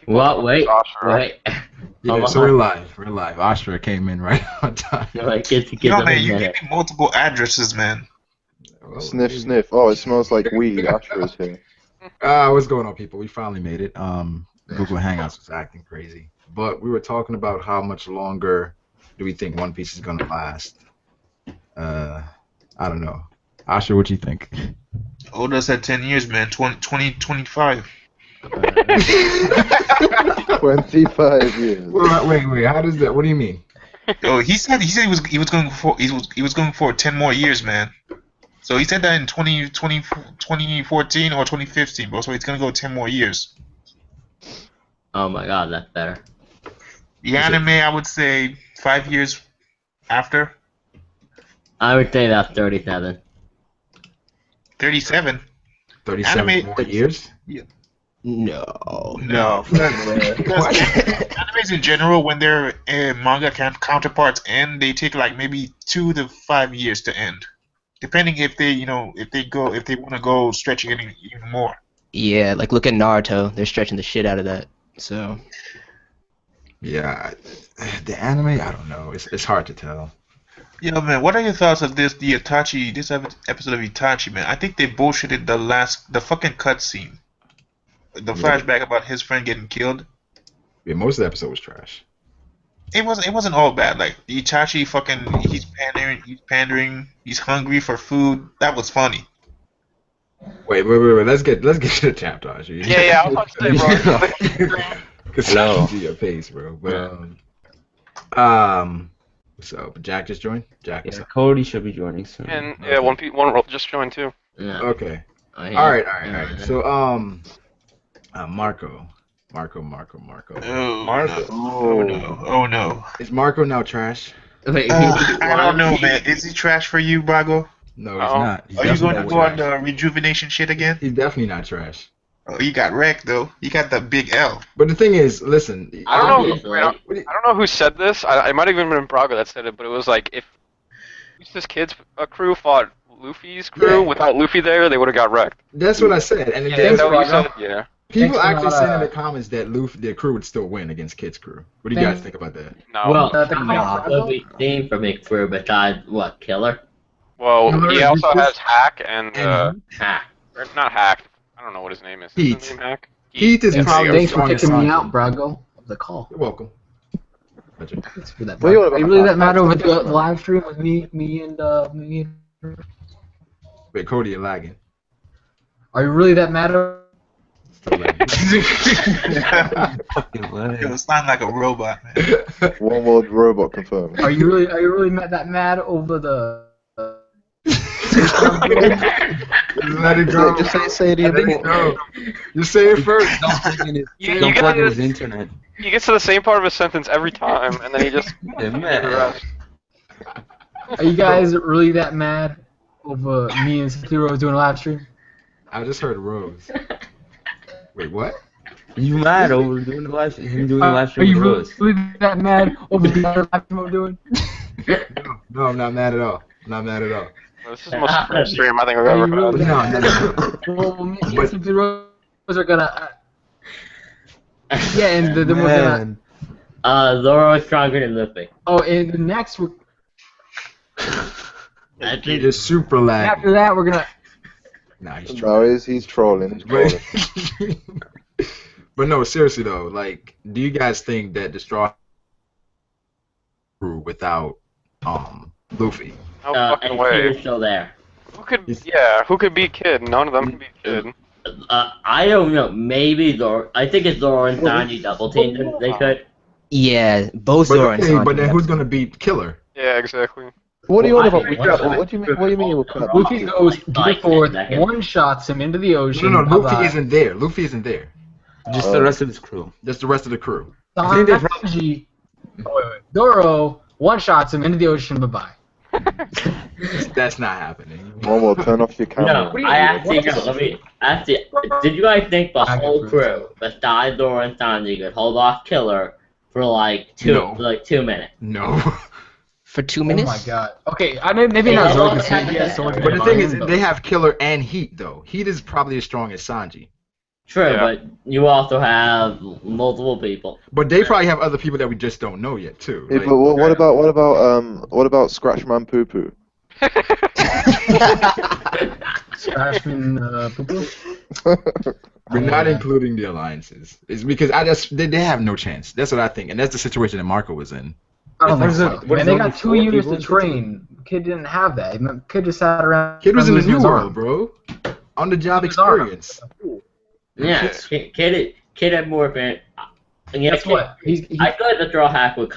What? Wait. Wait. Yeah, so we're live. We're live. Ashra came in right on time. Like, Yo, man, you gave me multiple addresses, man. Well, Sniff, sniff. Oh, it smells like weed. Ashra is here. What's going on, people? We finally made it. Google Hangouts was acting crazy. But we were talking about how much longer do we think One Piece is going to last. I don't know. Ashra, what do you think? Oda said 10 years, man. 2025. 25 years. Wait. How does that? What do you mean? Yo, he said he was going for 10 more years, man. So he said that in 2014 or 2015, bro. So he's gonna go 10 more years. Oh my god, that's better. The anime, I would say 5 years after. I would say that's 37. 37. 37 Anime- more years? Yeah. No. Animes in general, when their manga counterparts end, they take like maybe 2 to 5 years to end, depending if they want to go stretching it even more. Yeah, like look at Naruto. They're stretching the shit out of that. So. Yeah, the anime, I don't know. It's hard to tell. Yeah, man. What are your thoughts of this episode of Itachi, man? I think they bullshitted the fucking cutscene. The flashback about his friend getting killed. Yeah, most of the episode was trash. It wasn't all bad. Like Itachi he's pandering, he's hungry for food. That was funny. Wait. Let's get to the chapter, Ashra. Yeah, I was about to say, bro. Hello. To your pace, bro. But, so Jack just joined. Jack. Yeah, Cody should be joining soon. And yeah, one roll just joined too. Yeah. Okay. Yeah. All right. So Marco. Oh, Marco. Marco. Oh no. Is Marco now trash? Wait, I don't know, man. Is he trash for you, Brago? No, he's not. He's Are you going to definitely go not on trash. the rejuvenation shit again? He's definitely not trash. Oh, you got wrecked though. You got the big L. But the thing is, listen. I don't know. Obviously. I don't know who said this. I might have even been Braga that said it, but it was like if this kid's crew fought Luffy's crew without Luffy there, they would have got wrecked. That's what I said. And the Yeah, thing is that what you is, said? Yeah. people Thanks for actually not, said in the comments that the crew would still win against Kid's crew. What do you guys think about that? No. Well, The what we seen from a crew besides what, Killer? Well, Killer he also is- has Hack and Ha. or not Hack. I don't know what his name is. Is Heath. his name Hack? Heath is Thanks, probably thanks for strongest kicking me Sanji. out, Brago, of the call. You're welcome. Thanks for that. What do you want Are you about really that? that mad over the live stream with me and Wait, Cody, you're lagging. Are you really that mad? Still lagging. Yo, sound like a robot, man. One world robot confirmed. Are you really that mad over the? Let it go. Just say it Let it again. go. Just say it first. Don't plug in his, You don't get plug in to his internet. He gets to the same part of a sentence every time, and then he just Yeah, the man. rest. Are you guys really that mad over me and Zero doing a live stream? I just heard Rose. Wait, what? You mad over doing the live stream? Him doing the live Are stream you with Rose? really that mad over the live stream I'm doing? No, I'm not mad at all. This is the most first stream I think I've Are ever you had. really No. Well, me and Zero are gonna. Yeah, and then we're gonna. Man. Zoro is stronger than Luffy. Oh, and the next we're. You're super lag. After that, we're gonna. Nah, he's No, he's trolling. He's trolling. But no, seriously though, like, do you guys think that the Straw crew without Luffy? No And fucking Kid way. is still there. Who could beat Kid? None of them can beat Kid. I don't know. Maybe Zoro. I think it's Zoro and Sanji double teamed them. They could. Yeah, both But, Zoro and okay, Sanji. but then who's gonna beat Killer? Yeah, exactly. What do you want about? Well, What do you mean? What do you mean? Luffy goes to the Like, fourth, second. one shots him into the ocean. No, Luffy bye-bye. isn't there. Luffy isn't there. Just the rest of his crew. Just the rest of the crew. Sanji. Zoro one shots him into the ocean. Bye bye. That's not happening. One will turn off your camera. No, I actually no. Let me. Actually, did you guys think the whole crew, besides Zoro and Sanji, could hold off Killer for like No. 2 minutes? No. For 2 Oh minutes? my god. Okay, I mean, maybe not Zoro because he has so much. But the thing is, they have Killer and Heat though. Heat is probably as strong as Sanji. True, Yeah. but you also have multiple people. But they probably have other people that we just don't know yet too. Yeah, Like, but what about Scratchman Poo Poo? Scratchman Poo Poo? we're not including the alliances. It's because they have no chance. That's what I think, and that's the situation that Marco was in. I don't think What is so. it- what Man, is they it, got only 2 4 years people to in train. Kid didn't have that. Kid just sat around. Kid was in the losing new his arm. world, bro. On the job His arm. experience. Yeah, kid had more than. Yeah, Guess what? He I thought the Straw Hat would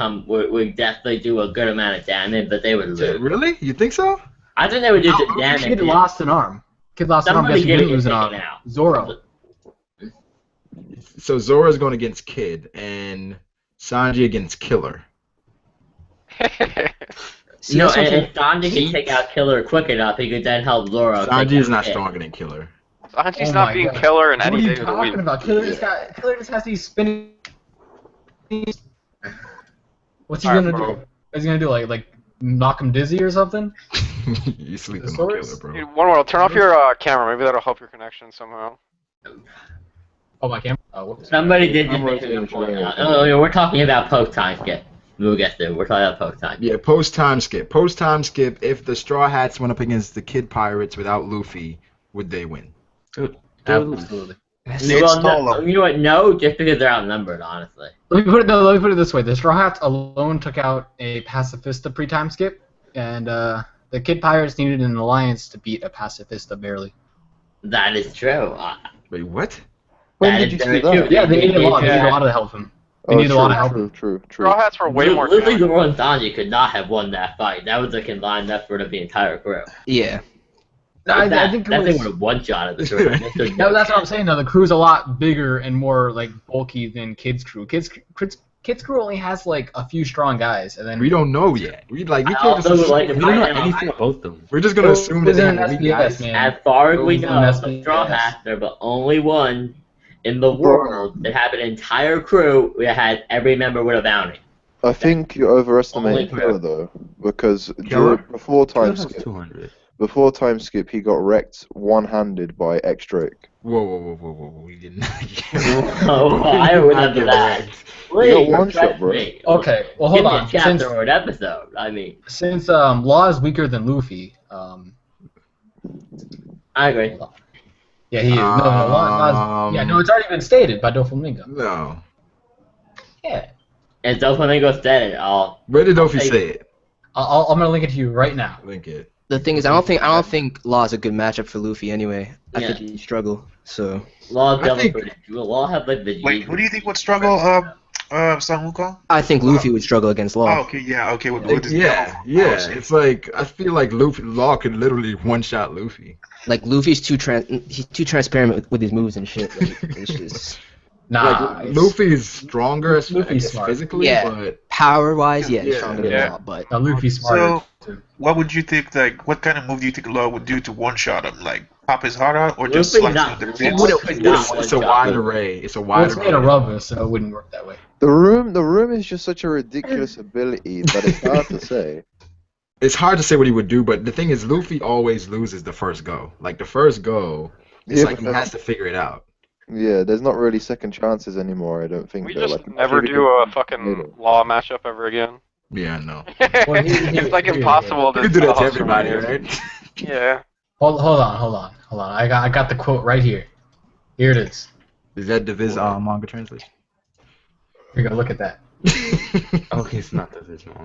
definitely do a good amount of damage, but they would lose. Really? You think so? I think they would do damage. Kid lost an arm. Kid lost an arm. Somebody Guess who did didn't get lose an taken arm? out. Zoro. So Zora's going against Kid, and Sanji against Killer. See, No, that's what and if Sanji can take out Killer quick enough, he could then help Zoro. Sanji take is out not Kid. stronger than Killer. Sanji's Oh not my being God. killer in What any are you day of the talking week. about? Killer just has these spinning. What's he Alright, gonna bro. do? Is he gonna do like knock him dizzy or something? You sleeping on Swords? Killer, bro. Dude, one more. Turn off your camera. Maybe that'll help your connection somehow. Oh, my camera. Oh, whoops. Somebody did just I'm make a rotating point the out. Oh, we're talking about post time skip. We'll get there. We're talking about post time. Yeah, post time skip. Post time skip. If the Straw Hats went up against the Kid Pirates without Luffy, would they win? Absolutely. Well, no, you know what? No, just because they're outnumbered, honestly. Let me put it this way: the Straw Hats alone took out a pacifista pre-time skip, and the Kid Pirates needed an alliance to beat a pacifista barely. That is true. Wait, what? When That did is you see very that? true. Yeah, they needed a lot. They Yeah. needed a lot of help from him. They Oh, needed a lot of help. true. Straw Hats were way more Literally, talented. Zoro and Sanji could not have won that fight. That was a combined effort of the entire crew. Yeah. I that think that it thing was. would have one-shotted the crew. No, that's what I'm saying. Though the crew's a lot bigger and more like bulky than Kid's crew. Kid's crew only has like a few strong guys, and then We don't know yet. We I can't also just would like to We don't find know out. anything about them. We're just gonna assume that they have weak guys. man. As far as we Those know, are the Straw SBS. Hats are the only one in the world that have an entire crew that had every member with a bounty. I think you're overestimating Only Killer though, because Killer? before Killer time has skip, 200. he got wrecked one-handed by X-Drake. Whoa. We didn't. Oh, I remember that. Please, one shot, refresh bro. me. Okay, well Give hold me on. a chapter or an episode. I mean, Since Law is weaker than Luffy, I agree. hold on. Yeah, he is. No, it's already been stated by Doflamingo. No. Yeah. And Doflamingo said it all. Where did Dofi say it? I'm gonna link it to you right now. Link it. The thing is, I don't think Law is a good matchup for Luffy anyway. I Yeah. think he'd struggle. So Law I think- Law had like the Wait, who do you think would struggle? San Wukong? I think Luffy would struggle against Law. Oh, okay, yeah, okay. With this Yeah. It's like I feel like Law could literally one-shot Luffy. Like Luffy's too transparent with his moves and shit. Like, it's just Nah. Like Luffy is stronger as Luffy's I guess, smart. physically, Yeah. but power wise, yeah, he's Yeah. stronger than Yeah. Law. But No, Luffy's smarter. So, what would you think? Like, what kind of move do you think Law would do to one-shot him? Like, pop his heart out, or just Luffy's slice not- him with the He fence? would've- it's a wide array. It's a Well, wide it's made of array. rubber, so it wouldn't work that way. The room is just such a ridiculous ability that it's hard to say. It's hard to say what he would do, but the thing is, Luffy always loses the first go. Like the first go, it's Yeah, like he but- has to figure it out. Yeah, there's not really second chances anymore. I don't think. We though. just Like, never maybe do a they- fucking Law matchup ever again. Yeah, I know. Well, It's like impossible You to can do that to tell everybody, from here. right? Yeah. Hold on. I got the quote right here. Here it is. Is that the Viz manga translation? Here you go. Look at that. Okay, it's not the original.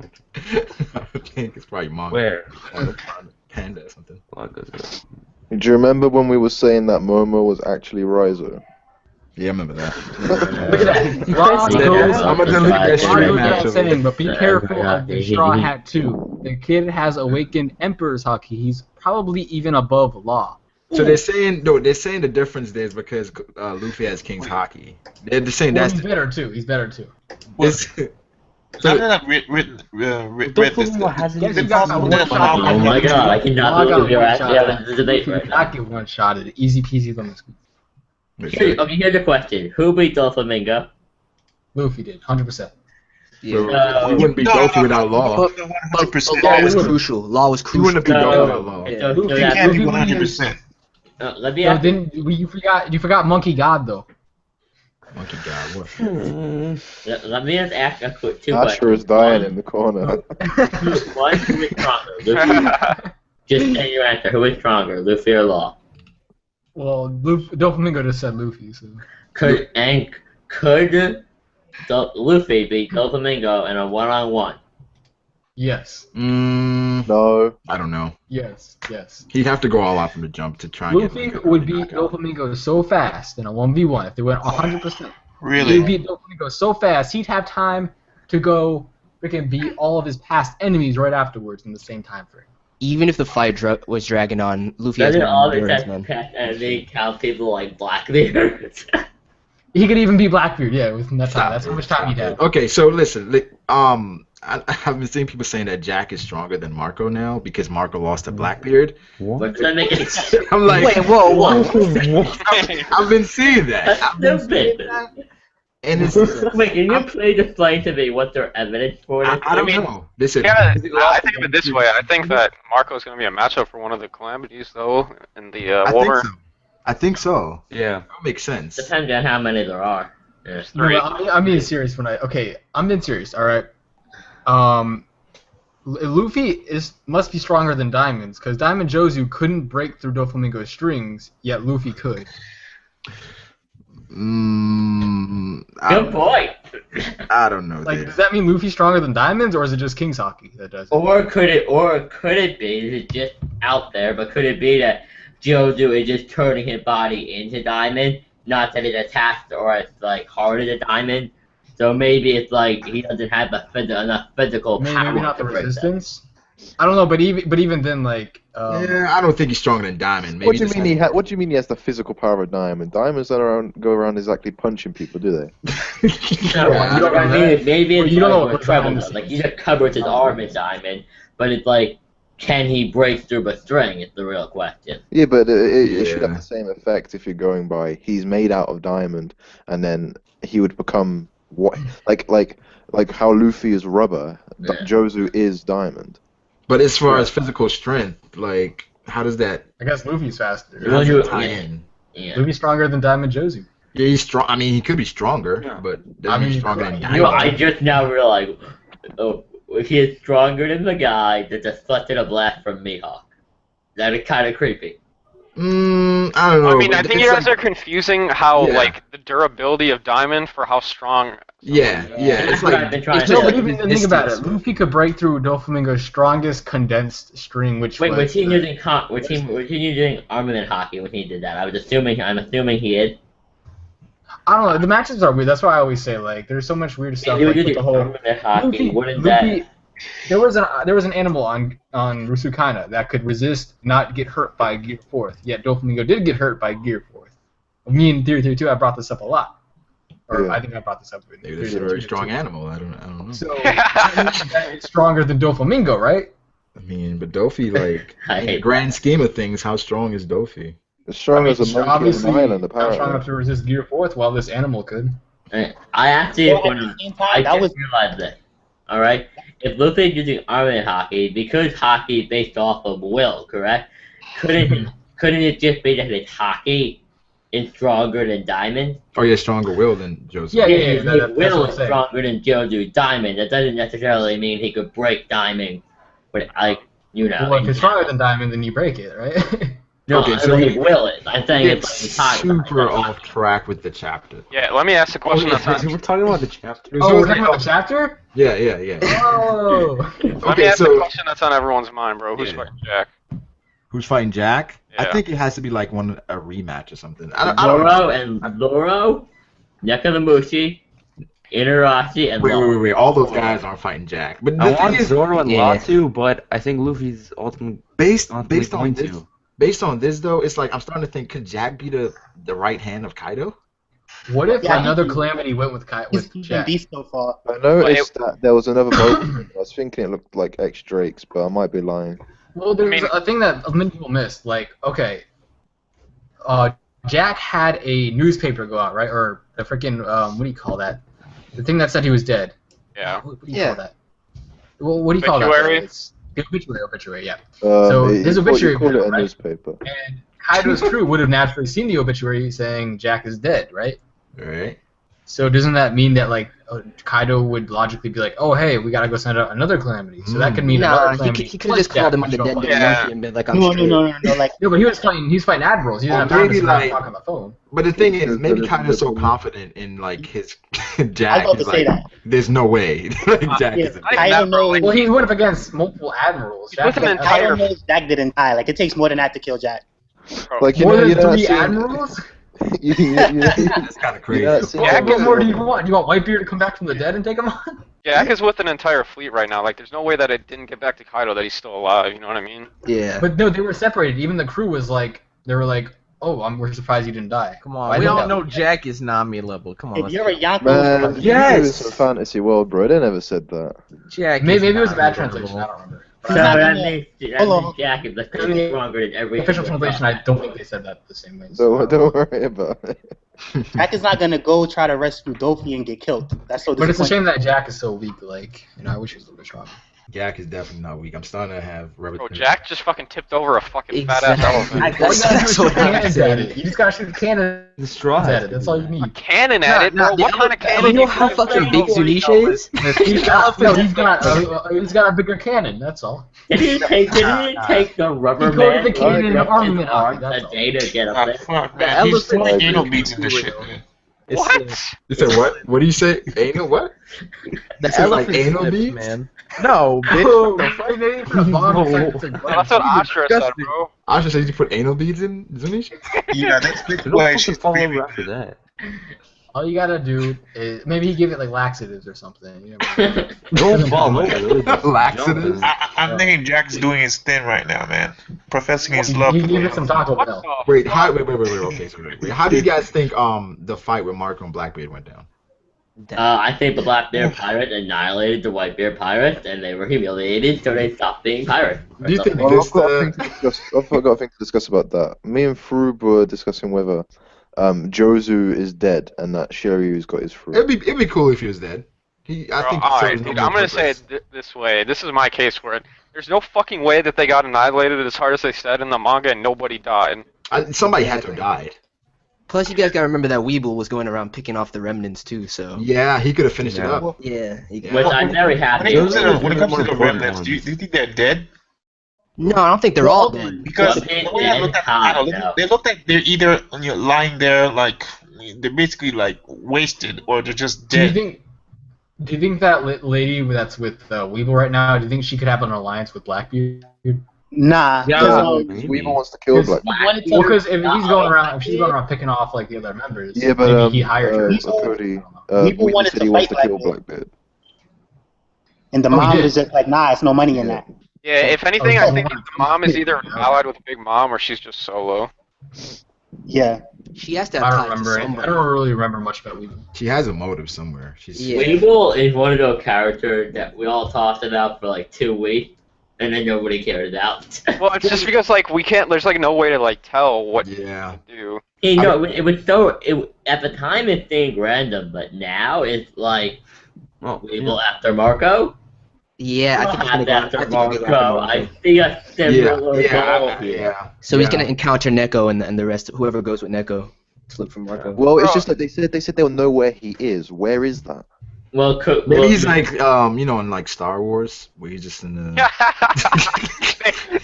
I think it's probably manga. Where? Panda or something. Laga's Do you remember when we were saying that Momo was actually Rizo? Yeah, I remember that. Look at that. Law Yeah, goes- I'm gonna delete that Law stream, goes without actually. saying, but be Yeah, careful yeah, of the he- Straw he- Hat too. The kid has awakened Emperor's Haki. He's probably even above Law. So they're saying the difference there is because Luffy has King's Haki. They're just saying Well, that's he's better too. He's better too. it's, Now that I've read this, Doflamingo hasn't Yes, is it you got possible one that shot. Oh my god, I cannot Law got believe you're one actually shot. having this debate Luffy right did now. not get one shot at it. Easy peasy lemon squeeze. Okay, here's the question. Who beat Doflamingo? Luffy did, 100%. yeah. we wouldn't be Dofi without Law. But 100%. Law was crucial. Law was He crucial. wouldn't be No. Dofi without Law. Yeah, So Luffy It that- can't be Luffy 100%. Let me No, ask. you forgot Monkey God though. Monkey God, what? Let me just ask a quick two Asher questions. is dying in the corner. One, who is stronger? Luffy. Just say your answer. Who is stronger, Luffy or Law? Well, Doflamingo just said Luffy, so. Could Luffy beat Doflamingo in a one-on-one? Yes. No. I don't know. Yes. He'd have to go all out from the jump to try and get Luffy like, a would beat knockout. Doflamingo so fast in a 1v1 if they went 100%. Really? He'd beat Doflamingo so fast, he'd have time to go freaking beat all of his past enemies right afterwards in the same time frame. Even if the fight was dragging on, Luffy has Doesn't more all the endurance, man. past enemy count people like Blackbeard? He could even beat Blackbeard, yeah, within that time. That's how much time he'd have. Okay, so listen, I've been seeing people saying that Jack is stronger than Marco now because Marco lost to Blackbeard. But doesn't make any sense. I'm like, Wait, whoa. I've been seeing that. That's stupid. And it's Wait, can you please explain to me what their evidence for this? I don't know. Listen, Yeah, I think of it this way. I think that Marco's going to be a matchup for one of the calamities, though, in the war. I think so. Yeah. That makes sense. Depends on how many there are. Yeah. There's No, three. but I'm being serious I'm being serious, alright? Luffy must be stronger than Diamonds, because Diamond Jozu couldn't break through Doflamingo's strings, yet Luffy could. Good point. I don't know. Like, dude. does that mean Luffy's stronger than Diamonds, or is it just King's Haki that does it? Or could it be? Is it just out there? But could it be that Jozu is just turning his body into Diamond? Not that it's attached or it's like hard as a diamond. So maybe it's like he doesn't have enough physical power. Maybe not the to break that. resistance. I don't know, but even then, like. Yeah, I don't think he's stronger than Diamond. Maybe What do you just mean has- What do you mean he has the physical power of a diamond? Diamonds don't go around exactly punching people, do they? No, you know what I mean? Maybe it's You don't know like what what Trevor diamond does. is. Like he just covers his arm in diamond, but it's like, can he break through a string? Is the real question. Yeah, but it should have Yeah. the same effect if you're going by he's made out of diamond, and then he would become what like how Luffy is rubber, Yeah. Jozu is diamond. But as far as physical strength, like, how does that I guess Luffy's faster. Well, you- tie yeah. in? Yeah. Luffy's stronger than Diamond Jozu. Yeah, he's strong. I mean, he could be stronger, Yeah. but doesn't mean he's stronger than you You know, Diamond. I just now realized, he is stronger than the guy that deflected a blast from Mihawk. That is kind of creepy. I don't know. I mean, I but think it's you guys like- are confusing how, Yeah. like, the durability of Diamond for how strong. Yeah. That's It's what I've like been trying to No, say. but even then, think about it. distance. Luffy could break through Doflamingo's strongest condensed string, which Wait, was was he using armament hockey when he did that? I'm assuming he is. I don't know. The matches are weird. That's why I always say, like, there's so much weird stuff. He was Like, with using the whole armament hockey. Luffy, Wouldn't Luffy, that? there was an animal on Rusukaina that could resist not get hurt by Gear 4th, yet Doflamingo did get hurt by Gear 4th. Me and Theory 2, I brought this up a lot. Or Yeah. I think I brought this up with Maybe Theory that's a 2, very too. strong animal. I don't know. So that it's stronger than Doflamingo, right? I mean, but Dofi, like, I in the hate grand scheme of things, how strong is Dofi? As strong as a It's monkey on obviously an island, not strong enough apparently. to resist Gear 4th, while this animal could. I actually, Well, at the same time, I that just was realized this. All right, if Luffy is using armament hockey, because hockey is based off of will, correct? Couldn't it just be that his hockey is stronger than Diamond? Or he has stronger will than Joseph. Yeah, His that's will what I'm is saying. stronger than Joju's Diamond. That doesn't necessarily mean he could break Diamond, but like Well, if it's stronger than Diamond, then you break it, right? No, Okay, I so mean, he- will is. I'm saying It's it's like he's hockey. super off track with the chapter. Yeah, let me ask a question that's not. We're talking about the chapter. Oh, we're talking about the chapter? Yeah. Oh! Let me Okay, ask a so question that's on everyone's mind, bro. Who's Yeah. fighting Jack? who's fighting Jack? I Yeah. think it has to be like a rematch or something. I don't know. Zoro and Zoro, Nekanamushi, Inarashi, and Law. Wait. All those guys aren't fighting Jack. But the I thing want is, Zoro and Yeah. Law too, but I think Luffy's ultimately based not on going this, to. based on this though, it's like I'm starting to think, could Jack be the right hand of Kaido? What if Yeah, another he- calamity went with he's been Jack? beast so far. I noticed that there was another boat. I was thinking it looked like X Drake's, but I might be lying. Well, there's I mean- a thing that many people missed. Like, okay, Jack had a newspaper go out, right? Or a freaking what do you call that? The thing that said he was dead. Yeah. What do you Yeah. call that? Well, what do you call that? Obituary? It's the obituary, yeah. So his you obituary call it video, a right? newspaper. And Kaido's crew would have naturally seen the obituary saying Jack is dead, right? Right. So doesn't that mean that like Kaido would logically be like, oh hey, we gotta go send out another calamity? So that could mean Nah, another calamity. he could have just called him on the dead monkey and been like, I'm straight. No. Like, No, but he was fighting admirals. He didn't have time to sit around and talk on the phone. But the thing is, maybe Kaido's so confident in like his Jack. I was about to He's say like, that. there's no way. Like, Jack Yeah, isn't. I don't know. Well, he went up against multiple admirals. With an I entire don't know if Jack didn't die. Like, it takes more than that to kill Jack. Like, More than you know, 3 seeing- admirals? That's kind of crazy. Yeah, What more do you want? Do you want Whitebeard to come back from the dead and take him on? Jack is with an entire fleet right now. Like, there's no way that it didn't get back to Kaido that he's still alive. You know what I mean? Yeah. But no, they were separated. Even the crew was like, they were like, oh, we're surprised you didn't die. Come on, Why we did all that? know Jack is Nami level. Come on, If let's you're a go. Yonko, Man, Yes! it's a fantasy world, bro. They never said that. Jack. Maybe is it was a bad Nami translation. I level. don't remember. So not that gonna- means Hold on. Jack is like stronger than every Official other translation, I don't think they said that the same way. Don't worry about it. Jack is not gonna go try to rescue Dofi and get killed. That's so But it's a disappointing. shame that Jack is so weak. Like, I wish he was a little bit stronger. Jack is definitely not weak. I'm starting to have Bro, Jack just fucking tipped over a fucking fat ass Exactly. elephant. All you gotta do is That's shoot what I'm cannons at saying. it. You just gotta shoot cannons The straw at it. That's all you need. Cannon at it, bro. What kind of cannon? You know how fucking big Zunisha is? He's got a bigger cannon. That's all. Didn't he take the rubber He go to man the cannon and and up his armament arm army, that's a all. day to get Ah, up there? fuck, The man. He's elephant throwing is anal pretty beats in this cool, shit, though. man. It's, What? You said what? What do you say? Anal what? The said, like, elephant anal slips, beads? man. No, bitch. Oh, what the fuck? they put a bomb inside the- That's what Ashra said, disgusting. bro. I should say you put anal beads in Zunisha? Yeah, that's Don't why fucking she's fall screaming. over after that. All you gotta do is maybe he give it like laxatives or something. You know, Don't fall over. Really just Laxatives? jump I'm thinking Jack's doing his thing right now, man. Professing his he love. gave it some Taco What Bell. the Wait, okay, so wait. How do you guys think the fight with Marco and Blackbeard went down? I think the Blackbeard pirates annihilated the Whitebeard pirates, and they were humiliated, so they stopped being pirates. Do you think Well, This, I've got a thing to discuss. I've got a thing to discuss about that. Me and Froob were discussing whether Jozu is dead and that Shiryu's got his fruit. it'd be cool if he was dead. I think he Alright, serves no dude, more I'm gonna say purpose. it this way. This is my case for it. There's no fucking way that they got annihilated as hard as they said in the manga and nobody died. Somebody had to have died. Plus, you guys gotta remember that Weeble was going around picking off the remnants too. So Yeah, he could have finished it Yeah. up. yeah, you got. Which I'm very When happy it comes to with. the, when it comes to the More remnants, do you think they're dead? No, I don't think they're all dead. Because Well, the way I looked at they- the they look like they're either lying there, like they're basically like wasted, or they're just Do you dead. think? Do you think that lady that's with Weeble right now? Do you think she could have an alliance with Blackbeard? Nah. Yeah, because, maybe. Weaver wants to kill Black. he wanted to- Well, because if he's going around, if she's going around picking off like the other members, Yeah, but maybe he hired her. Cody, Weaver Weaver wanted said to he wants fight to kill Blackbeard. Blackbeard. and the Oh, he mom did. is just like, nah, it's no money in that. Yeah, if anything, Oh, I think the mom is either allied with Big Mom or she's just solo. Yeah. She has to I have don't ties to remember it. I somebody. don't really remember much about Weeble. She has a motive somewhere. She's Yeah. Weeble is one of those characters that we all talked about for like 2 weeks, and then nobody cared about. Well, it's just because like we can't. There's like no way to like tell what Yeah. to do. You know, it was so. At the time it seemed random, but now it's like Well, Weeble after Marco. Yeah, I think he's gonna go. I after think he'll go after Marco. Marco. I see a similar goal here. yeah. So he's Yeah. gonna encounter Neko and the rest, whoever goes with Neko, to look for Marco. Well, it's Bro. just like they said they'll know where he is. Where is that? Well, Maybe he's like, in like Star Wars, where he's just in the.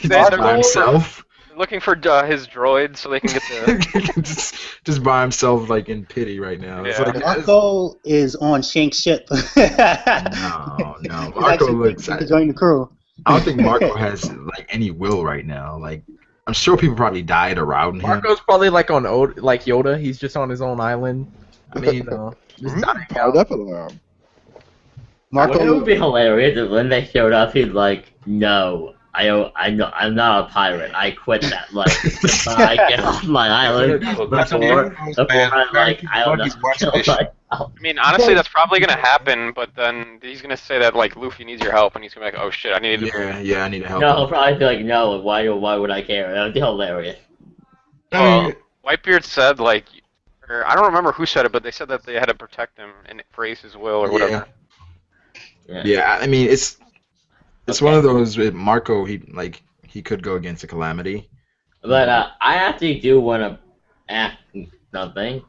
He's They're just by himself. looking for his droid so they can get the. just by himself, like in pity right now. It's Yeah. like, Marco is on Shank's ship. no. He's Marco actually looks. waiting to join the crew. I don't think Marco has like any will right now. Like, I'm sure people probably died around him. Marco's probably like on like Yoda. He's just on his own island. I mean, just dying out. Marco. It would be hilarious if when they showed up, he's like, "No, I'm not a pirate. I quit that life. Before I get off my island. Before I like, I don't know, kill myself." I mean, honestly, that's probably gonna happen. But then he's gonna say that like Luffy needs your help, and he's gonna be like, "Oh shit, I need to." Yeah, I need help. No, he'll probably be like, "No, why would I care?" That would be hilarious. Well, Whitebeard said like, or I don't remember who said it, but they said that they had to protect him and praise his will or whatever. Yeah, I mean it's one of those with Marco. He could go against a calamity, But I actually do want to ask something.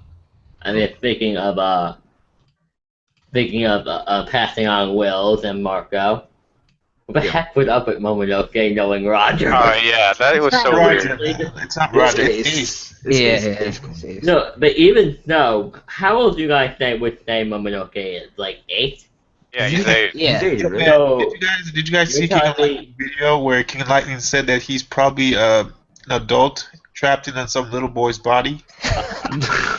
I mean, speaking of passing on Wills and Marco, what the heck was up with Momonoke knowing Roger? Oh yeah, that was so Roger. weird. It's not Roger. It's Ace. Yeah. No, but even so, how old do you guys would say Momonoke is? Like 8? Yeah, he's 8. Yeah. So, Did you guys see you're King telling Lightning's video where King Lightning said that he's probably an adult trapped in some little boy's body?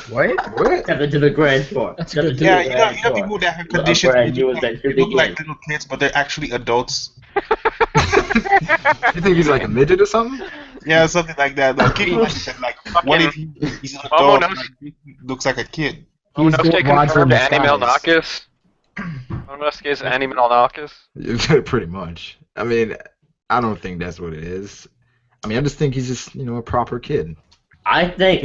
What? step into the grand tour. That's Step good. into Yeah, the you know grand tour. people that have Well, conditions brand that new look adventure they look like begins. little kids, but they're actually adults. You think he's like a midget or something? Yeah, something like that. Like, King Lightning said, like, what if he's an Momo adult, knows- like, he looks like a kid? Momonosuke Roger in confirmed Animal disguise. Nakis. Momonosuke is Animal Nakis. Pretty much. I mean, I don't think that's what it is. I mean, I just think he's just, a proper kid. I think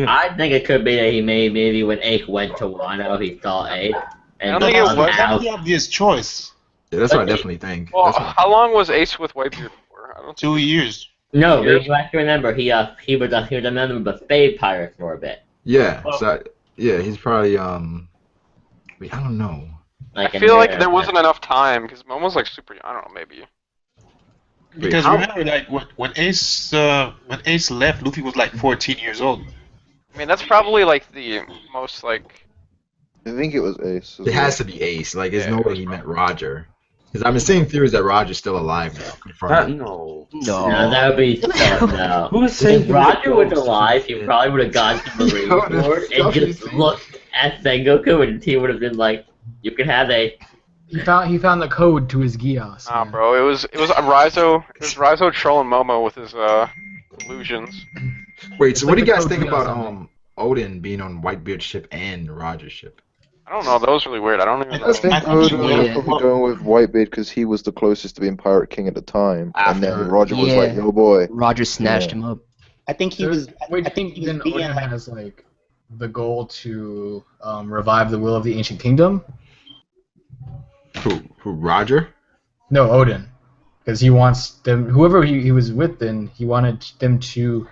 it could be that he maybe when Ace went to Wano, he saw Ace. And I don't think it was- somehow- That's the obvious choice. Yeah, that's what I definitely think. Well, That's what- how long was Ace with Whitebeard for? I don't 2 years. No, but you have to remember he was a member of the Spade Pirates for a bit. yeah, he's probably wait, I don't know. I feel like there wasn't enough time because Momo's like super. I don't know, maybe. Because how- remember, like when Ace left, Luffy was like 14 years old. I mean, that's probably like the most like. I think it was Ace. It has to be Ace. Like, there's Yeah, no it way was he met Roger. Because I've been seeing theories that Roger's still alive now. Confirmed. No. No, that would be no. Who was saying If he was a Roger was ghost? alive, he probably would have gone to the Marine No, Corps and that's just what looked at Sengoku, and he would have been like, "You can have a." He found the code to his Gios. Nah, bro. It was Raizo. It was Raizo trolling Momo with his illusions. Wait, It's so like what do you the guys code think we about got Oden being on Whitebeard's ship and Roger's ship? I don't know. That was really weird. I don't even know. I think I think Oden he was Yeah. probably going with Whitebeard because he was the closest to being Pirate King at the time, and then After- Roger was like, Yeah. "Yo, boy." Roger snatched Yeah. him up. I think he was. Wait, I think he was even being Oden like. has like the goal to revive the will of the ancient kingdom. Who Roger? No, Oden, because he wants them. Whoever he was with, then he wanted them to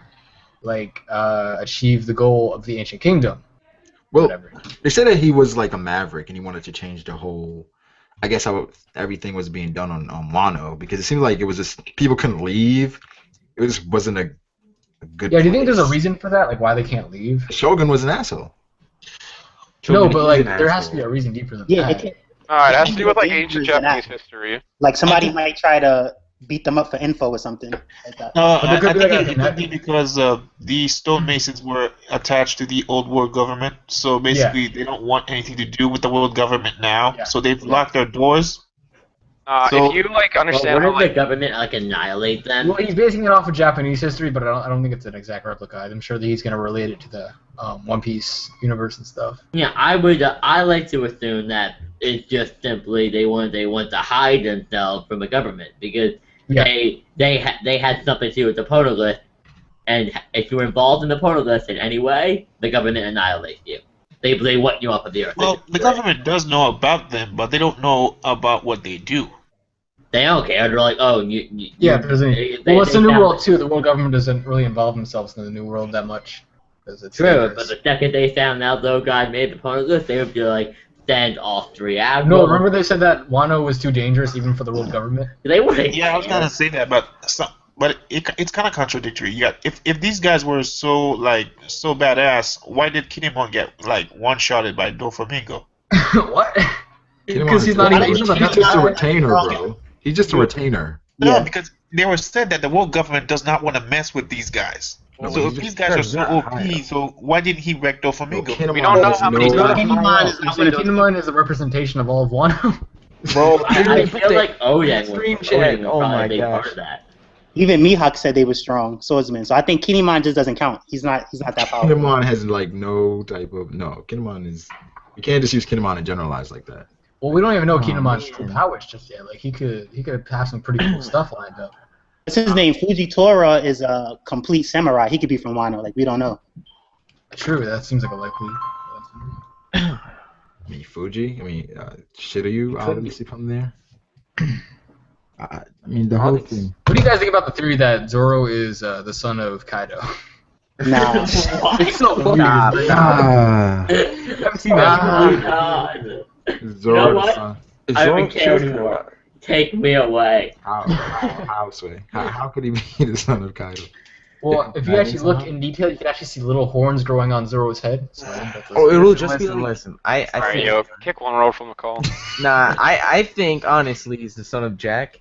like achieve the goal of the ancient kingdom. Well, Whatever. they said that he was like a maverick and he wanted to change the whole, I guess, how everything was being done on Wano, because it seemed like it was just people couldn't leave. It just wasn't a good. Yeah, do you think there's a place. reason for that? Like why they can't leave? Shogun was an asshole. No, Shogun but is like an there has to asshole. be a reason deeper than Yeah, that. it can, Alright, it has to do with like Dangerous ancient than that. Japanese history. like somebody might try to beat them up for info or something like that. But there could I be think like a it could be because the stonemasons were attached to the old world government, so basically they don't want anything to do with the world government now. Yeah. So they've locked their doors. So- If you like Well, understand what how if the like government annihilate them? Well, he's basing it off of Japanese history, but I don't think it's an exact replica. I'm sure that he's going to relate it to the One Piece universe and stuff. Yeah, I like to assume that it's just simply they want to hide themselves from the government because Yeah. they had something to do with the Poneglyph, and if you're involved in the Poneglyph in any way, the government annihilates you. They want you off of the earth. Well, the government does know about them, but they don't know about what they do. They don't care. They're like, oh, Yeah, there's well, it's the New World too. The world government doesn't really involve themselves in the New World that much. 'Cause it's True, dangerous. but the second they found out those guys made the Poneglyph, they would be like, send all 3 out. No, remember they said that Wano was too dangerous even for the world government? They wouldn't. Yeah, I was gonna say that, but it's kind of contradictory. Yeah, if these guys were so badass, why did Kinemon get like one-shotted by Doflamingo? What? Kinemon Because he's not is even. just- He's just a retainer, bro. He's just a retainer. No, Yeah. because they were said that the world government does not want to mess with these guys. No, So he's if just- these guys are so not OP, high. so why didn't he wreck Doflamingo? Kinemon We don't know has how many no- times- Kinemon is You not said one of those. Kinemon is a representation of all of Wano. Bro, I feel like Oden Stream was chat. Oden was Oh probably my a big part gosh. of that. Even Mihawk said they were strong swordsmen, so I think Kinemon just doesn't count. He's not that powerful. Kinemon has like no type of Kinemon is. You can't just use Kinemon and generalize like that. Well, we don't even know Oh, Kinemon's man. true powers just yet. Like he could have some pretty cool stuff lined up. What's his name? Fujitora is a complete samurai. He could be from Wano. Like we don't know. True, that seems like a likely. I mean Fuji. I mean Shiryu. Obviously from there. I mean the whole thing. What do you guys think about the theory that Zoro is the son of Kaido? Nah. It's so weird. Nah. I've seen that. Oh, God. Zoro You know the what? son. I don't care anymore. Take me away. How, Sway? How could he be the son of Kaido? Well, if you actually look in detail, you can actually see little horns growing on Zoro's head. So Oh, it'll just be Listen, like, listen. I Alright, think, yo, kick one road from the call. nah, I think honestly he's the son of Jack.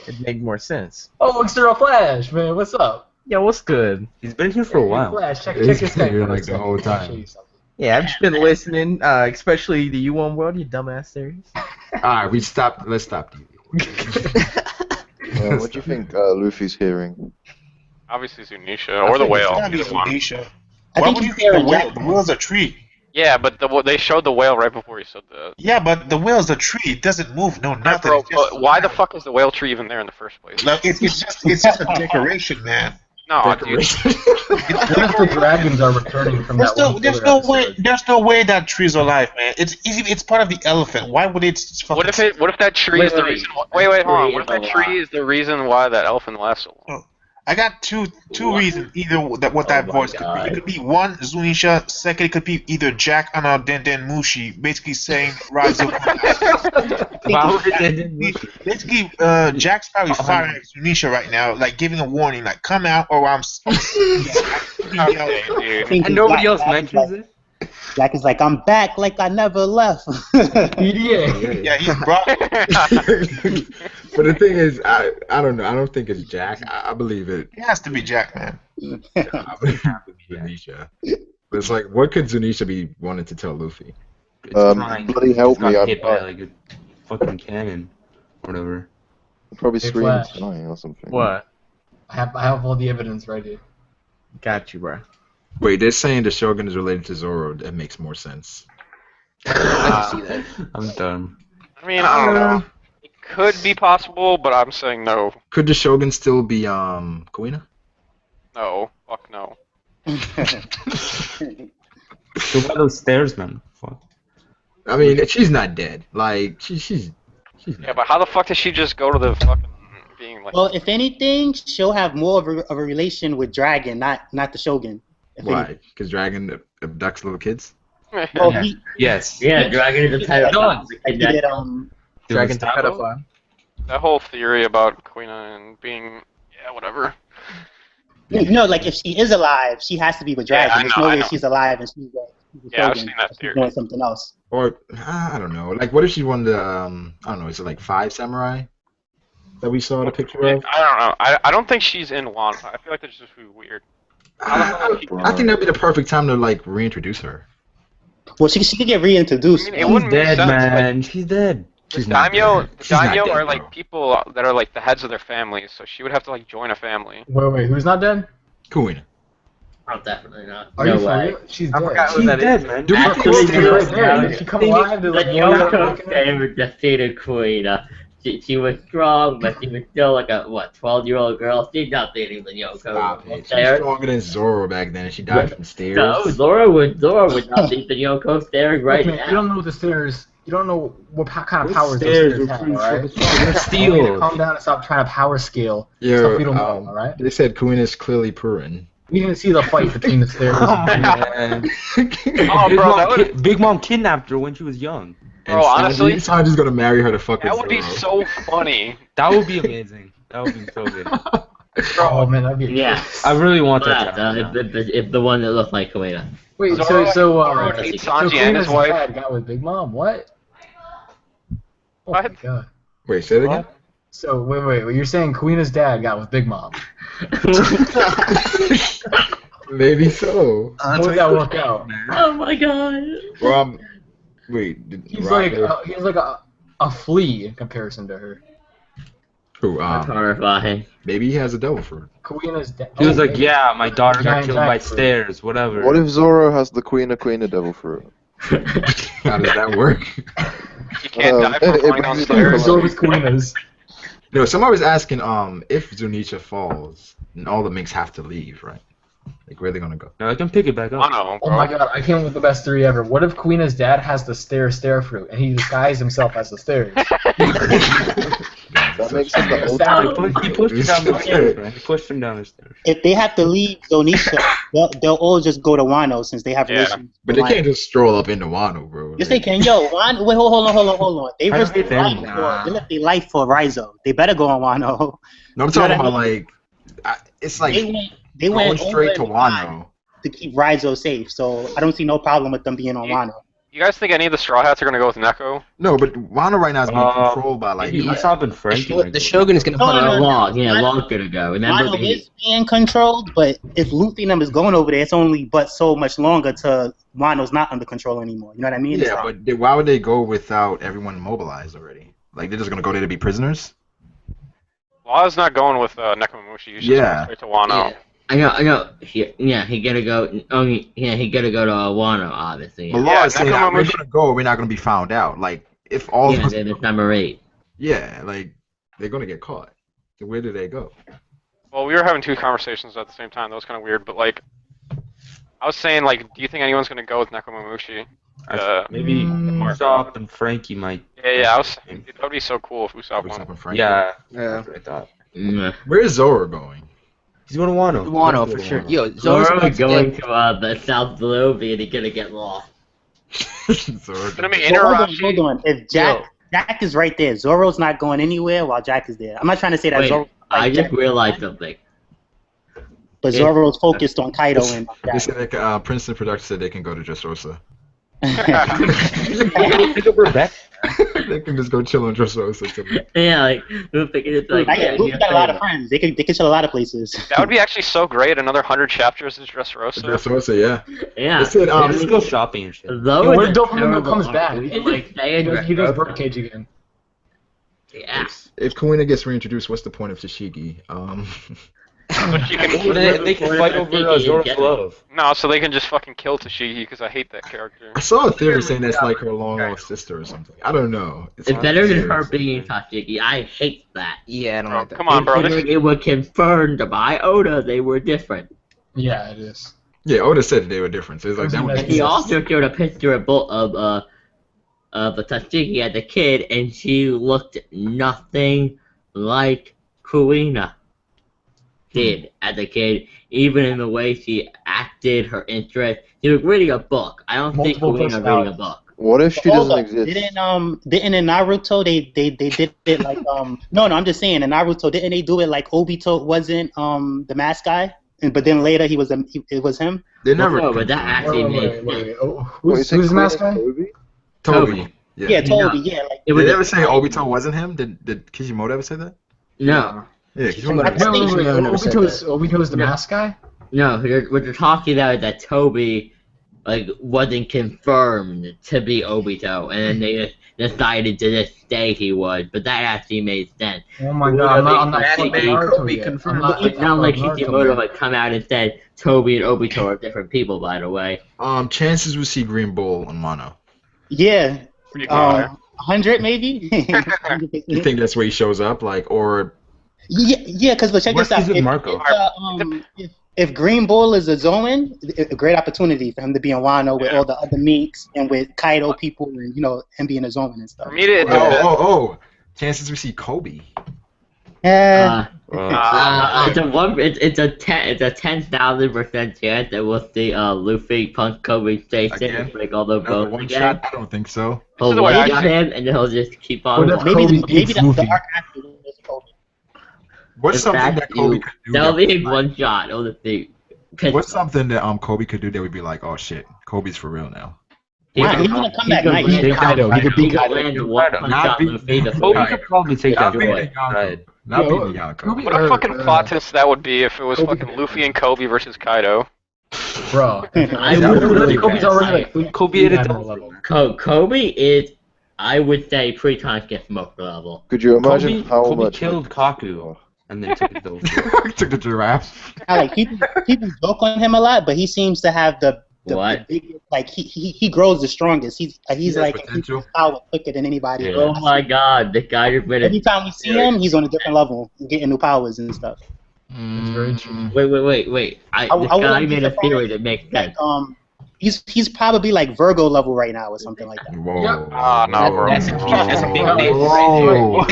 It'd make more sense. Oh, External Flash, man, what's up? Yeah, what's good? He's been here for a while. Flash, check It's this guy. here, like, the whole time. I'll show you something. Yeah, I've just been listening, especially the U1 World, you dumbass series. Alright, let's stop you. What do you think Luffy's hearing? Obviously Zunisha, or the whale. It's gotta be either one. Zunisha. I Why think would you he's think the hearing whale? Jack. The whale's a tree. Yeah, but they showed the whale right before he said the... Yeah, but the whale's a tree. It doesn't move. No, nothing. Bro, It's just- but why the fuck is the whale tree even there in the first place? Like, it's just a decoration, man. No, dude. What if the dragons are returning from that one There's killer no way. episode? There's no way that tree's alive, man. It's part of the elephant. Why would it? Fucking What if that tree Wait, is the wait, reason? Wait, hold on. What if tree that is tree is the reason why that elephant lasts so long? I got two reasons. Either what that Oh my voice could be. God. It could be one, Zunisha. Second, it could be either Jack and Den Mushi, basically saying rise up. Why would it Basically, Jack's probably firing at Zunisha right now, like giving a warning, like come out or I'm. Okay, dude. Think And nobody Jack- else Jack is mentions like- it? Jack is like, I'm back like I never left. PDA. Yeah, he's brought. But the thing is, I don't know. I don't think it's Jack. I believe it. It has to be Jack, man. I believe it's Zunisha. But it's like, what could Zunisha be wanting to tell Luffy? Trying. Bloody help Got me! hit by like a fucking cannon, or whatever. Probably Hey, screaming Flash. tonight or something. What? I have all the evidence right here. Got you, bro. Wait, they're saying the Shogun is related to Zoro. That makes more sense. I can see that. I'm done. I mean, I don't know. It could be possible, but I'm saying no. Could the Shogun still be Kuina? No. Fuck no. So why those stairs, man? Fuck. I mean, she's not dead. Like she's Yeah, not. but how the fuck does she just go to the fucking being like... Well, if anything, she'll have more of a relation with Dragon, not the Shogun. If Why? Because Dragon abducts little kids? anything. Well, he Yes. Yeah, Dragon is a pedophile. did Dude, Dragon's a Gustavo? pedophile. That whole theory about Quina and being... Yeah, whatever. no, like if she is alive, she has to be with Yeah, Dragon. I There's know, no I way know. she's alive and she's a Yeah, I've Shogun. seen that She's theory. doing something else. Or I don't know. Like, what if she's one of the I don't know. Is it like 5 samurai that we saw the picture Yeah, of? I don't know. I don't think she's in Wano. I feel like that's just really weird. I think that'd be the perfect time to like reintroduce her. Well, she could get reintroduced. I mean, it She's wouldn't make dead, sense. man. She's dead. The She's not daimyo, dead. the She's not daimyo dead, are like bro. people that are like the heads of their families, so she would have to like join a family. Wait, who's not dead? Kuina. Oh, definitely not. Are No you for way. real? She's I dead. forgot who She's that dead, is. man. Do we Actually, think you're it's right there. now. Did she come alive? Did, The like, Yoko family defeated Queen. She was strong, but she was still like a 12-year-old girl. She's not beating the Yoko. Stop it. She's There. stronger than Zoro back then, and she died from stairs. No, Zoro would not beat the Yoko stairs right Look, man, now. you don't know the stairs. You don't know what kind of Those powers stairs those are stairs have, pretty alright? fucking Steel. steel. Calm down and stop trying to power scale Yo, stuff you don't know, alright? They said Kuina's clearly Purin. We didn't see the fight between the stairs. Man. Oh, Big, bro, Mom that would Big Mom kidnapped her when she was young. Bro, honestly, Sanji's gonna marry her to fucking that would be Zoro. so funny. That would be amazing. That would be so good. Oh man, that'd be Yeah. I really want that. If the one that looked like Kuina. Wait, Zoro so hates so Sanji and his Kuina's wife. dad got with Big Mom. What? Oh What? my god. Wait, say it again? So wait, you're saying Kuina's dad got with Big Mom? Maybe so. How would that work out? Oh my god. Well, wait. Did He's Roger- like a flea in comparison to her. Who, That's horrifying. maybe he has a devil fruit. Kuina's dad. He was like, yeah, my daughter got Giant killed by jackfruit. stairs, whatever. What if Zoro has the Queen devil fruit? How does that work? You can't die from it falling brings it downstairs. back So was Kuina's. No, somebody was asking, if Zunisha falls, then all the minks have to leave, right? Like, where are they gonna go? No, I can pick it back up. Wano, Oh bro. my god, I came up with the best theory ever. What if Kuina's dad has the stare fruit and he disguised himself as the stairs? That makes sense. The old He pushed him down the stairs, man. He pushed him down the stairs. If they have to leave Zunisha, they'll all just go to Wano since they have relations. But they can't just stroll up into Wano, bro. Yes, they can. Yo, Wano. Wait, hold on. They How risked do their they life think? for. They left their life for Rizzo. They better go on Wano. No, I'm You know talking what I about mean? it's like They going went straight to over Wano. to keep Rizzo safe. So I don't see no problem with them being on Wano. You guys think any of the Straw Hats are gonna go with Neko? No, but Wano right now is being controlled by like. Maybe Usopp and Frankie. The Shogun is gonna put No, a no, law. no. Yeah, law's gonna go. Remember Wano the is being controlled, but if Luffy and them is going over there, it's only but so much longer to Wano's not under control anymore. You know what I mean? Yeah, but why would they go without everyone mobilized already? Like they're just gonna go there to be prisoners? Law's not going with Nekomamushi. He's just going straight to Wano. Yeah. I know. He gotta go. He gotta go to Wano, obviously. The law is saying that we're gonna go, we're not gonna be found out. Like if all of us, then it's number 8. yeah, like they're gonna get caught. So where do they go? Well, we were having two conversations at the same time. That was kind of weird, but like, I was saying, like, do you think anyone's gonna go with Nekomamushi? Maybe Usopp and Frankie might. Yeah. I was saying, that would be so cool if Usopp won. Yeah. That's what I thought. Where's Zoro going? He's going to Wano. Wano for sure. Yo, Zoro's going to the South Blue, and he's gonna get lost. Hold on. If Jack is right there, Zoro's not going anywhere while Jack is there. I'm not trying to say that Zoro. I just realized something. But Zoro's focused on Kaido and Jack. They said that, Princeton Production said they can go to Dressrosa. They can just go chill on Dressrosa. Yeah, like Luffy got a lot of friends. They can chill a lot of places. That would be actually so great. Another 100 chapters is Dressrosa. Dressrosa, yeah. Yeah. They said, let's go shopping and shit. When Doflamingo comes back, he does Birdcage again. Yeah. If Kuina gets reintroduced, what's the point of Tashigi? They can fight over Zoro's love. No, so they can just fucking kill Tashigi because I hate that character. I saw a theory saying that's like her long lost sister or something. I don't know. It's better than her being Tashigi. I hate that. Yeah, I don't like that. Come on, bro. It was confirmed by Oda they were different. Yeah, it is. Yeah, Oda said they were different. So it's like that And he also showed a picture of the Tashigi as a kid, and she looked nothing like Kuina did as a kid, even in the way she acted, her interest. She was reading a book. I don't think Kuina reading a book. What if she doesn't exist? Didn't in Naruto they did it like no I'm just saying in Naruto didn't they do it like Obito wasn't the mask guy, but then later it was him. They never. No, but that actually made Who's the mask guy? Toby. Yeah, Toby. Yeah. Like, did they ever say Obito wasn't him? Did Kishimoto ever say that? No. Yeah, Kishimoto. Obito was the mask guy? No, what you're talking about is that Toby wasn't confirmed to be Obito, and then they just decided to just say he was, but that actually made sense. Oh my god, I'm not Kobe confirmed. It's not like Kishimoto would come out and said Toby and Obito are different people, by the way. Chances we see Green Bull on Wano. Yeah. 100 maybe? You think that's where he shows up, or? Yeah, because check this out. Marco? If Green Bull is a Zoan, a great opportunity for him to be in Wano with all the other meeks and with Kaido people and him being a Zoan and stuff. For me, chances we see Coby. Yeah. It's a 10,000% chance that we'll see Luffy punch Coby station and break all the bones one again. shot? I don't think so. He'll wait on him and then he'll just keep on. Maybe the arc after is Coby. What's something that Coby could do? That'll be one shot. It'll just be. What's something that Coby could do that would be like, oh shit, Kobe's for real now? He's gonna come back nice. He could beat Kaido. Kobe could probably take that joy. Not beating Yonko. What a fucking plot twist that would be if it was fucking Luffy and Coby versus Kaido. Bro, Kobe's already Kobe at a double level. Kobe is, I would say, 3 times get smoke level. Could you imagine how Kobe much killed Kaku and then took the took the giraffe. People joke on him a lot, but he seems to have the biggest, he grows the strongest. He's like he's power quicker than anybody. Oh my god, the guy just made every time we see him, he's on a different level, getting new powers and stuff. That's very true. Wait. This guy made a theory that makes sense. He's probably like Virgo level right now or something like that. Whoa. Yep. Ah, no, bro. That's a big name. Whoa.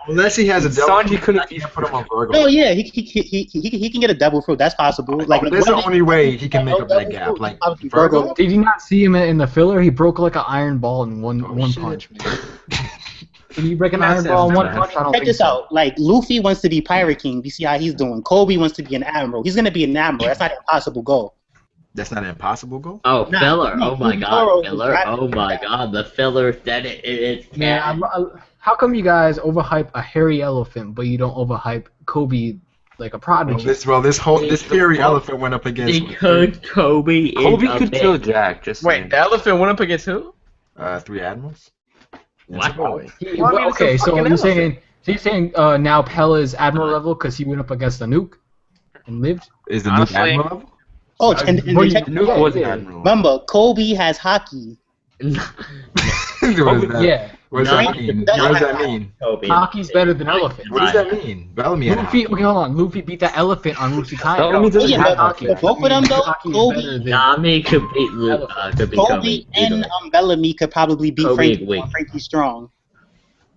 Unless he has a devil Sanji fruit, couldn't I can't put him on Virgo. No, yeah, he can get a devil fruit. That's possible. Like That's the only way he can make up that gap. Like Virgo. Did you not see him in the filler? He broke like an iron ball in one shit. punch. Man. Can you break an iron ball in one punch? I don't Check think this so. out. Like Luffy wants to be Pirate King. We see how he's doing. Kobe wants to be an Admiral. He's gonna be an Admiral. That's not an impossible goal. That's not an impossible goal? Oh, Nah, filler. no, Oh my Zoro god, is filler. right. Oh my god, the filler said it's Man, how come you guys overhype a hairy elephant, but you don't overhype Kobe like a prodigy? This hairy elephant went up against because Kobe is Kobe a could bitch. kill Jack. Just Wait, saying. the elephant went up against who? 3 admirals. What? Okay, so you're saying now Pella is Admiral level because he went up against the nuke and lived? Is the Honestly- new admiral level? Oh, and check, Nuke was an admiral. remember, Kobe has hockey. What is that? Yeah. What does that mean? What does that mean? Kobe. Hockey's better than elephant. What does that mean? Bellamy had Luffy, hockey. okay, hold on. Luffy beat that elephant on Luffy Bellamy doesn't Yeah, have but hockey. both of them though, Hockey is Kobe, better than Nami could beat Luke. Could beat Kobe Kobe. and Bellamy could probably beat Kobe Frankie, weak. Frankie Strong.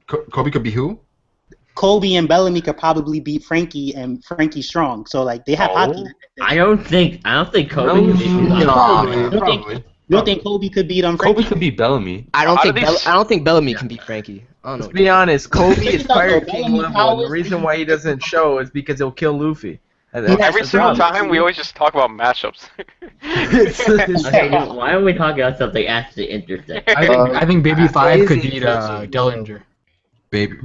Kobe could be who? Kobe and Bellamy could probably beat Frankie and Frankie Strong. So like they have hockey. I don't think Kobe No, could beat no. Luke. Probably. You don't think Kobe could beat Kobe Frankie? could be Bellamy. I don't How think do these- I don't think Bellamy can beat Frankie. I don't know. Let's be honest, Kobe Check is this out, Pirate though. King Bellamy level, and the powers- reason why he doesn't show is because he'll kill Luffy. Every single time, we always just talk about matchups. Okay, why are we talking about something actually interesting? I think Baby 5 could crazy, beat crazy. Dellinger. Baby.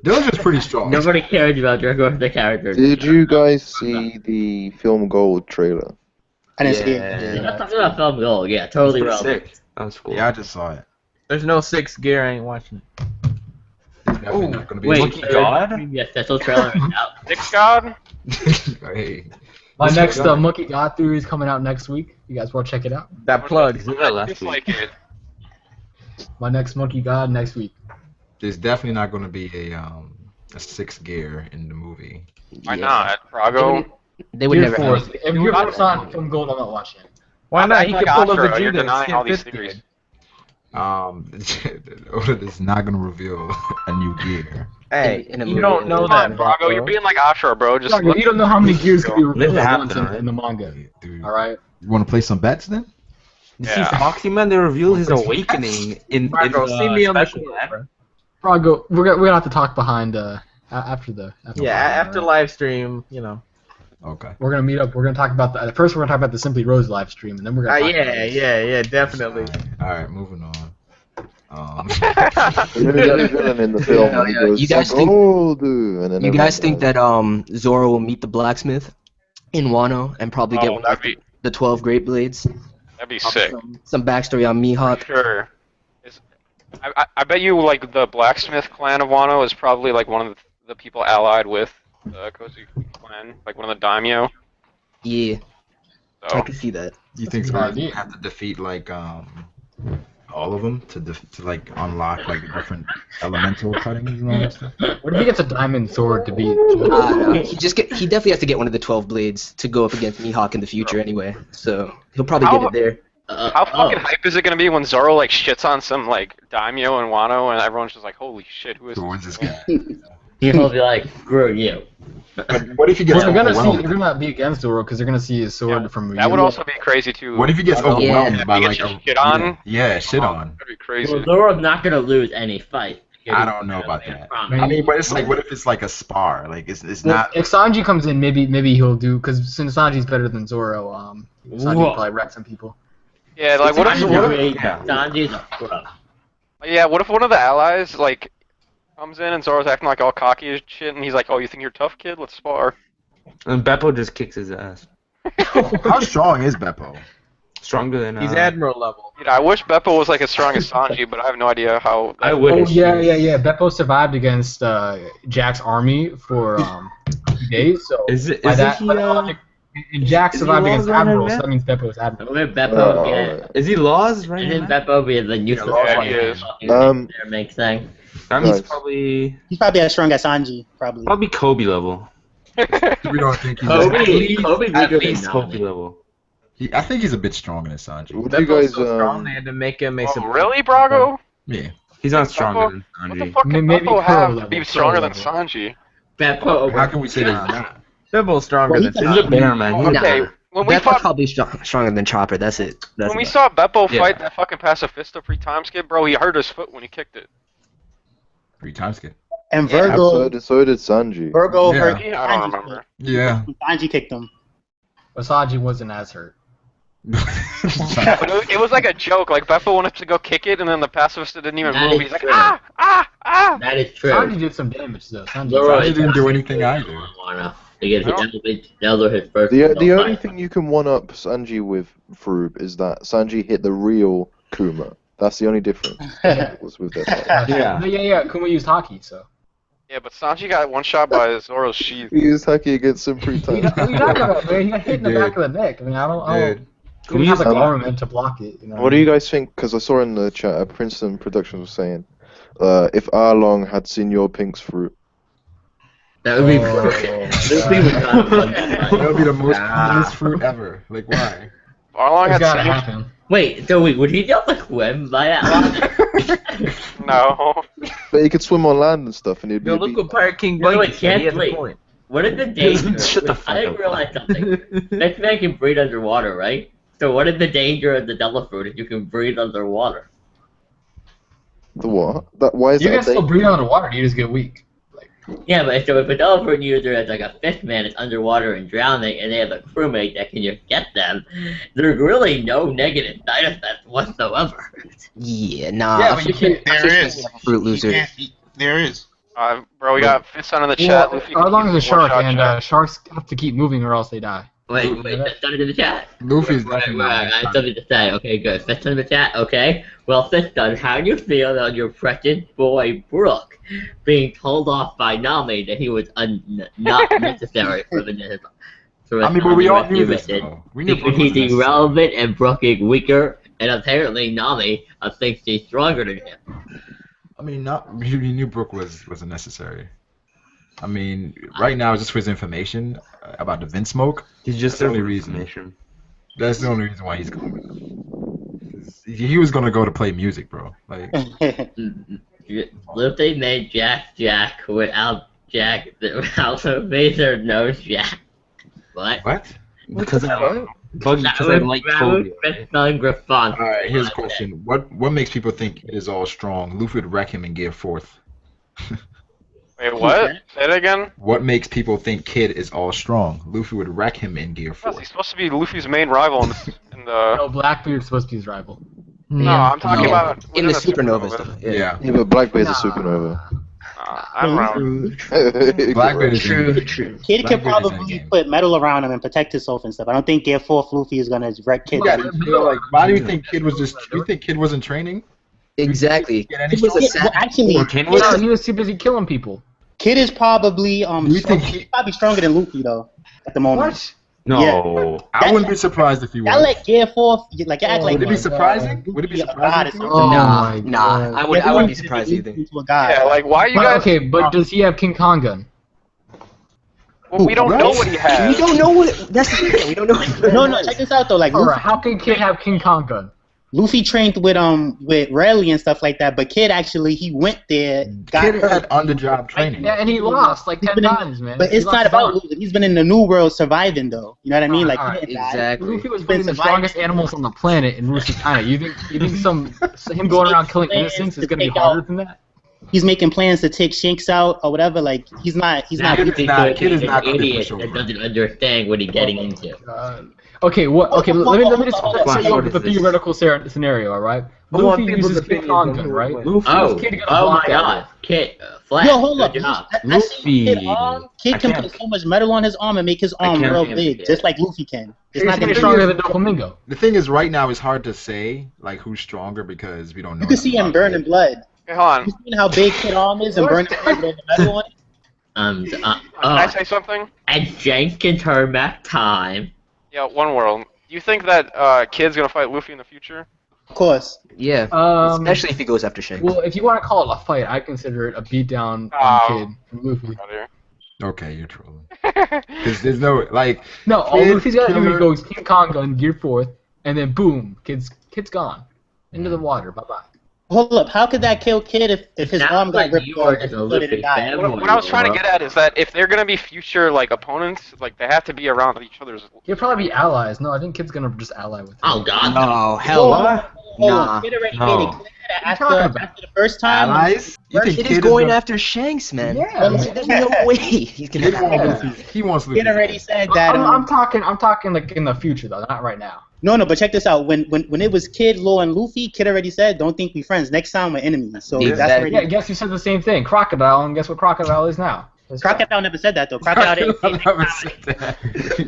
Dillinger's pretty strong. Nobody cares about the characters. Did you guys see the Film Gold trailer? I didn't see it. We're not talking about film goal. Yeah, totally Pretty relevant. sick. That was cool. Yeah, I just saw it. There's no 6th gear, I ain't watching it. It's definitely not gonna be Wait, Monkey God? Yes, special trailer is out. Nick God? Hey. My next God. Monkey God theory is coming out next week. You guys want to check it out? That plug. Isn't that last Dislike week? it. My next Monkey God next week. There's definitely not going to be a 6th gear in the movie. Why not? Brago? They would Gear never have. Force. If Gear Force on Film Gold, I'm not watching it. Why not? He Like can pull a Ashura, you're Vegeta. denying all these Skip theories. 5th gear. Oda is not going to reveal a new gear. Hey, In a you movie. don't know Come on, that, Brago, you're being like Ashura, bro. Just You don't know how many gears can be revealed Let it at once happen, in the manga. Dude, Alright? you want to play some bets then? You Yeah. see Foxy Man, they revealed his awakening in Brago, see me on the special court, app. bro. Brago, we're gonna have to talk behind after the. Yeah, after live stream, you know. Okay. We're gonna meet up. We're gonna talk about the first. We're gonna talk about the Simply Rose live stream, and then we're gonna. Talk about Yeah, definitely. All right, moving on. There's that villain in the film, and he goes, You guys think- "Gold," and then You guys think everyone that Zoro will meet the blacksmith in Wano and probably get Oh, one that'd of be the 12 Great Blades? that'd be sick. Some backstory on Mihawk. Sure. I bet you like the blacksmith clan of Wano is probably like one of the people allied with the Kozuki clan, like one of the daimyo. Yeah, I So can see that. Do you think That's a good Zoro's idea. gonna have to defeat like all of them to like unlock like the different elemental cuttings and all that stuff? What if he gets a diamond sword to beat? He definitely has to get one of the 12 blades to go up against Mihawk in the future anyway. So he'll probably get it there. how fucking hype is it gonna be when Zoro like shits on some like daimyo in Wano and everyone's just like, holy shit, who is So when's this guy? He'll be like, screw you. But what if he gets Well, they're overwhelmed? gonna be against Zoro because they're gonna see his sword from. That would also be crazy too. What if he gets Yeah. overwhelmed by If he like gets a shit on? Yeah, shit on. That'd be crazy. Well, Zoro's not gonna lose any fight. I don't know about that. Promise. I mean, but it's like, what if it's like a spar? Like, it's not. If Sanji comes in, maybe he'll do because since Sanji's better than Zoro, Sanji will Whoa. probably wreck some people. Yeah, like what if Yeah. Sanji's a pro. what if one of the allies like comes in and Zoro's acting like all cocky as shit and he's like, oh, you think you're tough, kid? Let's spar. And Beppo just kicks his ass. How strong is Beppo? Stronger than He's Admiral level. Dude, I wish Beppo was like as strong as Sanji, but I have no idea how. I Oh wish. yeah. Beppo survived against Jack's army for 2 days. So Is it? by Isn't that, he? by that logic, and Jack is he survived against Law's runner, Admiral, so man? that means Beppo's Admiral. Where Beppo get? alright. Is he Laws right Isn't now? Beppo be the useless Yeah, he is. there makes sense? That means Nice. probably He's probably as strong as Sanji, probably. Kobe level. We don't think he's. Kobe At weaker than least Nami. Kobe level. I think he's a bit stronger than Sanji. What do you Beppo's guys? so strong they had to make him a Oh, really, Brago? Yeah. He's not stronger than What the Sanji. fuck can Maybe Beppo Pearl have to level, be Pearl stronger than level. Sanji? Beppo. How can we say that he's not? Beppo's stronger Well, than he's He's a bear, man. He's a Okay, bear. when we Beppo's fought, probably stronger than Chopper. That's it. That's when we about saw Beppo Yeah. fight that fucking pacifista pre-time skip, bro, he hurt his foot when he kicked it. 3 times skip. And Yeah, Virgo, So did Sanji. Virgo Yeah. hurt. Yeah, I don't Sanji's remember. Yeah. foot. Sanji kicked him. Sanji wasn't as hurt. But it was like a joke. Like Beppo wanted to go kick it, and then the pacifista didn't even That move. is He's like, true. ah. That is true. Sanji did some damage though. Zoro Sanji didn't do anything either. Wano. That was his first. The only thing you can one up Sanji with, Froob, is that Sanji hit the real Kuma. That's the only difference. Was with that. Yeah. Kuma used hockey, so. Yeah, but Sanji got one shot by Zoro's sheath. He used Haki against him 3 times. What are you talking about, man? He got hit in the back of the neck. I mean, I don't. He didn't have the armament to block it. You know What do you guys think? Because I saw in the chat, Princeton Productions was saying, if Arlong had Senor Pink's fruit. That would be. That would be the most pointless fruit ever. Like, why? Arlong It's had gotta sandwich. happen. Wait, so would he get the Quim by that No. But he could swim on land and stuff, and he'd be Yo, a look beast. what Pirate King No, Blanket it said. He can't has a wait. point. What is the danger? Shut the fuck I up. realized something. This man can breathe underwater, right? So what is the danger of the devil fruit if you can breathe underwater? The what? Why is You that can a still thing? breathe underwater. You just get weak. Yeah, but so if a devil fruit user is like a fish man is underwater and drowning, and they have a crewmate that can just get them, there's really no negative side effects whatsoever. Yeah, nah. Yeah, but you can't. There is. Fruit loser. There is. Bro, we got Fiston in the chat. Well, Luffy Arlong is a keeps shark, one-shot and chat. sharks have to keep moving or else they die. Wait, that's done it in the chat. Luffy's Right, definitely I have something to say. Okay, good. Fist in the chat. Okay. Well, Fiston, how do you feel on your precious boy Brook being told off by Nami that he was not necessary for the I mean, but we all knew this, though. We knew Because Brook was he's irrelevant and Brook is weaker, and apparently Nami thinks she's stronger than him. I mean, you knew Brook was unnecessary. I mean, right now, just for his information about the Vince smoke, He's just that's the there only for reason. information. That's the only reason why he's going with them. He was gonna go to play music, bro. Like, Luffy made Jack without Vader knows Jack. What? what? Because Buggy, That because I was like Coby. Fiston Griffon. All right, here's a question: What makes people think it is all strong? Luffy would wreck him in Gear 4th. Wait, what? Say it again? What makes people think Kid is all strong? Luffy would wreck him in Gear 4th. He's supposed to be Luffy's main rival in the... No, Blackbeard's supposed to be his rival. No, I'm talking No. about... In the within Supernovas, though. Yeah. Yeah, but Blackbeard's a supernova. I'm wrong. Blackbeard is in- True. Blackbeard Kid is could in probably game. put metal around him and protect himself and stuff. I don't think Gear 4 Luffy is gonna wreck Kid. Yeah, like, why do you think Kid was just? Do you think Kid wasn't training? Exactly. Get any He was a stronger? Well, actually, No, he was too busy killing people. Kid is probably you think he's probably stronger than Luffy though at the moment. What? No. I wouldn't be surprised if he Y'all was. let Gear 4 like act like Would it be my surprising? Would it be Luffy a god surprising? or to you? Oh Nah, my nah. God. I wouldn't be surprised either. Into a god. Yeah, like, why are you But, guys... okay, but does he have King Kong gun? Well, we don't know what he has. We don't know what. That's the thing. We don't know. No, check this out though. Like Alright, how can Kid have King Kong gun? Luffy trained with Rayleigh and stuff like that, but Kid actually he went there, got Kid hurt. had on-the-job training. Yeah, and he lost like 10 been in- times, man. But He it's lost not his about arm. losing. He's been in the new world surviving though. You know what I mean? Like Alright, he didn't die. Exactly. Luffy was Been fighting the surviving. strongest animals on the planet in Rusukana. You think him going around killing innocents is gonna be harder than that? He's making plans to take Shanks out or whatever. Like he's not. Kid is not an gonna be idiot pushover. that doesn't understand what he's getting into. Okay, what? Okay, let me just Hold on, set you what up with a is this? theoretical scenario, all right? I want Luffy people's uses King opinions Kong on gun, who right? wins. Luffy. Oh, Kid got oh my blocked out. God, Kid, Flash, Yo, hold up. good job. Luffy. Kid can put so much metal on his arm and make his arm can't real handle big, it. just like Luffy can. It's He's not gonna gonna be be stronger than Doflamingo. The thing is, right now, it's hard to say like who's stronger because we don't know. You can see him enough about burning Kid. blood. Okay, hold on. You seen how big Kid arm is and burning blood with the metal on it? Can I say something? And Shanks can turn back time. Yeah, one world. Do you think that Kid's gonna fight Luffy in the future? Of course. Yeah. Especially if he goes after Shanks. Well, if you want to call it a fight, I consider it a beatdown Oh. on Kid from Luffy. Out here. Okay, you're trolling. Because there's no like. No, all Kid Luffy's got to do Killer- is goes King Kong on Gear 4th, and then boom, kid's gone into the water. Bye bye. Hold up, how could that kill Kid if his Sounds arm got like ripped you are off just a and he Luffy died? fanboy. What I was trying to get at is that if they're gonna be future like opponents, like they have to be around each other's. He'll probably be allies. No, I think Kid's gonna just ally with him. Oh God. No, hell no. Hold Nah. on, Kid already No. made it clear that What are you talking about? after the first time. Allies? You think Kid Kid is is going gonna- after Shanks, man. Yeah, There's no way he's gonna. Kid wants Luffy. He wants Luffy. Kid already said that. I'm talking like in the future though, not right now. No, but check this out. When it was Kid, Law, and Luffy, Kid already said, "Don't think we friends. Next time we're enemies." So Yeah, that's that- already. Yeah, guess you said the same thing. Crocodile, and guess what Crocodile is now? Crocodile never said that though. Crocodile didn't say Never said that.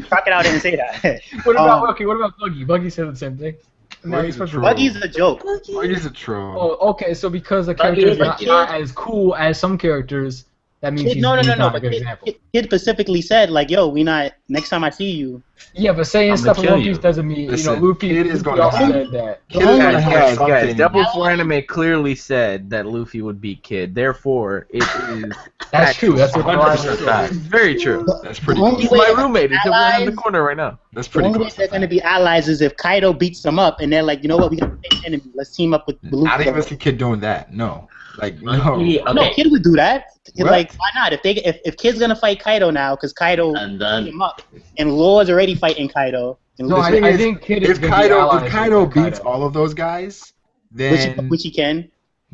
Crocodile didn't say that. What about okay? What about Buggy? Buggy said the same thing. No, he's supposed to. Buggy's a joke. Buggy's a troll. Oh, okay. So because the Buggy characters is are a not as cool as some characters, that means Kid, he's no. not a But good Kid, example. Kid specifically said like, "Yo, we not. Next time I see you." Yeah, but saying I'm stuff in gonna One kill Piece you. doesn't mean Listen, Luffy. Kid is Luffy gonna also have- said that. Kid is gonna Guys, have guys, something. Devil for Anime clearly said that Luffy would beat Kid. Therefore, it is. That's true. That's what 100% Brian fact. said. Very true. That's pretty Only close. way- My roommate is in the Allies- corner right now. That's The pretty only way close. they're gonna be allies is if Kaido beats them up, and they're like, you know what, we got the same enemy. Let's team up with Luffy. I didn't even see Kid doing that. No. Like, no. Monkey, No, okay. Kid would do that. What? Like, why not? If Kid's gonna fight Kaido now, because Kaido And beat then him up, and Law's already fighting Kaido. And No, Luffy- I think Kid is If gonna be Kaido allies with beats all of those guys, which, then which he can.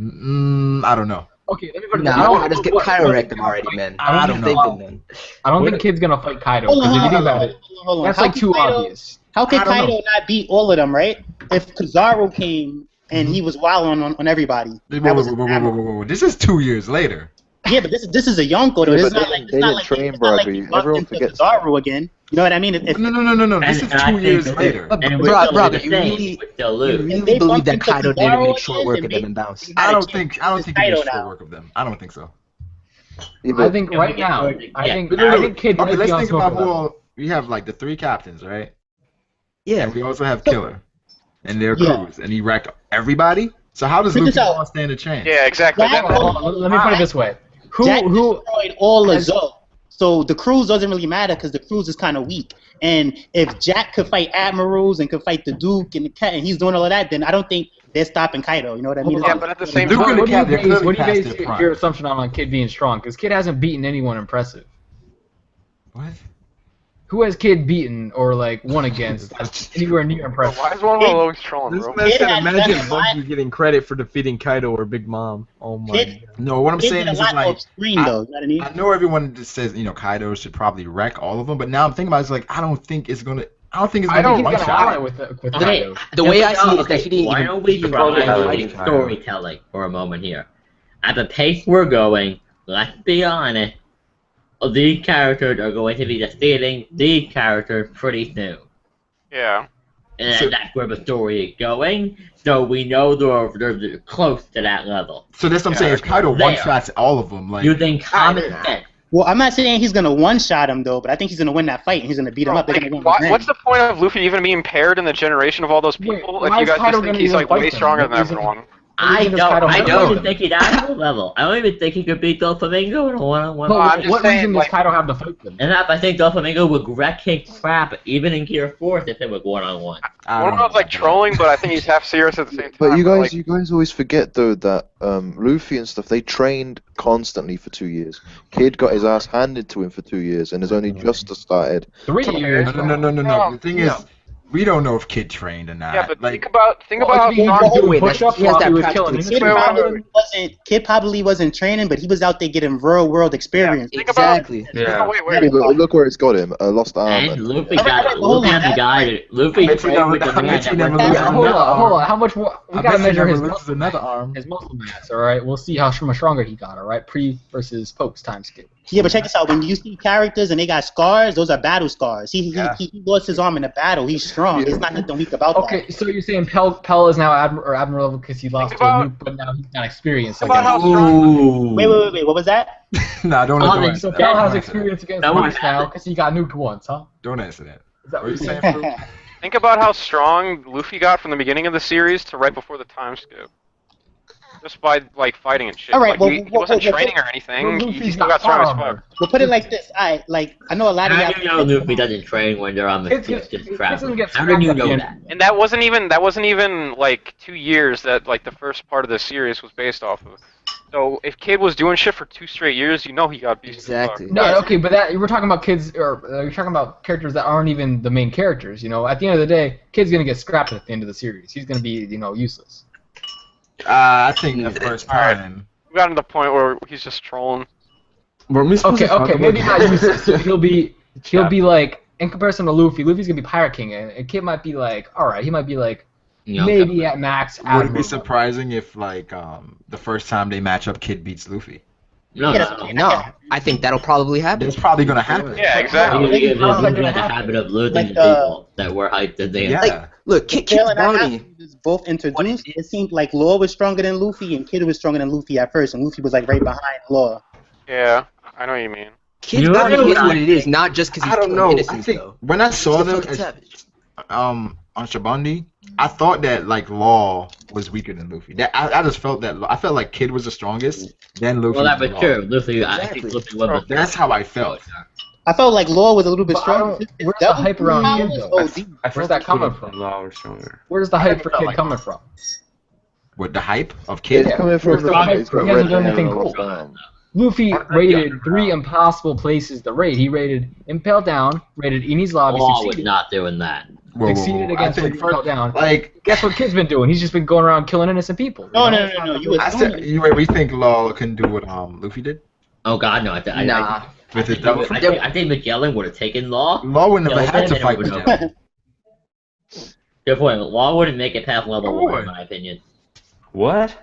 I don't know. Okay, let me put it. Nah, I just get Kaido wrecked him already, man. I don't think know. then. I don't What- think Kid's gonna fight Kaido Hold on, because if you think hold on, about it, hold on. that's How like could too Kaido- obvious. How could I don't Kaido know. not beat all of them, right? If Kizaru came and he was wilding on everybody. That was his Admiral. Whoa. This is 2 years later. Yeah, but this is a Yonko though. Yeah, This is but not they like didn't he train Broadway. bumped Everyone into forgets Kizaru again. You know what I mean? If, No. This is And I 2 think years that- later. But and bro, we're still you the same. really, We're still you lose. really they believe bumped that into Kaido Kizaru didn't make short again, work and of them they- and bounce? I don't Kaido think he can now. do short work of them. I don't think so. Yeah, I but think Yeah, right we now, get- I yeah. think Kid Okay, might let's be on think smoke about level. who all, we have like the 3 captains, right? Yeah. And we also have Killer. And their Yeah. crews. And he wrecked everybody? So how does Check this Luffy out. stand a chance? Yeah, exactly. Jack- Hold on, let me put it this way: Jack who destroyed all of has- Zoe. So the cruise doesn't really matter because the cruise is kind of weak. And if Jack could fight admirals and could fight the Duke and the cat, and he's doing all of that, then I don't think they're stopping Kaido. You know what I mean? Yeah, but at the same Duke time, and the what do you Cat, they're base, clearly what do you past base their prime. your assumption on Kid being strong? Because Kid hasn't beaten anyone impressive. What? Who has Kid beaten or like won against that's anywhere near impressive? why is one always trolling, This bro? man Kid said, has imagine done a lot. Buggy getting credit for defeating Kaido or Big Mom. Oh my Kid- god. No, what I'm Kid saying did a is lot like off screen though. You know what I mean? I know everyone just says, Kaido should probably wreck all of them, but now I'm thinking about it, it's like I don't think it's gonna I be think one he's gonna ally shot. with Okay, Kaido. The way I see it is that okay, he didn't why even- don't we he didn't try even like try. storytelling for a moment here? At the pace we're going, let's be honest, these characters are going to be defeating these characters pretty soon. Yeah. And So- that's where the story is going, so we know they're close to that level. So that's what I'm Yeah, saying. If Kaido there. one shots all of them, like Using common sense. Well, I'm not saying he's gonna one shot him though, but I think he's gonna win that fight and he's gonna beat him up. They're Like, gonna win why, the what's the point of Luffy even being paired in the generation of all those Wait, people why if you is guys Kaido just think gonna he's even like fight way them? stronger than What reason- everyone? I reason does don't Kaido have even them? think he's at that level. I don't even think he could beat Doflamingo in a one-on-one. But I'm just what saying, reason does like- Kaido have to fight them? And I think Doflamingo would wreck his crap even in Gear 4 if it was one-on-one. I One don't of them's like know. trolling, but I think he's half serious at the same time. But you like, guys always forget though that Luffy and stuff, they trained constantly for 2 years. Kid got his ass handed to him for 2 years and has only just started. 3 years. No. No, The thing is, we don't know if Kid trained or not. yeah, but like, think about Well, how he strong. was doing Wait, push-ups he has while that he was practical killing experience. Kid probably wasn't training, but he was out there getting real world experience. Think about- Exactly. Yeah. Wait. Yeah, but look where it's got him. A lost arm. And Luffy Alright, got alright, hold Luffy on. has a guy. Luffy Bet you trained never- with the I man bet you that never went lose down. Hold another on, hold arm. on. How much more? We I gotta bet you measure never his loses muscle another mass. arm. His muscle mass, all right. We'll see how much stronger he got, all right. Pre versus post time skip. Yeah, but check this out. When you see characters and they got scars, those are battle scars. He lost his arm in a battle. He's strong. There's not nothing weak about that. Okay, so you're saying Pell is now Admiral because he lost Think to a about- nuke, but now he's not experienced. Think about how strong. Ooh. Wait. What was that? Nah, don't Oh, answer So that. Pell Don't has answer experience against That one nukes now because he got nuked once, huh? that. Don't answer that. Is that What are you saying, saying? Phil? Think about how strong Luffy got from the beginning of the series to right before the time skip. just by like fighting and shit. All right, Like, he wasn't training or well, anything. He Luffy's still got got strong as power. fuck. We'll put it like this. I know a lot of How y'all. do you know Luffy doesn't train when they're on the Kids ship get- just kids traveling? get How did you scrapped at know the end. that? And that wasn't even like 2 years that like the first part of the series was based off of. So if Kid was doing shit for 2 straight years, you know he got beast. Exactly. No, okay, but that we're talking about kids, or you're talking about characters that aren't even the main characters. You know, at the end of the day, Kid's gonna get scrapped at the end of the series. He's gonna be, useless. I think the first Alright. time. We got to the point where he's just trolling. Were we supposed Okay, to talk okay, about maybe not useless. So he'll be Yeah. like, in comparison to Luffy, Luffy's gonna be Pirate King, and Kid might be like, all right, he might be like, maybe at max. Would it be Admiral. surprising if like the first time they match up, Kid beats Luffy? No, No, I think that'll probably happen. It's probably gonna happen. Yeah, exactly. Because How's that Luffy gonna had the happen? habit of losing Like, to people that were hyped as they Yeah. Like, look, Kid's Tail and bounty. Admiral was both introduced. It seemed like Law was stronger than Luffy, and Kid was stronger than Luffy at first, and Luffy was like right behind Law. Yeah, I know what you mean. Kid's You know bounty what is I what it is, not just because he's I don't killing know. I innocents, think though. when I saw He's a them fucking as, savage. on Shabandi, I thought that like Law was weaker than Luffy. I just felt that I felt like Kid was the strongest, then Luffy. Well, that was was Law. true. Luffy, I Exactly. think Luffy was the That's how I felt. I felt like Law was a little bit But I stronger. don't- where's the hype around Kid, though? OD. I Where's felt that Kid coming and from? Law were stronger. Where's the hype for felt Kid like- coming from? With the hype of Kid. Yeah. Coming from He hasn't red done hair anything and a cool. lost arm. Luffy raided 3 impossible places to raid. He raided Impel Down, raided Eni's Lobby, Law was succeeded, not doing that. succeeded against I think Impel first, Down. like Guess what Kid's been doing? He's just been going around killing innocent people. No, you know? no, no, no. You was I said, we think Law can do what Luffy did Oh God, no! Nah. with his double. I think Magellan would have taken Law. Law wouldn't have had to Then it fight would with have- him. Good point. Law wouldn't make it past level 1, in my opinion. What?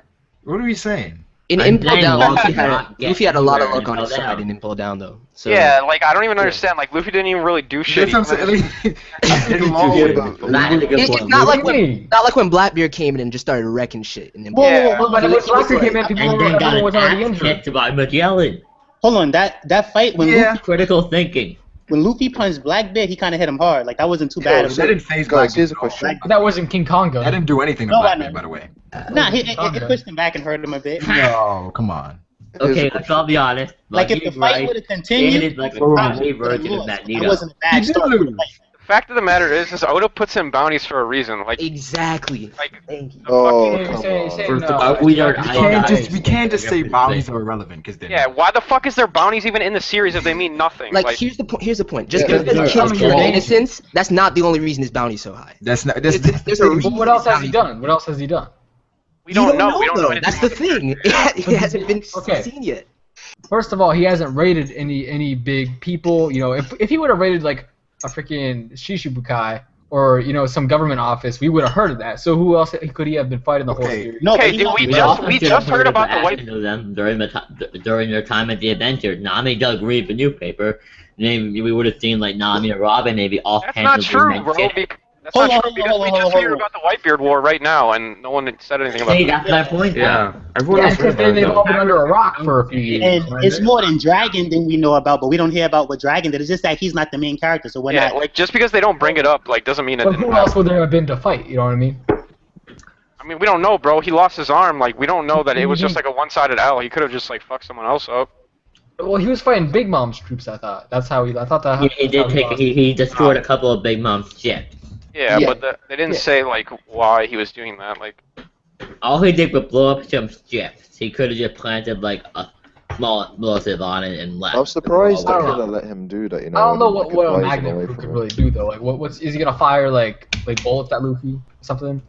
What are we saying? In I'm Impel saying Down, Law Luffy cannot had, get Luffy had a lot of anywhere luck on in his Impel side Down. in Impel Down, though. So, Yeah, like I don't even understand. Like Luffy didn't even really do shit. That's what I'm saying. I think Law Yeah, would- but That is a good It's point. not like What do you when mean? not like when Blackbeard came in and just started wrecking shit in Impel Whoa, Down. whoa, whoa, But when Blackbeard came in, and people then got everyone an was already ass injured. kicked by Magellan. Hold on, that fight when Yeah. Critical thinking. Luffy punched Blackbeard, he kind of hit him hard. Like that wasn't too bad. That didn't phase Guys, Blackbeard here's a at all. question. That wasn't King Konga. That didn't do anything to No, I Blackbeard, know. by the way. Nah, it pushed him back and hurt him a bit. No, come on. Okay, let's all be honest. Like if the Lucky's fight right. would have continued, It is like a Whoa, whoa, comedy whoa. version of That Magneto. wasn't a bad He start. did. The fact of the matter is Oda puts in bounties for a reason. Like, Exactly. like Thank you. Oh, Saying- come saying- on. saying, First of uh, all, we don't- We I can't don't- just say bounties are irrelevant because they're yeah, why the fuck is there bounties even in the series if they mean nothing? Like, here's the point. Here's the point. Just Yeah, because they're the kids coming kill here. innocents, that's not the only reason his bounty's so high. That's not. There's a But reason. what else his has he bounty's- done? What else has he done? we don't know. We though. don't know anything That's the about thing. It hasn't been Okay. seen yet. First of all, he hasn't raided any big people. You know, if he would have raided like a freaking Shishibukai or some government office, we would have heard of that. So who else could he have been fighting the whole Okay. series? No, Okay, but he dude, not- we We just- also we should just have heard about the action of them during their time at the adventure. Nami dug read the newspaper. Maybe we would have seen like Nami and Robin maybe That's offhand. not true, bro. That's Hold not on, true hold on, because hold we on, just hold heard on. about the Whitebeard War right now, and no one said anything about See, it. that's my point. Yeah, everyone Yeah, else because heard they've about all it. been under a rock for a few years. And it's more than Dragon than we know about, but we don't hear about what Dragon did. It's just that he's not the main character, so we're Yeah, not. like just because they don't bring it up, like doesn't mean it But didn't who happen. else would there have been to fight? You know what I mean? I mean, we don't know, bro. He lost his arm. Like, we don't know that it was just like a one-sided L. He could have just like fucked someone else up. Well, he was fighting Big Mom's troops. I thought that's how he. I thought that. He did that's how take. lost. He destroyed a couple of Big Mom's ships. Yeah, Yeah. but they didn't Yeah. say like why he was doing that. Like, All he did was blow up some ships. He could have just planted like a small explosive on it and left. I'm surprised I they don't could know. have let him do that. I don't know what a advise him magnet away group from could it. really do though. Like, what's is he gonna fire like bullets at Luffy or something?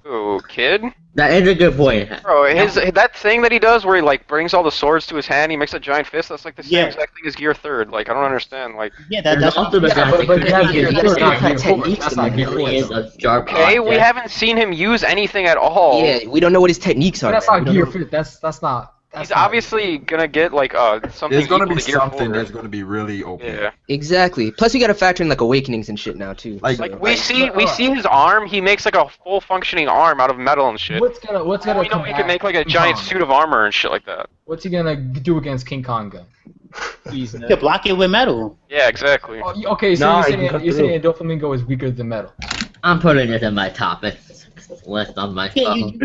ooh, kid, That is a good point. bro, that thing that he does where he like brings all the swords to his hand, he makes a giant fist. That's like the same Yeah. exact thing as Gear Third. Like, I don't understand. Like, Yeah, There's that's also the Yeah, fact but that he has he Gear is Third, not Gear techniques Four. to That's not Gear Four. millions of sharp okay, we objects. haven't seen him use anything at all. Yeah, we don't know what his techniques are. That's man. not We Gear don't know. Four. That's not. That's He's not- obviously gonna get like something There's gonna equal be to Gear something 4. that's gonna be really OP. Yeah. Exactly. Plus, we gotta factor in like awakenings and shit now too. Like- so. Like we see his arm. He makes like a full functioning arm out of metal and shit. What's gonna We know he combat can make like a King giant Kong? suit of armor and shit like that. What's he gonna do against King Konga? you can block it with metal. Yeah, exactly. Okay, so Nah, you're he can saying cut you're through. saying Doflamingo is weaker than metal. I'm putting this in my top. It's list on my Yeah, phone.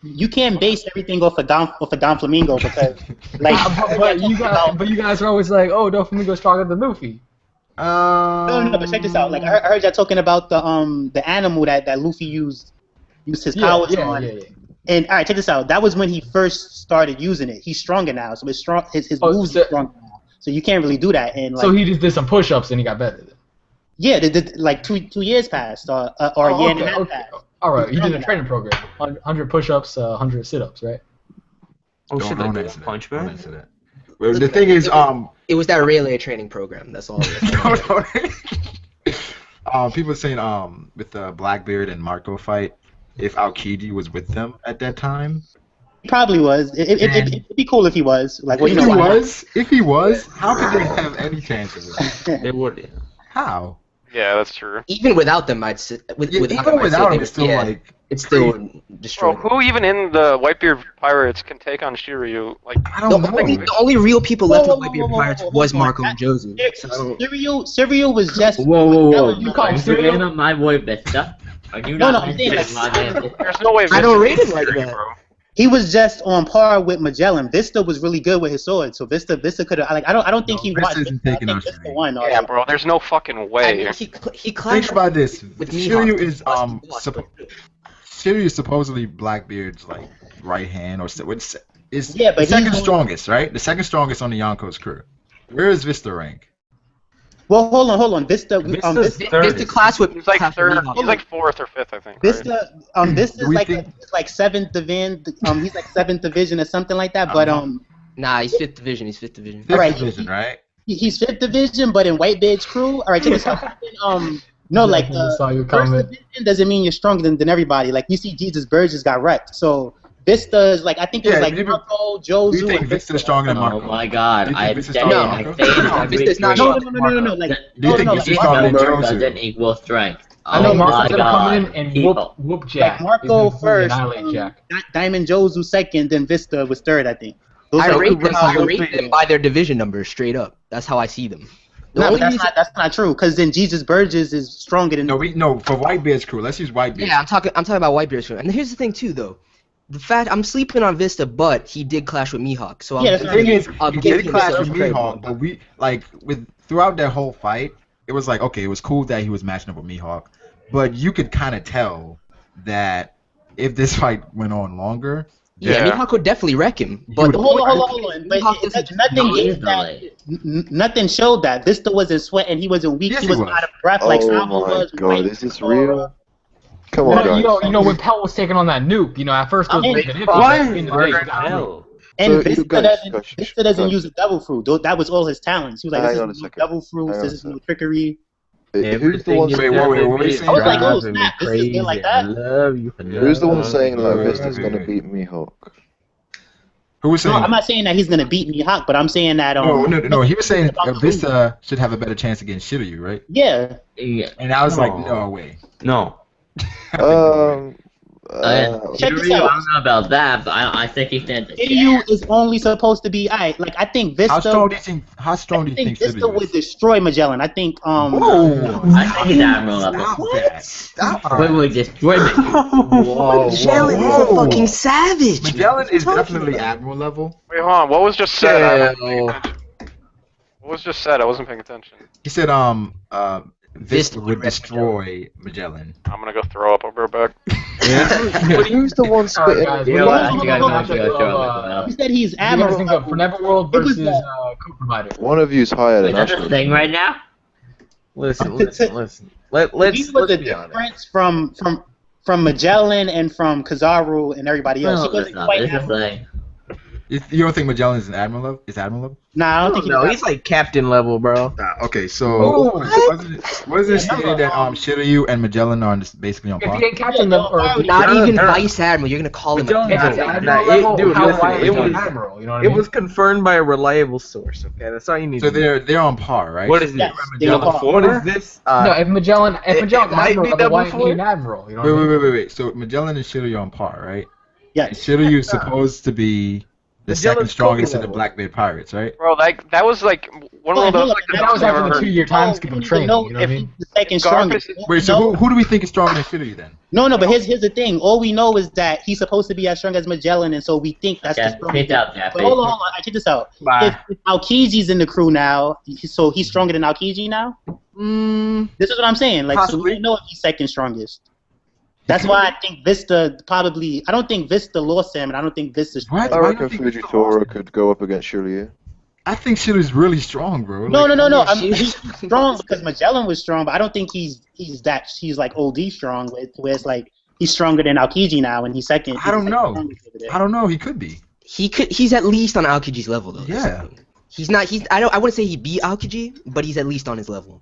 you can't base everything off of Doflamingo because like but you guys are always like, oh, Doflamingo's stronger than Luffy. no, but check this out. Like I heard y'all talking about the animal that Luffy used his powers on. Yeah. And all right, check this out. That was when he first started using it. He's stronger now, so his moves are stronger now. So you can't really do that. And like, so he just did some push-ups and he got better. Yeah, like 2 years passed or a year and a half passed. All right, you did a training program. 100 push-ups, 100 sit-ups, right? Oh shit! Don't Like answer that. punch Don't man. answer that. Well, the thing is, It was that relay training program. That's all. People are saying with the Blackbeard and Marco fight, if Aokiji was with them at that time. He probably was. It'd be cool if he was. Like, well, If he was, how could they have any chance of it? They would. Yeah. How? Yeah, that's true. Even without them, I'd sit. Even without him, it's still like. It's still Bro, destroyed. who even in the Whitebeard pirates can take on Shiryu? Like, I don't know. The only real people left in the Whitebeard Pirates was Marco and Josie. Cereal was just. Whoa. You call Are him you cereal? bringing up my boy Vista? Are you No, not I'm saying, mentioning my man Vista? there's no way. I don't rate Vista's him like Shiryu, that. bro. He was just on par with Magellan. Vista was really good with his sword, so Vista could have. Like, I don't think he Vista won. isn't I taking think on Vista Shiryu. won. Yeah, bro. There's no fucking way. He Think clashed about this. with Shiryu Mihawk. is Shiryu is supposedly Blackbeard's like right hand or is Yeah, but the second he's- strongest, right? The second strongest on the Yonko's crew. Where is Vista rank? Well, hold on. Vista. Vista's Vista, third. Vista class with He's like class with third. Mihawk. He's like fourth or fifth, I think. Right? Vista. Vista's we like think- like 7th division. He's like 7th division or something like that. But Nah, he's 5th division. Fifth Alright. division, right? he's 5th division. But in Whitebeard's crew, all right, check this out. No, like I saw your first comment. division doesn't mean you're stronger than everybody. Like you see, Jesus Burgess got wrecked. So Vista is like I think it was Yeah, like you- Marco, Do Jozu, you think and Vista is stronger than Oh Marco? my god, Do you think I've Vista's said stronger it than in Marco? my face No, every Vista's not stream. No. Like Do you think no, Vista's like, stronger than Number Jozu? doesn't equal strength. I know Oh Marco's my gonna come in god, and people. whoop Jack. Like Marco He's gonna first, annihilate Jack. Diamond Jozu second, then Vista was third, I think. Those I are rate the- them by their division numbers straight up. That's how I see them. The No, only but reason- that's not true. Because then Jesus Burgess is stronger than. No, for Whitebeard's crew. Let's use Whitebeard. Yeah, I'm talking about Whitebeard's crew. And here's the thing too, though. The fact I'm sleeping on Vista, but he did clash with Mihawk. So Yeah, I'm, that's The thing is, I'll he give did him clash some with credit. Mihawk, but we like throughout that whole fight, it was like okay, it was cool that he was matching up with Mihawk, but you could kind of tell that if this fight went on longer, Yeah, Yeah. Mihawk would definitely wreck him. You But would- the Hold whole on. But Mihawk is nothing gave no, that. Nothing showed that. Vista wasn't sweating. He wasn't weak. Yes, he he was was. out of breath like Oh Sabo my was. god, is this real? Come on, guys. You know when Pell was taking on that nuke, at first it was I mean, making it. Why? At the end of the day, he got through. Hell. And So, you Vista guys- Vista doesn't use a double fruit. That was all his talents. He was like, Hang this on a is no second. double fruits. Hang on This a is no second. trickery. Who's the one? Wait, what are you saying? I was like, oh, Driving me snap, this is crazy. like I that? love you for Who's the one saying that Wait, Vista's wait, gonna wait. beat Mihawk? Who was No, saying? I'm not saying that he's gonna beat Mihawk, but I'm saying that No, he was saying Vista should have a better chance against Shiryu, right? Yeah. Yeah. And I was like, No. no way. No. Check this Shiryu, I out. don't know about that, but I think he stands a Shiliew is only supposed to be like I think Vista. How strong do you think? How strong do I you think think Vista Shiryu would is? destroy Magellan. I think Whoa! I think he's Admiral level. Stop that! Stop Wait, that! destroy me. Whoa! Magellan is a whoa. fucking savage. Magellan is What are you definitely talking Admiral level. Wait, hold on. What was just said? I wasn't paying Yeah. attention. What was just said? I wasn't paying attention. He said, Vista would would destroy Magellan. I'm gonna go throw up. I'll be right back. Who's the one spitting? guys, You know what? I Hold think on, I'm hold gonna on, go hold throw on, up. he said he's You guys Admiral. think of for Neverworld It was versus that- Co-Provider. One of you's higher Wait, than that's a Ashley. thing right now? Listen. He Let's was let's the be honest. difference from Magellan and from Kizaru and everybody else. No, He wasn't it's not. quite It's a Admiral. thing. You don't think Magellan is an Admiral level? Is Admiral level? Nah, I don't think No, he's he's like captain level, bro. Okay, so Oh, wasn't it stated that Shiryu and Magellan are just basically on If par? he ain't captain level, or if he Not No, even no. vice admiral. You're gonna call him. Magellan- A if it's Nah, Admiral it- level, dude, how listen, wide it is was- Admiral? You know what I It mean? was confirmed by a reliable source. Okay, that's all you need. So to know. they're on par, right? What is Yes, this? they're on par. What is this? No, if Magellan it might Admiral be level, double why ain't he an four? Admiral? You know what I mean? Wait. So Magellan and Shiryu are on par, right? And Yes. Shiryu is supposed to be The second Magellan's strongest Coby in the level. Blackbeard pirates, right? Bro, that was like one of those like the That was best I've after ever the heard. 2-year time skip of training. know You know what I if mean? he's the second Garp strongest. is- Wait, so who do we think is stronger than Shiliew then? No, but here's the thing. All we know is that he's supposed to be as strong as Magellan, and so we think that's the Okay, strongest. peace out, Jeffy. But hold on. I check this out. Bye. If Aokiji's in the crew now, so he's stronger than Aokiji now. This is what I'm saying. Like, so we Possibly. don't know if he's second strongest. That's why I think Vista probably. I don't think Vista lost him, and I don't think Vista. What? I Why reckon do you think Vista Fujitora lost? could go up against Shiliew. I think Shiliew's really strong, bro. No. Yeah, He's strong because Magellan was strong, but I don't think he's like OD strong. Where it's like he's stronger than Aokiji now, and he's second. I don't he's know. strongest over there. I don't know. He could be. He's at least on Aokiji's level though. Yeah. He's not. I wouldn't say he beat Aokiji, but he's at least on his level.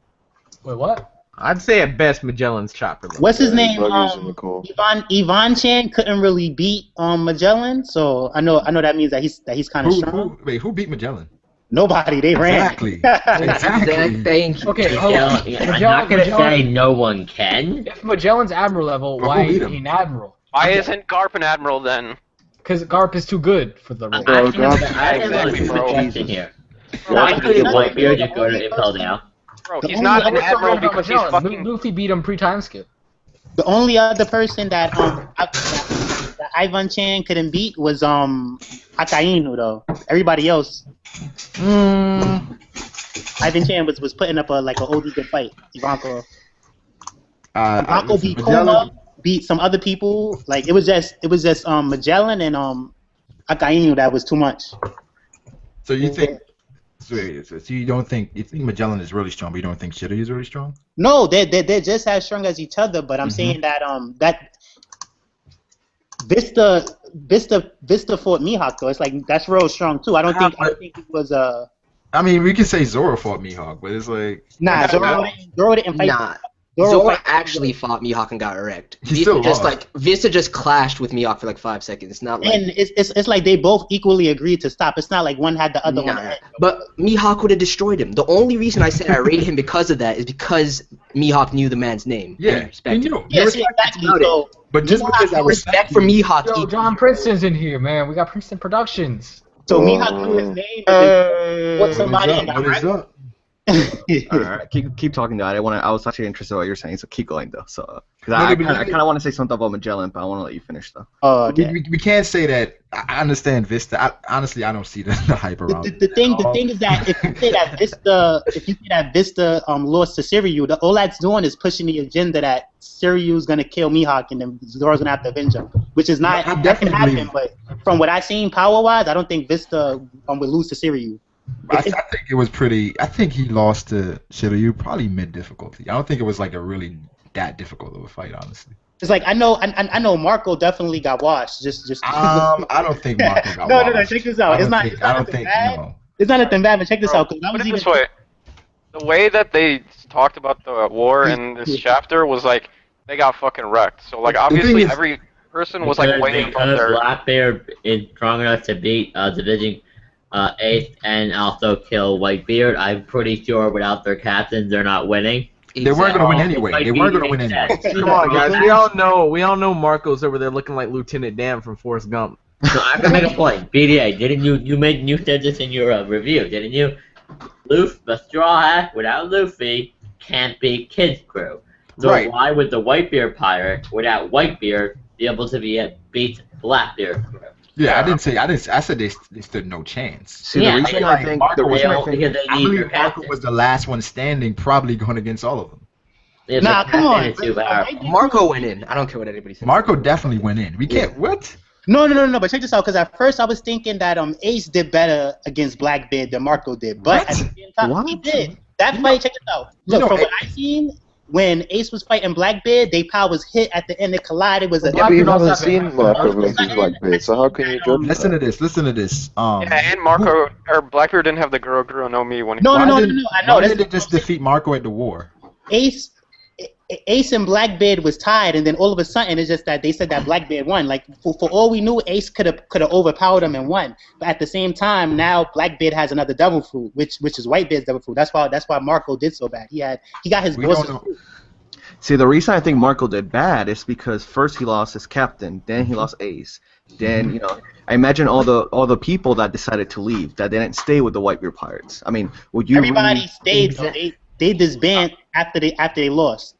Wait, what? I'd say at best Magellan's chopper level. What's his name? Buggy's in the call. Ivan Chan couldn't really beat Magellan, so I know that means that he's kind of strong. Who beat Magellan? Nobody, they ran. Exactly. Exactly. Thank you. Okay, hold on. I'm not gonna say no one can. If Magellan's Admiral level, Well, why who beat ain't him? he an Admiral? Why isn't Garp an Admiral then? Because Garp is too good for the role. I have Exactly, a bro. suggestion here. Bro, Why the couldn't only- Whitebeard just go to Impel now? Bro, The he's only not other an Admiral About because he's Magellan. fucking. Luffy beat him pre-time skip. The only other person that that Ivan Chan couldn't beat was Akainu though. Everybody else, Ivan Chan was putting up a OD good fight. Ivanko beat Koma, beat some other people. Like it was just Magellan and Akainu that was too much. So you think? So you don't think Magellan is really strong, but you don't think Shiliew is really strong? No, they're just as strong as each other. But I'm saying that that Vista fought Mihawk though. It's like that's real strong too. I don't think it was I mean, we can say Zoro fought Mihawk, but it's like Zoro didn't fight. Nah. Zoro Zoro fight- actually fought Mihawk and got wrecked. He still Vista just clashed with Mihawk for like 5 seconds. It's not like. And it's like they both equally agreed to stop. It's not like one had the other one. Nah. But Mihawk would have destroyed him. The only reason I said I rated him because of that is because Mihawk knew the man's name. Yeah, And respected he knew. him. Yes, exactly. So But just because I Respect for Mihawk. Yo, John Princeton's in here, man. We got Princeton Productions. Mihawk knew his name. But what's somebody in the What is up? Alright, keep talking though. I was actually interested in what you're saying, so keep going though. So, because No, I but kind of want to say something about Magellan, but I want to let you finish though. Oh, okay. We can't say that. I understand Vista. Honestly, I don't see the hype around. The thing is that if you say that Vista lost to Shiryu, all that's doing is pushing the agenda that Shiryu's gonna kill Mihawk and then Zoro's gonna have to avenge him, which is not that can happen. But from what I've seen power wise, I don't think Vista would lose to Shiryu. I think it was pretty. I think he lost to Shiliew probably mid difficulty. I don't think it was like a really that difficult of a fight, honestly. It's like I know Marco definitely got washed. Just I don't think Marco got no, washed. check this out. It's not nothing bad. It's not nothing bad, but check this out. Cause Put it this way. The way that they talked about the war in this chapter was like they got fucking wrecked. So like obviously every person was like waiting on their. Blackbeard is strong enough to beat Division Ace and also kill Whitebeard. I'm pretty sure without their captains, they're not winning. They weren't gonna win anyway. They weren't gonna win anyway. Come on, guys. We all know Marco's over there looking like Lieutenant Dan from Forrest Gump. So I'm gonna make a point. BDA, didn't you said this in your review, didn't you? Luffy, the Straw Hat without Luffy can't beat Kid's crew. So why would the Whitebeard pirate without Whitebeard be able to beat Blackbeard crew? Yeah, I said they stood no chance. See, the reason I think Marco was the last one standing, probably going against all of them. Yeah, nah, come on. Marco went in. I don't care what anybody says. Marco definitely went in. We can't. What? No. But check this out. Because at first I was thinking that Ace did better against Blackbeard than Marco did, but at the same time he did. That fight. Check this out. Look, from what I seen. When Ace was fighting Blackbeard, they powers hit at the end. It collided. Was a Yeah, but you haven't seen Marco versus Blackbeard, so how can you judge? Listen to this. Yeah, and Marco or Blackbeard didn't have the Guro no Mi when. No. I know. Why did they just defeat Marco at the war? Ace and Blackbeard was tied, and then all of a sudden it's just that they said that Blackbeard won. Like for all we knew, Ace could have overpowered him and won. But at the same time, now Blackbeard has another devil fruit, which is Whitebeard's devil fruit. That's why Marco did so bad. He got his boss. See, the reason I think Marco did bad is because first he lost his captain, then he lost Ace, then I imagine all the people that decided to leave, that didn't stay with the Whitebeard pirates. I mean, would you? Everybody really, stayed. So they disbanded after they lost.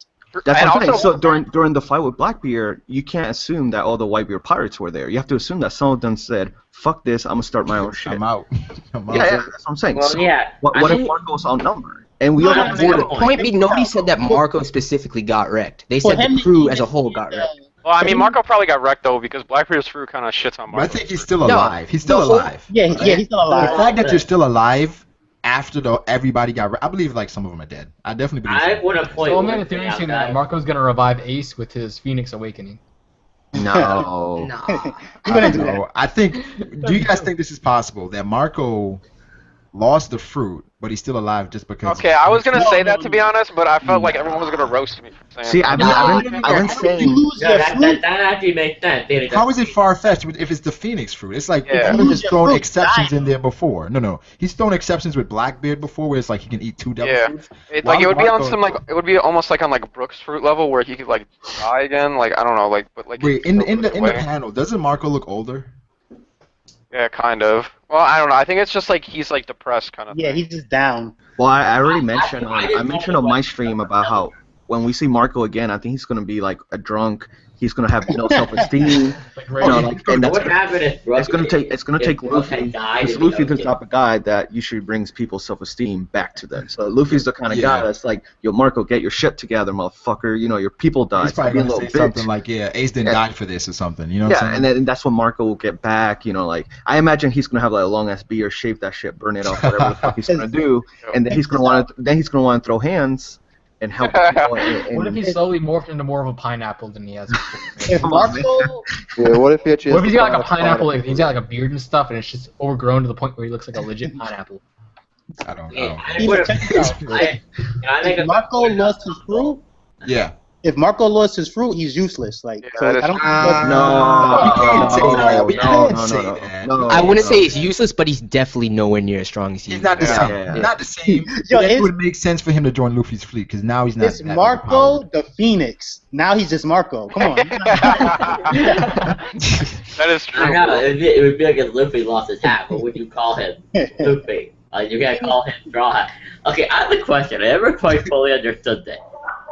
That's And what I'm saying. also- So during the fight with Blackbeard, you can't assume that all the Whitebeard pirates were there. You have to assume that some of them said, "Fuck this, I'm gonna start my own shit." I'm out. I'm out. Yeah, that's what I'm saying. Well, So yeah. what if Marco's outnumbered? And we all Well, the point being, nobody said that Marco specifically got wrecked. They said the crew as a whole got wrecked. Well, I mean, Marco probably got wrecked though because Blackbeard's crew kind of shits on But Marco. I think he's still alive. He's still alive. Yeah, he's still alive. The fact that you're still alive after everybody got, I believe like some of them are dead. I definitely believe. I want to point. So, one man, the thing theory out, saying that guys. Marco's gonna revive Ace with his Phoenix Awakening. No. Nah. You're gonna do that. I think. Do you guys think this is possible that Marco lost the fruit, but he's still alive just because? Okay, I was gonna say that to be honest, but I felt like everyone was gonna roast me for saying. See, that. I've been You saying. lose No, your that fruit. actually makes sense. How is it far fetched if it's the Phoenix fruit? It's like Yeah. Oden has Your thrown fruit exceptions died. in there before. No, he's thrown exceptions with Blackbeard before, where it's like he can eat 2 devil Yeah. fruits. It, Why like it would be on Marco- some like it would be almost like on like Brooks fruit level where he could like die again. Like I don't know, like but like. Wait, he in still the goes away. panel, doesn't Marco look older? Yeah, kind of. Well, I don't know. I think it's just like he's like depressed kind of. Yeah, thing. he's just down. Well, I already mentioned. I mentioned on my stream about how when we see Marco again, I think he's gonna be like a drunk. He's gonna have no self-esteem. Like, And that's What happened if Brooke- it's gonna take if Brooke Luffy. had died Because and he Luffy's the goes type of guy that usually brings people's self-esteem back to them. So Luffy's the kind of guy Yeah. that's like, "Yo, Marco, get your shit together, motherfucker. Your people died. He's probably Be a gonna little say bitch." something like, "Yeah, Ace didn't Yeah. die for this" or something. You know what I'm Yeah, saying? and then that's when Marco will get back. Like I imagine he's gonna have like a long ass beard, shave that shit, burn it off, whatever the fuck he's gonna do, and then he's gonna want to throw hands and help people. What if he slowly morphed into more of a pineapple than he has? If Marco, Yeah, what if he actually What if has he's got the like a power to pineapple? Like, he's got like a beard and stuff, and it's just overgrown to the point where he looks like a legit pineapple. I don't Yeah, know. I would've- check this out. Can I make If a Marco lost his fruit, Yeah. if Marco lost his fruit, he's useless. Like, Yeah, so that is- I don't. No. I wouldn't say he's useless, but he's definitely nowhere near as strong as he He's is. not the Yeah. same. Yeah. Not the same. Yo, it it's- would make sense for him to join Luffy's fleet because now he's not. It's that Marco overpowered. the Phoenix. Now he's just Marco. Come on. That is true. I know, it would be like if Luffy lost his hat. What would you call him? Luffy. You can't call him Straw Hat. Okay, I have a question. I never quite fully understood this.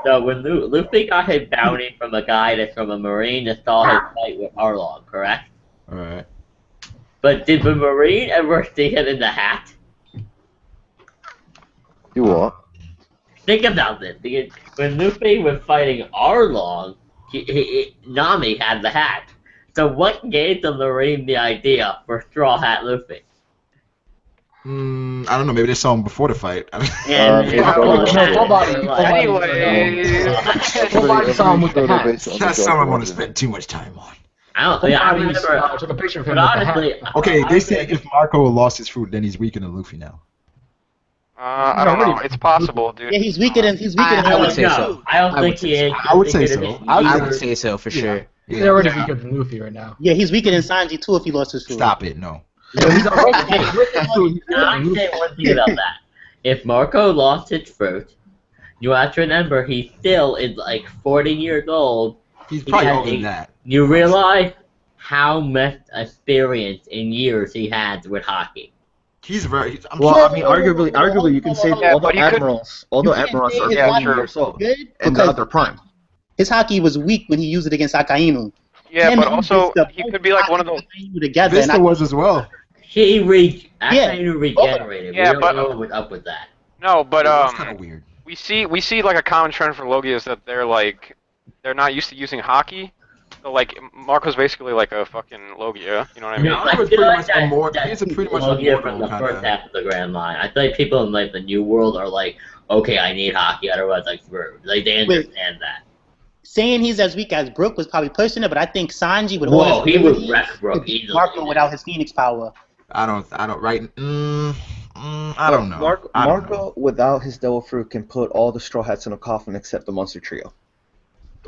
So when Luffy got his bounty from a guy that's from a Marine that saw his fight with Arlong, correct? All right. But did the Marine ever see him in the hat? You what? Think about this. Because when Luffy was fighting Arlong, Nami had the hat. So what gave the Marine the idea for Straw Hat Luffy? I don't know. Maybe they saw him before the fight. And Nobody saw him with the hat. That's something I want to spend too much time on. I remember. Took a picture of him But with the hat. honestly, Okay, they say if Marco lost his fruit, then he's weaker than Luffy now. I don't know. It's possible, dude. Yeah, he's weaker than I would say so. I don't I think would he is. I would say so. I would say so for sure. He's already weaker than Luffy right now. Yeah, he's weaker than Sanji too if he lost his fruit. Stop it. No. He's already I say one thing about that. If Marco lost his fruit, you have to remember he still is like 40 years old. He's probably has older a- than that. You realize how much experience in years he has with hockey. He's very. I'm Well, sure- I mean, arguably, you can say Yeah, all the but you could- admirals, are You can't say 40 his hockey years old, good and because they're their prime. his hockey was weak when he used it against Akainu. Yeah, Him but and also Vista he both could be like one of those. Akainu together. Vista And was as well. He Yeah. regenerated. Yeah, we don't but- know what's up with that. No, but That's kind of weird. we see like a common trend for Logia is that they're not used to using hockey. So like Marco's basically like a fucking Logia. You know what I mean? Yeah, He was pretty much a more. He's a pretty much a Logia from the Mortal first kinda. half of the Grand Line. I feel like people in like the New World are like, okay, I need hockey, otherwise like screwed. Like they understand that. saying he's as weak as Brook was probably pushing it, but I think Sanji with Whoa, all his he would abilities wreck Brook could beat easily. Marco without his Phoenix power. I don't. Right. I don't know. Marco, I don't know. Marco without his devil fruit, can put all the straw hats in a coffin except the monster trio.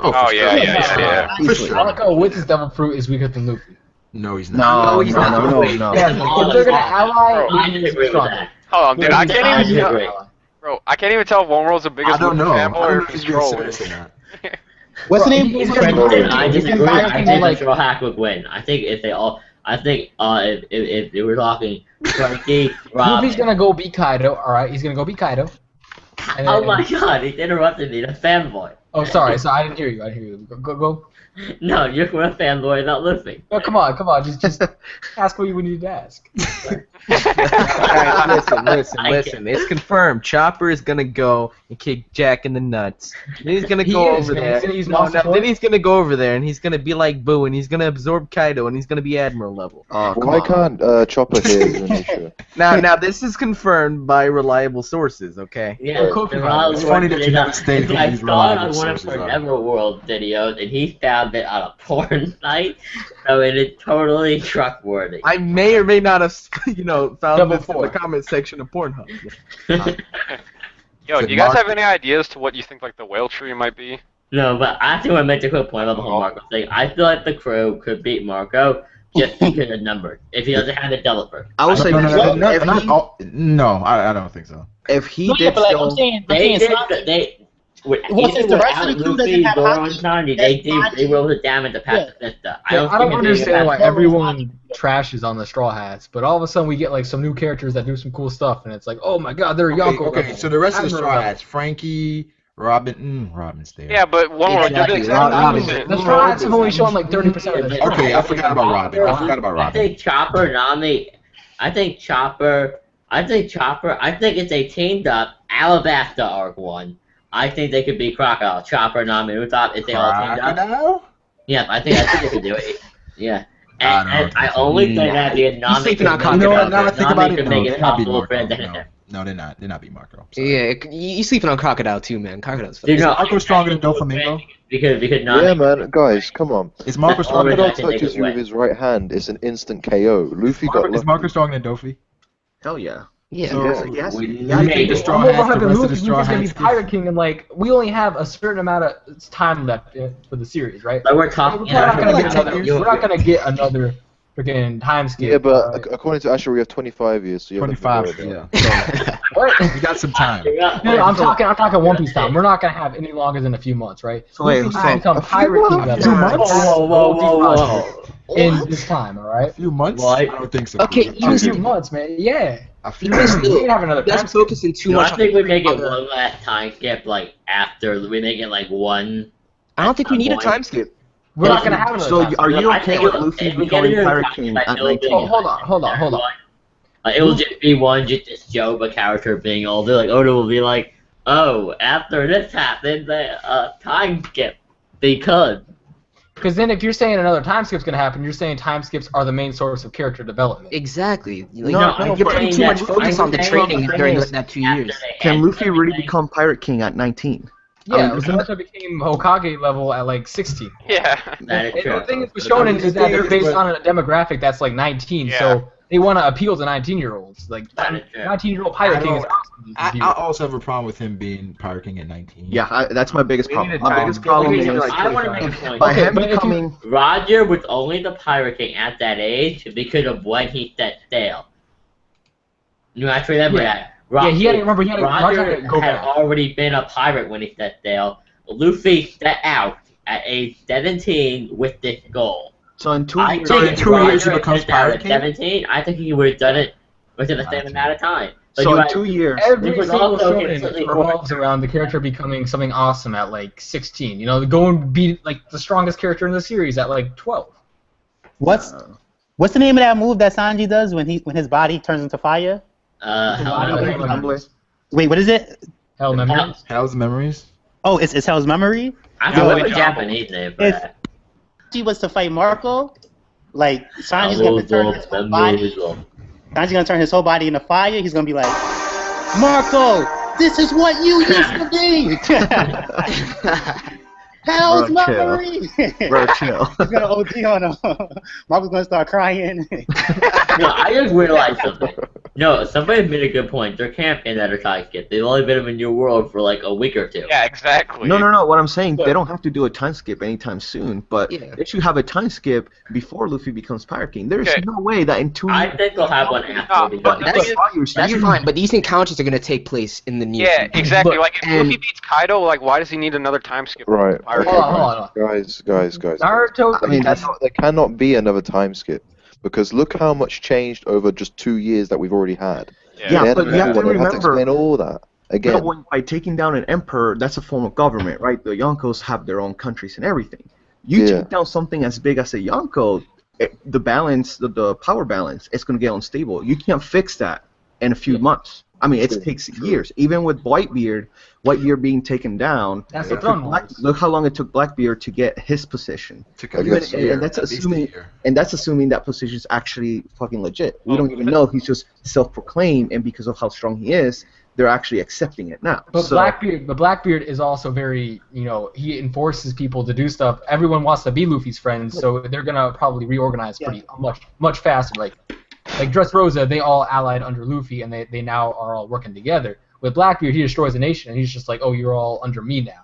Oh, Oh, for yeah, sure. yeah. For Easily. sure. Marco with his devil fruit is weaker than Luffy. No, he's not. No, he's no, not. no, no. Yeah, if they're gonna ally, Bro, I Luffy can is agree with stronger. that. Hold on, dude. I can't I even agree. tell. Bro, I can't even tell if One World's the biggest I don't Luffy know. I fan don't or know if if he's he's being trolling. serious or not. What's the name? He's I gonna disagree. I think like the Straw Hat would win. I think if they all, if they were talking Frankie, Rob. Luffy's gonna go beat Kaido. All right, he's gonna go beat Kaido. And Oh then- my God! He interrupted me. The fanboy. Oh, sorry. So I didn't hear you. I didn't hear you. Go. No, you're a fanboy, not Luffy. No, come on. Just ask what you need to ask. Guys, listen. It's confirmed. Chopper is gonna go and kick Jack in the nuts. Then he's gonna go over there. He's gonna use No, Monster then he's gonna go over there and he's gonna be like Boo and he's gonna absorb Kaido and he's gonna be Admiral level. Oh, come Why on. can't Chopper hear Zunisha? Now this is confirmed by reliable sources. Okay. Yeah, Well, Kobe the Bryant. Ronald It's funny that you never It's stated like these I saw it reliable on one of sources her are. Neverworld videos, and he found it on a porn site, so it is totally trustworthy. I may or may not have, found Double this in four. the comment section of Pornhub. Yo, do you guys have any ideas to what you think like the whale tree might be? No, but I actually want to make a quick point about the whole Marco thing. I feel like the crew could beat Marco just because of numbers. If he doesn't have the developer. I would say No, if not he, all- no, I don't think so. if he No, yeah, did but like show, I'm saying They did. Sanji- They. With, Well, since the rest of the without crew doesn't Luffy, have Zoro, hockey, and Sanji, that's they Sanji. rolled it down into past the Vista. I don't understand why everyone. everyone trashes on the Straw Hats, but all of a sudden we get like some new characters that do some cool stuff, and it's like, oh my god, they're Yonko. Okay, so the rest of the Admiral Straw level. Hats, Frankie, Robin's there. Yeah, but one more. Exactly, Did Robin. The Straw Hats have only shown like 30% of the Straw Okay, I Hats. forgot about Robin. I think Chopper, Nami. I think if they teamed up, Alabasta Arc 1. I think they could beat Crocodile, Chopper, Nami, Usopp if they all teamed up. Crocodile? Yeah, I think they could do it. Yeah. And I think so. only say that because Nami sleeping on could You know what? make Now I it think about Nami it, could no, make they're it not beating possible for Marco. them. No, they're not beating Marco. Sorry. Yeah, you sleeping on Crocodile too, man. Crocodile's Dude, fun. no, Marco stronger than Doflamingo? Because Nami. Yeah, man, guys, come on. Is Marco That's stronger already- than Crocodile touches you with his right hand, it's an instant KO. Luffy got Is lucky. Marco stronger than Dofi? hell yeah. Yeah. So, Yes. Maybe. the Straw I'm Hats, the overhyping rest of Luffy. the Straw Luffy's gonna be Hats. Pirate King, and like we only have a certain amount of time left for the series, right? But we're We're talking. not gonna get like another. 10 years. We're not gonna get another freaking time skip. Yeah, but right? according to Asher, we have 25 years, so you have 25, yeah. What? We got some time. No, I'm talking One Piece time. We're not gonna have any longer than a few months, right? So wait, Luffy's so- gonna become a few Pirate King months? level. 2 months? Whoa. In this time, all right? A few months? What? I don't think so. Okay, A few months, man. Yeah. A few You guys months. We can have another You guys time are focusing too No, much I on think we make it on the- one last time skip, like after we make it like one. I don't think we need a time skip. We're not gonna have another So time are skip. you I okay think with it- Luffy if we becoming get into Pirate the King time at skip, 19? Oh, hold on. It will just be one, just to show the character being older. Like Oda will be like, "Oh, after this happened, the time skip because." Because then if you're saying another time skip's gonna happen, you're saying time skips are the main source of character development. Exactly. Like, No, you're putting too much focus on the training during that that 2 years. Can Luffy really become Pirate King at 19? Yeah, Zunisha became Hokage level at like 16. Yeah. That is And true. the thing is with Shonen is that they're based on a demographic that's like 19, Yeah. so they want to appeal to 19-year-olds. Like, That is true. 19-year-old Pirate I King is don't- awesome. to view. I also have a problem with him being Pirate King at 19. Yeah, that's my biggest We problem. need a My time biggest skip. problem We is need like I want to make a 25. point. by Okay, him but if you- becoming. Roger was only the Pirate King at that age because of when he set sail. You have to remember Yeah. that. Yeah, he had to remember. Roger Roger had to go had back. already been a pirate when he set sail. Luffy set out at age 17 with this goal. So in 2 I years. think in if 2 years he Roger becomes set out Pirate at King? 17, I think he would have done it within the same amount of time. But So you're in right. 2 years. Every It was single also shonen instantly revolves around the character becoming something awesome at like 16. You know, go and be like the strongest character in the series at like 12. What's the name of that move that Sanji does when his body turns into fire? Wait, what is it? Hell memories. Hell's Memories? Oh, it's Hell's Memory. I Yo, know a if- Japanese name for if- that. She was to fight Marco, like Sanji's gonna turn his whole body. Sanji's gonna turn his whole body into fire. He's gonna be like, Marco, this is what you used to be. Hell's Bro, chill. Memory. Bro, chill. He's gonna OD on him. Marco's gonna start crying. No, I just realized something. No, somebody made a good point. There can't be another time skip. They've only been in a new world for like a week or two. Yeah, exactly. No. What I'm saying, they don't have to do a time skip anytime soon, but Yeah. they should have a time skip before Luffy becomes Pirate King. There's Okay. no way that in 2 years. I think they'll have one after. but the thing is- That's fine, but these encounters are gonna take place in the near Yeah, future. exactly. But- Like if and- Luffy beats Kaido, like why does he need another time skip? Right. Pirate Okay, King? Hold on. guys. Naruto. I mean, that's There cannot be another time skip because look how much changed over just 2 years that we've already had. Yeah, They but had you have to they remember. explain all that again. But by taking down an emperor, that's a form of government, right? The Yonkos have their own countries and everything. You Yeah. take down something as big as a Yonko, the balance, the power balance, it's going to get unstable. You can't fix that in a few months. I mean, it takes years. Even with Whitebeard being taken down, That's it the took throne wars. look how long it took Blackbeard to get his position. Took I at guess least so. a year, And that's at least a assuming, year. and that's assuming that position is actually fucking legit. We don't even know. He's just self-proclaimed, and because of how strong he is, they're actually accepting it now. But So- Blackbeard is also very, he enforces people to do stuff. Everyone wants to be Luffy's friends, so they're gonna probably reorganize pretty much faster. Like Dressrosa, they all allied under Luffy, and they now are all working together. With Blackbeard, he destroys a nation, and he's just like, oh, you're all under me now.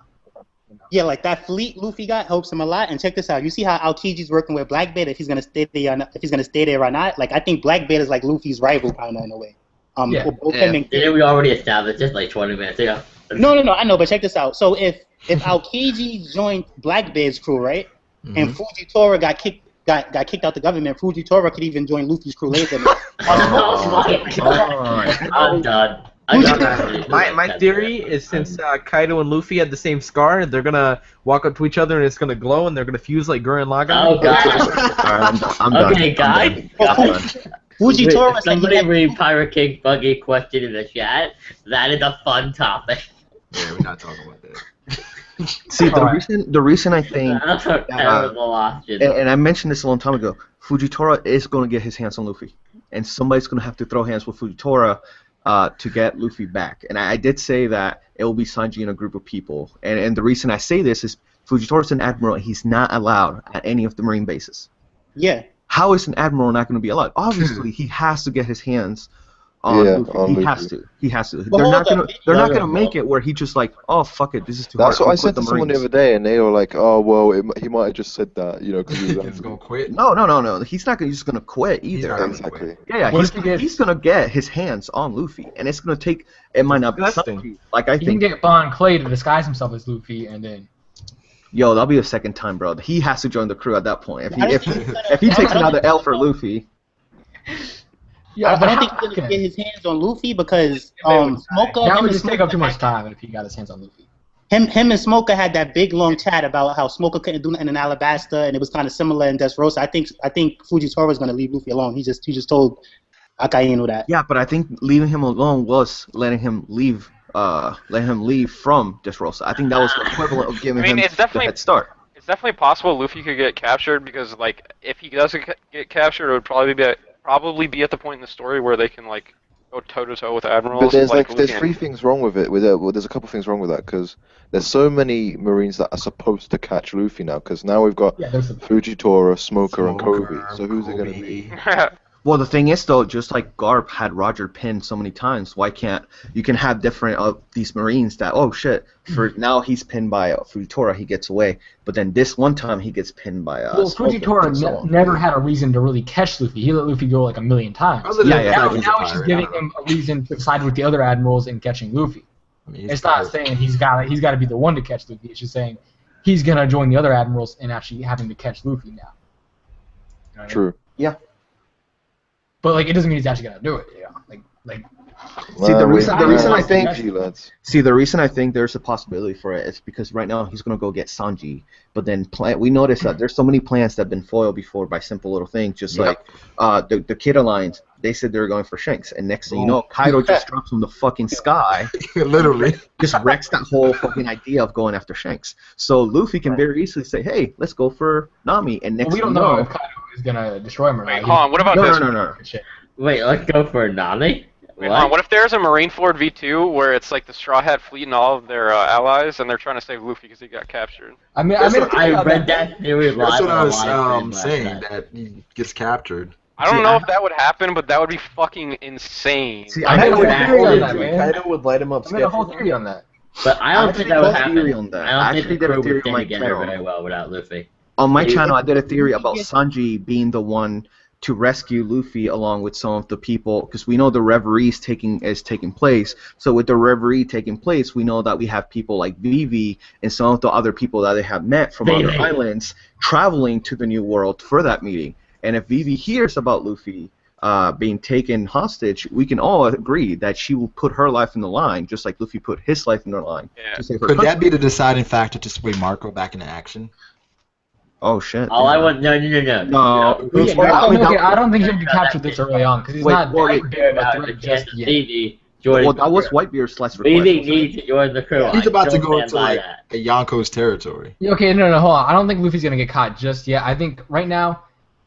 Yeah, like that fleet Luffy got helps him a lot. And check this out. You see how Aokiji's working with Blackbeard if he's gonna stay there or not, if he's gonna stay there or not. Like I think Blackbeard is like Luffy's rival kind of in a way. Yeah. Both him and Didn't we already establish this like 20 minutes ago? No, I know, but check this out. So if Aokiji joined Blackbeard's crew, right, and Fujitora got kicked out the government, Fujitora could even join Luffy's crew later. I'm done. My theory is since Kaido and Luffy had the same scar, they're gonna walk up to each other and it's gonna glow and they're gonna fuse like Gurren Lagann. Oh god. Alright, I'm done. Okay, guys. Fujitora said he Somebody had- read Pirate King Buggy question in the chat. That is a fun topic. Yeah, we're not talking about that. See, the reason I think, That's a terrible option. and I mentioned this a long time ago, Fujitora is going to get his hands on Luffy, and somebody's going to have to throw hands with Fujitora to get Luffy back. And I did say that it will be Sanji and a group of people, and the reason I say this is Fujitora's an admiral. He's not allowed at any of the marine bases. Yeah. How is an admiral not going to be allowed? Obviously, he has to get his hands on Luffy. on He has Luffy. to. He has to. But They're not going to make it where he just like, oh fuck it, this is too That's hard. what I I'll said quit to someone the Marines." other day, and they were like, "Oh well, he might have just said that, because he was He's gonna quit. No. He's not just going to quit either. not gonna exactly." Yeah, What he's, if he gets- he's gonna get his hands on Luffy, and it's gonna take. It might not be Disgusting. Sanji. Like I You can think, get Bon Clay to disguise himself as Luffy, and then yo, that'll be the second time, bro. He has to join the crew at that point. I don't If think he's gonna- he takes I don't another think L he's for gonna- Luffy, yeah, I don't think he's gonna get his hands on Luffy because Smoker. that him would and just take Smoker up too much had- time if he got his hands on Luffy. Him and Smoker had that big long chat about how Smoker couldn't do nothing in Alabasta, and it was kind of similar in Dressrosa. I think Fujitora is gonna leave Luffy alone. He just told Akainu that. yeah, but I think leaving him alone was letting him leave from Dressrosa. I think that was the equivalent of giving him it's the definitely head start. It's definitely possible Luffy could get captured because like if he does get captured, it would probably be at the point in the story where they can like go toe to toe with Admirals. But there's like, there's Luffy three things wrong with it. Well, there's a couple things wrong with that because there's so many Marines that are supposed to catch Luffy now. Because now we've got Yeah, there's Fujitora, Smoker, and Smoker, Coby. So who's it gonna be? Well, the thing is, though, just like Garp had Roger pinned so many times, why can't you can have different of these Marines that, oh shit, for now he's pinned by Fujitora, he gets away, but then this one time he gets pinned by Well, Smoker, Fujitora and so on. never had a reason to really catch Luffy. He let Luffy go like a million times. Other than Yeah, yeah. the fact Now he's a it's just pirate, giving I don't him a reason to side with the other admirals in catching Luffy. I mean, he's It's not pirate. saying he's got to be the one to catch Luffy. It's just saying he's gonna join the other admirals and actually having to catch Luffy now. You know what I mean? True. But like, it doesn't mean he's actually gonna do it. You know, like. See, the reason I think lads. See, the reason I think there's a possibility for it is because right now he's gonna go get Sanji, but then we notice that there's so many plans that have been foiled before by simple little things, just like the Kid Alliance. They said they were going for Shanks, and next thing you know, Kaido just drops from the fucking sky, Literally. just wrecks that whole fucking idea of going after Shanks. So Luffy can very easily say, "Hey, let's go for Nami," and next Well, we don't thing you know if Kaido is gonna destroy him or Wait, not. hold on. What about this? No. Wait, let's go for Nami. Wait, hold on. What if there's a Marineford V2 where it's like the Straw Hat Fleet and all of their allies, and they're trying to save Luffy because he got captured? I read that theory live. That's what I on was live stream last saying, night. that he gets captured. I don't know if that would happen, but that would be fucking insane. See, I made a whole theory on that, man. Kaido would light him up. I made a whole theory on that. But I don't think that would happen. On that. I don't I think actually the did a crew theory would on stay my together channel. very well without Luffy. On my channel, I did a theory about Sanji being the one to rescue Luffy along with some of the people, because we know the reverie is taking place. So with the reverie taking place, we know that we have people like Vivi and some of the other people that they have met from other islands traveling to the New World for that meeting. And if Vivi hears about Luffy being taken hostage, we can all agree that she will put her life in the line, just like Luffy put his life in the line. Yeah. To save her Could that country. be the deciding factor to sway Marco back into action? Oh shit! All I want, no. I don't think he'll be captured this early on because he's not that big of a threat just yet. Well, that was Whitebeard's last request. Vivi needs to join the crew. He's about to go stand into by like that. a Yonko's territory. Okay, no, hold on. I don't think Luffy's gonna get caught just yet. I think right now,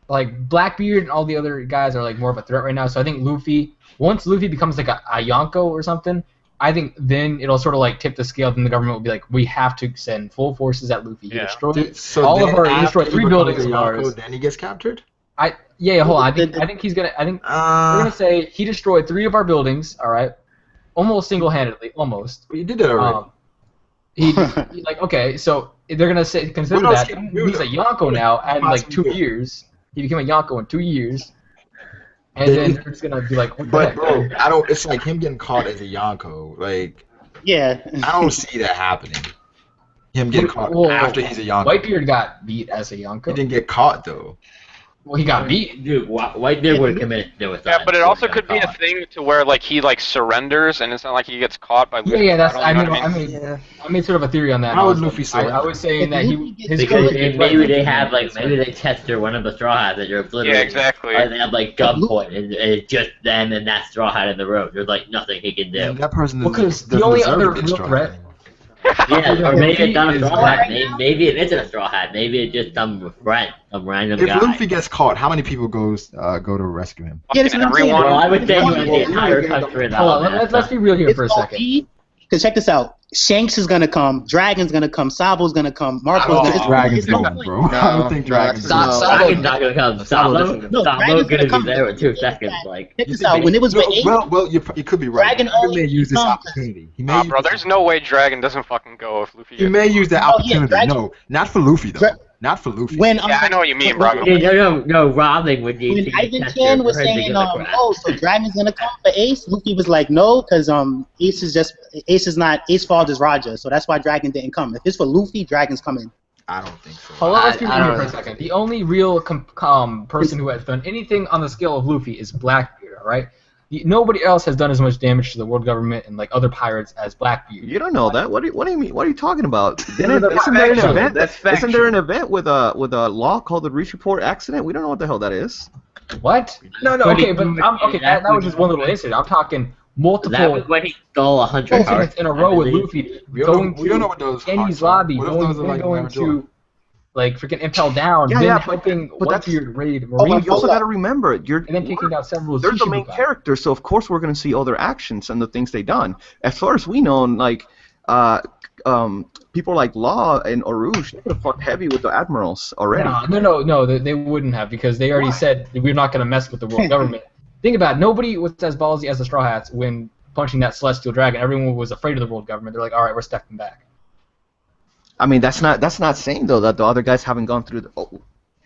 like Blackbeard and all the other guys are like more of a threat right now. So I think once Luffy becomes like a Yonko or something, I think then it'll sort of like tip the scale. Then the government will be like, we have to send full forces at Luffy. He destroyed He destroyed 3 buildings of ours. Then he gets captured. Hold on. I think he's gonna. I think we're gonna say he destroyed 3 of our buildings. All right, almost single-handedly, almost. He did that already. He like okay, so they're gonna say consider that he's a Yonko now, and like 2 years. He became a Yonko in 2 years, and then they're just gonna be like, what the heck? Bro, I don't. It's like him getting caught as a Yonko. Like, yeah, I don't see that happening. Him getting caught after he's a Yonko. Whitebeard got beat as a Yonko. He didn't get caught though. Well, he got beat. Dude, Whitebeard would have committed suicide. Yeah, but it also could be a thing to where like he like surrenders, and it's not like he gets caught by Luffy. Yeah, that's. I made sort of a theory on that. How would Luffy surrender? I was saying that his because maybe they have like maybe they tested one of the Straw Hats that you're literally. Yeah, exactly. Or they have like gunpoint, and it's just them and that Straw Hat in the room. There's like nothing he can do. And that person because the only other real threat. Yeah, or maybe it's not a Straw Hat. Maybe it isn't a Straw Hat. Maybe it's just some friend, some random guy. If Luffy gets caught, how many people go to rescue him? Yeah, that's what I'm saying. Well, I would say the entire country. Hold on, let's be real here for a second. Because check this out. Shanks is gonna come. Dragon's gonna come. Sabo's gonna come. Marco's gonna come. Dragon's gonna come, bro. I don't think Dragon's gonna come. Dragon's not gonna come. Sabo's gonna be there in 2 seconds. Like, check this out. When it was with Ace, well, you could be right. Dragon He may use this opportunity. He may. Bro, there's no way Dragon doesn't fucking go if Luffy. He may use the opportunity. Dragon- No, not for Luffy though. Not for Luffy. when Yeah, I know what you mean, bro. no, Robin would need when to Ivan test Chan her was for him to saying, get the crap. oh, so Dragon's gonna come for Ace, Luffy was like, no, because Ace fathers Roger, so that's why Dragon didn't come. If it's for Luffy, Dragon's coming. I don't think so. Hold on, let's be real here for a second. The only real person who has done anything on the scale of Luffy is Blackbeard, all right? Nobody else has done as much damage to the world government and like other pirates as Blackbeard. You don't know that. What do you mean? What are you talking about? Isn't there an event with a law called the Reach Report accident? We don't know what the hell that is. What? No, okay, but that was just one little incident. I'm talking multiple. That was when he stole 100 incidents hearts in a row with Luffy going to Kenny's lobby, going to like freaking impel down, then helping Whitebeard raid Marine. You also got to remember, and then taking out several. They're the main characters, so of course we're going to see all their actions and the things they done. As far as we know, like people like Law and Oruge, they could have fucked heavy with the Admirals already. No, they wouldn't have because they already said we're not going to mess with the world government. Think about it, nobody was as ballsy as the Straw Hats when punching that Celestial Dragon. Everyone was afraid of the world government. They're like, all right, we're stepping back. I mean, that's not saying though that the other guys haven't gone through the. Oh,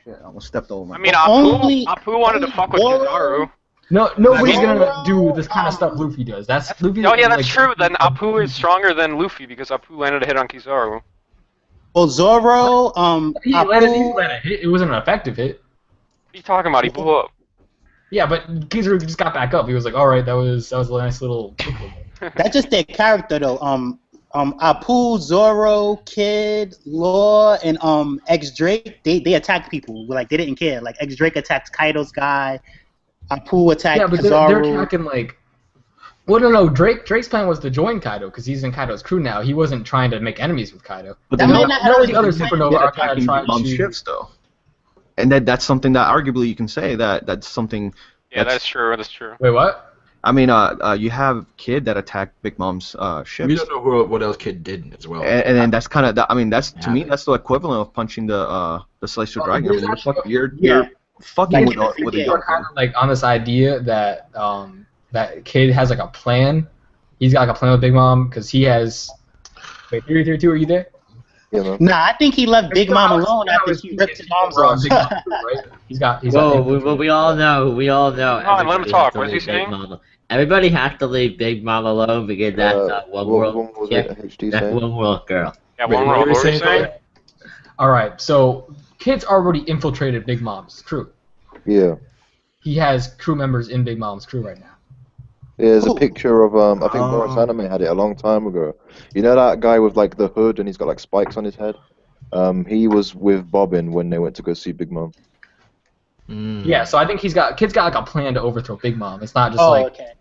shit! I almost stepped over. I mean, Apu wanted to fuck with Kizaru. No, nobody's gonna do this kind of stuff Luffy does. That's Luffy. Oh yeah, that's true. Then Apu is stronger than Luffy because Apu landed a hit on Kizaru. Well, Zoro, he landed a hit. It wasn't an effective hit. What are you talking about? He blew up. Yeah, but Kizaru just got back up. He was like, all right, that was a nice little. That's just their character though. Apu, Zoro, Kid, Law, and X Drake, they attacked people. Like they didn't care. Like X Drake attacked Kaido's guy. Apu attacked Kizaru. Yeah, but they're attacking like. Well, no. Drake's plan was to join Kaido because he's in Kaido's crew now. He wasn't trying to make enemies with Kaido. But that might not the other Supernova are kind of trying to. Ships though. And that's something that arguably you can say that's something. Yeah, that's true. That's true. Wait, what? I mean, you have Kid that attacked Big Mom's ships. We don't know what else Kid did as well. And then that's kind of, I mean, to me, that's the equivalent of punching the Celestial Dragon. I mean, fucking Like, with the yeah. young Kind of like on this idea that that kid has like a plan. He's got like a plan with Big Mom because he has. Wait, theory 2, are you there? Yeah, man. Nah, I think he left Big Mom alone Now after it's- he ripped his arms Big off. Mom too, right? He's got. Whoa, we all know. on, let him everybody talk. has to What is he leave Big saying? Mom. Everybody has to leave Big Mom alone because that's one what world. was chick. it HD That's saying? one world girl. Yeah, Wait, one what world. were you What were you saying? saying? All right, so kid's already infiltrated Big Mom's crew. Yeah. He has crew members in Big Mom's crew right now. Yeah, there's a Ooh. picture of I think Boris Anime had it a long time ago. You know that guy with like the hood and he's got like spikes on his head? He was with Bobbin when they went to go see Big Mom. Yeah, so I think kid's got like a plan to overthrow Big Mom. It's not just Oh, like. okay.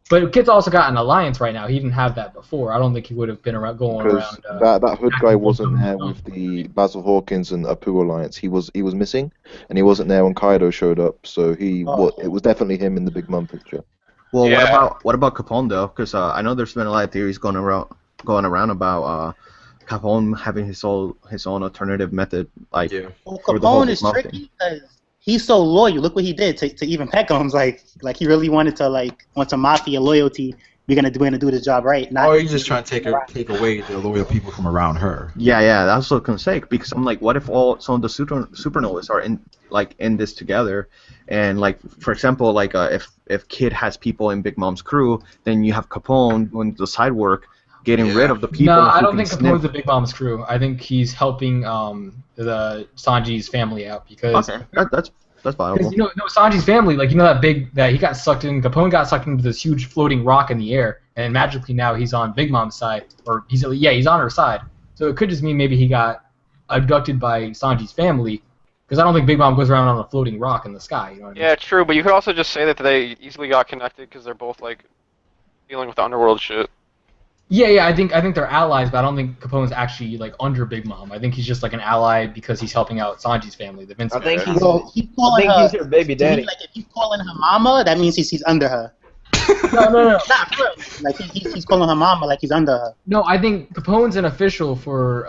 But kid's also got an alliance right now. He didn't have that before. I don't think he would have been around going Because around. that hood guy wasn't there with the Basil Hawkins and Apu alliance. He was missing, and he wasn't there when Kaido showed up. So it was definitely him in the Big Mom picture. Well, Yeah. what about Capone though? Because I know there's been a lot of theories going around about Capone having his own alternative method, like Well, for the whole Capone Big is Mom thing. tricky because he's so loyal. Look what he did to even Peckham's. Like he really wanted to want some mafia loyalty. We're gonna do the job right. Not Or he's just trying to take away the loyal people from around her. Yeah, that's what I was gonna say. Because I'm like, what if some of the supernovas are in this together, and like for example, like if Kid has people in Big Mom's crew, then you have Capone doing the side work, getting rid of the people. No, who I don't can think sniff. Capone's the Big Mom's crew. I think he's helping the Sanji's family out because. Okay, that's viable. Because Sanji's family, like that he got sucked in. Capone got sucked into this huge floating rock in the air, and magically now he's on Big Mom's side, or he's on her side. So it could just mean maybe he got abducted by Sanji's family, because I don't think Big Mom goes around on a floating rock in the sky. You know what I mean? Yeah, true, but you could also just say that they easily got connected because they're both like dealing with the underworld shit. Yeah. I think they're allies, but I don't think Capone's actually like under Big Mom. I think he's just like an ally because he's helping out Sanji's family, the Vince. I think family. he's. Well, I think he's her baby to me, daddy. like if he's calling her mama, that means he's under her. No. Nah, for real. Like he's calling her mama like he's under her. No, I think Capone's an official for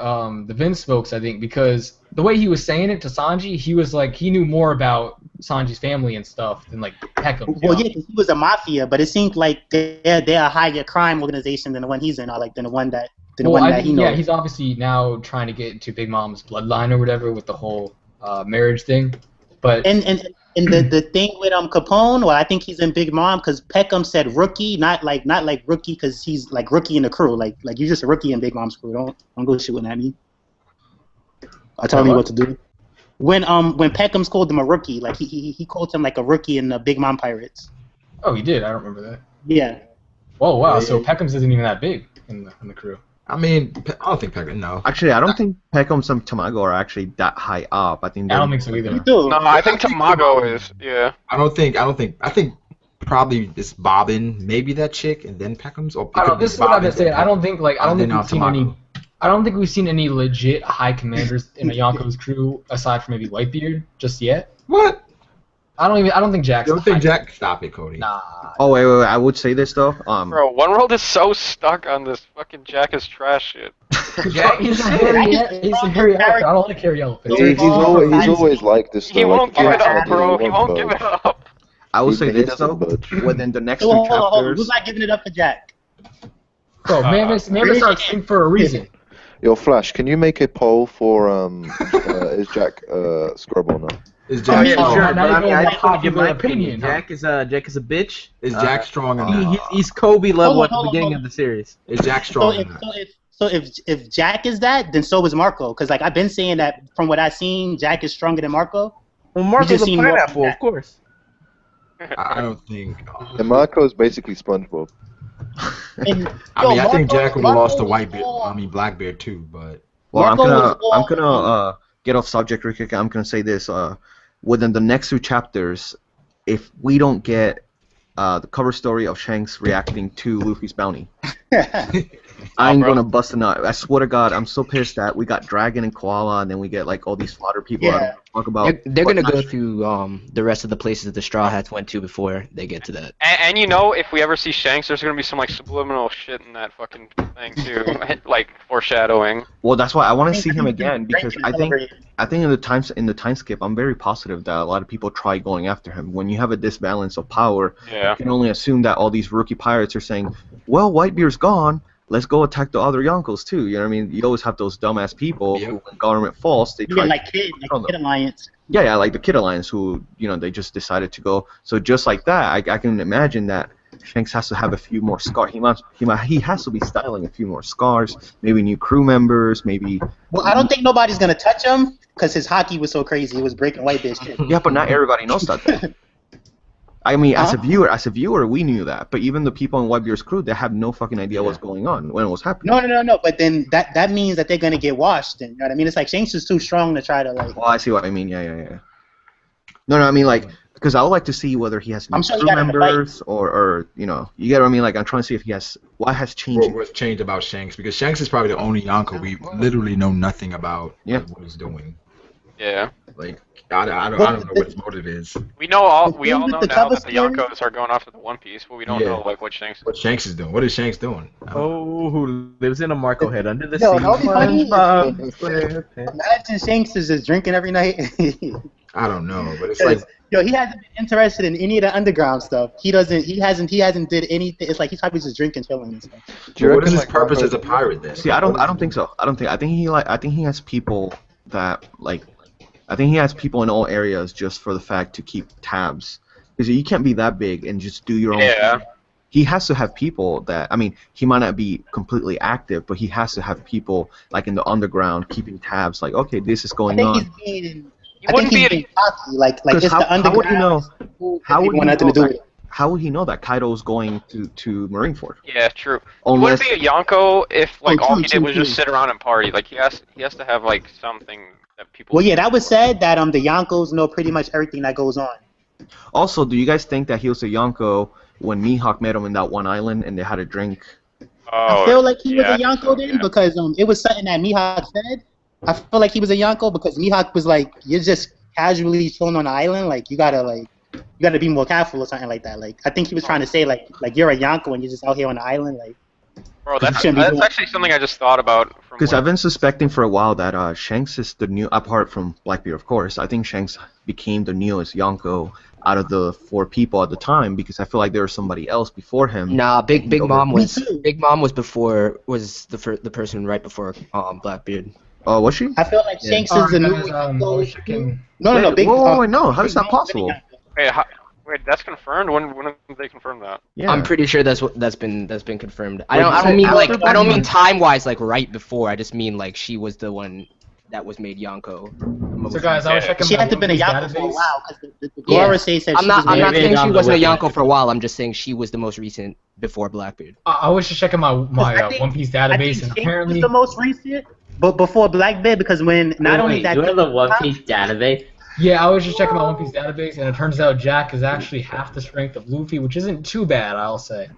the Vince folks, I think, because the way he was saying it to Sanji, he was like, he knew more about Sanji's family and stuff than like Peckham. Well, yeah, 'cause he was a mafia, but it seemed like they're a higher crime organization than the one he's in, or like than the one that he knows. Yeah, he's obviously now trying to get into Big Mom's bloodline or whatever with the whole marriage thing. But And the thing with Capone, well, I think he's in Big Mom because Peckham said rookie, not like rookie because he's like rookie in the crew. Like you're just a rookie in Big Mom's crew. Don't go shooting at me. I'll tell you what to do. When Peckham's called him a rookie, like he called him like a rookie in the Big Mom Pirates. oh, he did. I don't remember that. Yeah. Oh wow, so Peckham's isn't even that big in the crew. I mean, I don't think Peckham. No. Actually, I don't think Peckham's and Tamago are actually that high up. I think I don't think so either. You do. No, I think Tamago is. Yeah. I think probably it's Bobbin, maybe that chick, and then Peckham's. Or I don't know, this is what I've been saying. I don't think then we've seen Tamago. any. I don't think we've seen any legit high commanders in Yonko's crew aside from maybe Whitebeard just yet. What? I don't think Jack's. You don't think Jack? Stop it, Cody. Nah. Oh wait, I would say this though. Bro, One World is so stuck on this fucking Jack is trash shit. Jack, he's a hairy elephant. I don't like hairy elephants. He's always like this. He though, won't like, give it up, constantly bro. He one won't vote. give it up. I will He say this doesn't though. budge. Within the next two Hold on. chapters, Who's not giving it up for Jack? Bro, Mammoth starts sing for a reason. Yo, Flash, can you make a poll for is Jack scrub or not? Is Oh Jack yeah, strong? sure. But I mean, I Now just want to give my popular opinion. opinion, Jack is a bitch. Is Jack strong enough? He's Kobe level at the Hold on, beginning hold of the series. Is Jack So strong enough? if Jack is that, then so is Marco. Because like I've been saying that from what I've seen, Jack is stronger than Marco. Well, just Marco's a seen more pineapple, than of course. I don't think. And Marco's basically SpongeBob. And, I mean, I think Marco- Jack would have lost to Marco was Whitebeard. all- I mean, Blackbeard too, but. well, Marco I'm was gonna get off subject real quick. I'm gonna say this. Within the next two chapters, if we don't get the cover story of Shanks reacting to Luffy's bounty, I ain't gonna bust a nut. I swear to God, I'm so pissed that we got Dragon and Koala, and then we get like all these fodder people. I don't talk about. They're gonna go through the rest of the places that the Straw Hats went to before they get to that. And you know, if we ever see Shanks, there's gonna be some like subliminal shit in that fucking thing too, like foreshadowing. Well, that's why I want to see him again because I think in the time skip, I'm very positive that a lot of people try going after him. When you have a disbalance of power, you can only assume that all these rookie pirates are saying, "Well, Whitebeard's gone. Let's go attack the other Yonkos too." You know what I mean? You always have those dumbass people who, when government falls, they try. Like Kid Alliance. Yeah, like the Kid Alliance, who they just decided to go. So just like that, I can imagine that Shanks has to have a few more scars. He has to be styling a few more scars. Maybe new crew members. Maybe. Well, I don't think nobody's gonna touch him because his hockey was so crazy. It was breaking Whitebeard's shit. Yeah, but not everybody knows that. I mean, as a viewer, we knew that. But even the people in Whitebeard's crew, they have no fucking idea what's going on when it was happening. No. But then that means that they're gonna get washed. Then, you know what I mean? It's like Shanks is too strong to try to like. Well, I see what I mean. Yeah. No, I mean like because I would like to see whether he has new crew members or you get what I mean. Like I'm trying to see if he has what has changed. What's changed about Shanks? Because Shanks is probably the only Yonko we literally know nothing about what he's doing. Yeah. Like I don't know what his motive is. We all know now that the Yonkos are going off to the One Piece, but we don't know like what Shanks. What Shanks is doing? What is Shanks doing? Oh, who lives in a Marco head under the sea? Imagine Shanks is just drinking every night. I don't know, but it's like he hasn't been interested in any of the underground stuff. He hasn't did anything. It's like he's probably just drinking, chilling and stuff. What is his purpose as a pirate then? See, I don't think so. I think he has people that like. I think he has people in all areas just for the fact to keep tabs. Because you can't be that big and just do your own thing. He has to have people that, I mean, he might not be completely active, but he has to have people like in the underground keeping tabs. Like, okay, this is going on. I think he's being cocky. Like it's the underground. How would he know that Kaido's going to Marineford? Yeah, true. He wouldn't be a Yonko if like all he did was just sit around and party. Like he has to have like something. Well, yeah, that was said that the Yonkos know pretty much everything that goes on. Also, do you guys think that he was a Yonko when Mihawk met him in that one island and they had a drink? I feel like he was a Yonko then because it was something that Mihawk said. I feel like he was a Yonko because Mihawk was like, "You're just casually chilling on the island. Like you gotta be more careful or something like that." Like I think he was trying to say like you're a Yonko and you're just out here on the island like. Bro, that's actually something I just thought about. Because I've been suspecting for a while that Shanks is the new, apart from Blackbeard, of course. I think Shanks became the newest Yonko out of the 4 people at the time because I feel like there was somebody else before him. Nah, Big Mom was the person right before Blackbeard. Oh, was she? I feel like Shanks is the new. No, Big. Wait, no, how is that possible? Wait, that's confirmed. When did they confirm that? Yeah. I'm pretty sure that's been confirmed. I don't mean time wise like right before. I just mean like she was the one that was made Yonko. So guys, I was checking. She had to been a Yonko for a while because the Gorosei said I'm not saying she wasn't a Yonko for a while. I'm just saying she was the most recent before Blackbeard. I was just checking my One Piece database and apparently the most recent, but before Blackbeard because when not only that. You have the One Piece database. Yeah, I was just checking my One Piece database, and it turns out Jack is actually half the strength of Luffy, which isn't too bad, I'll say.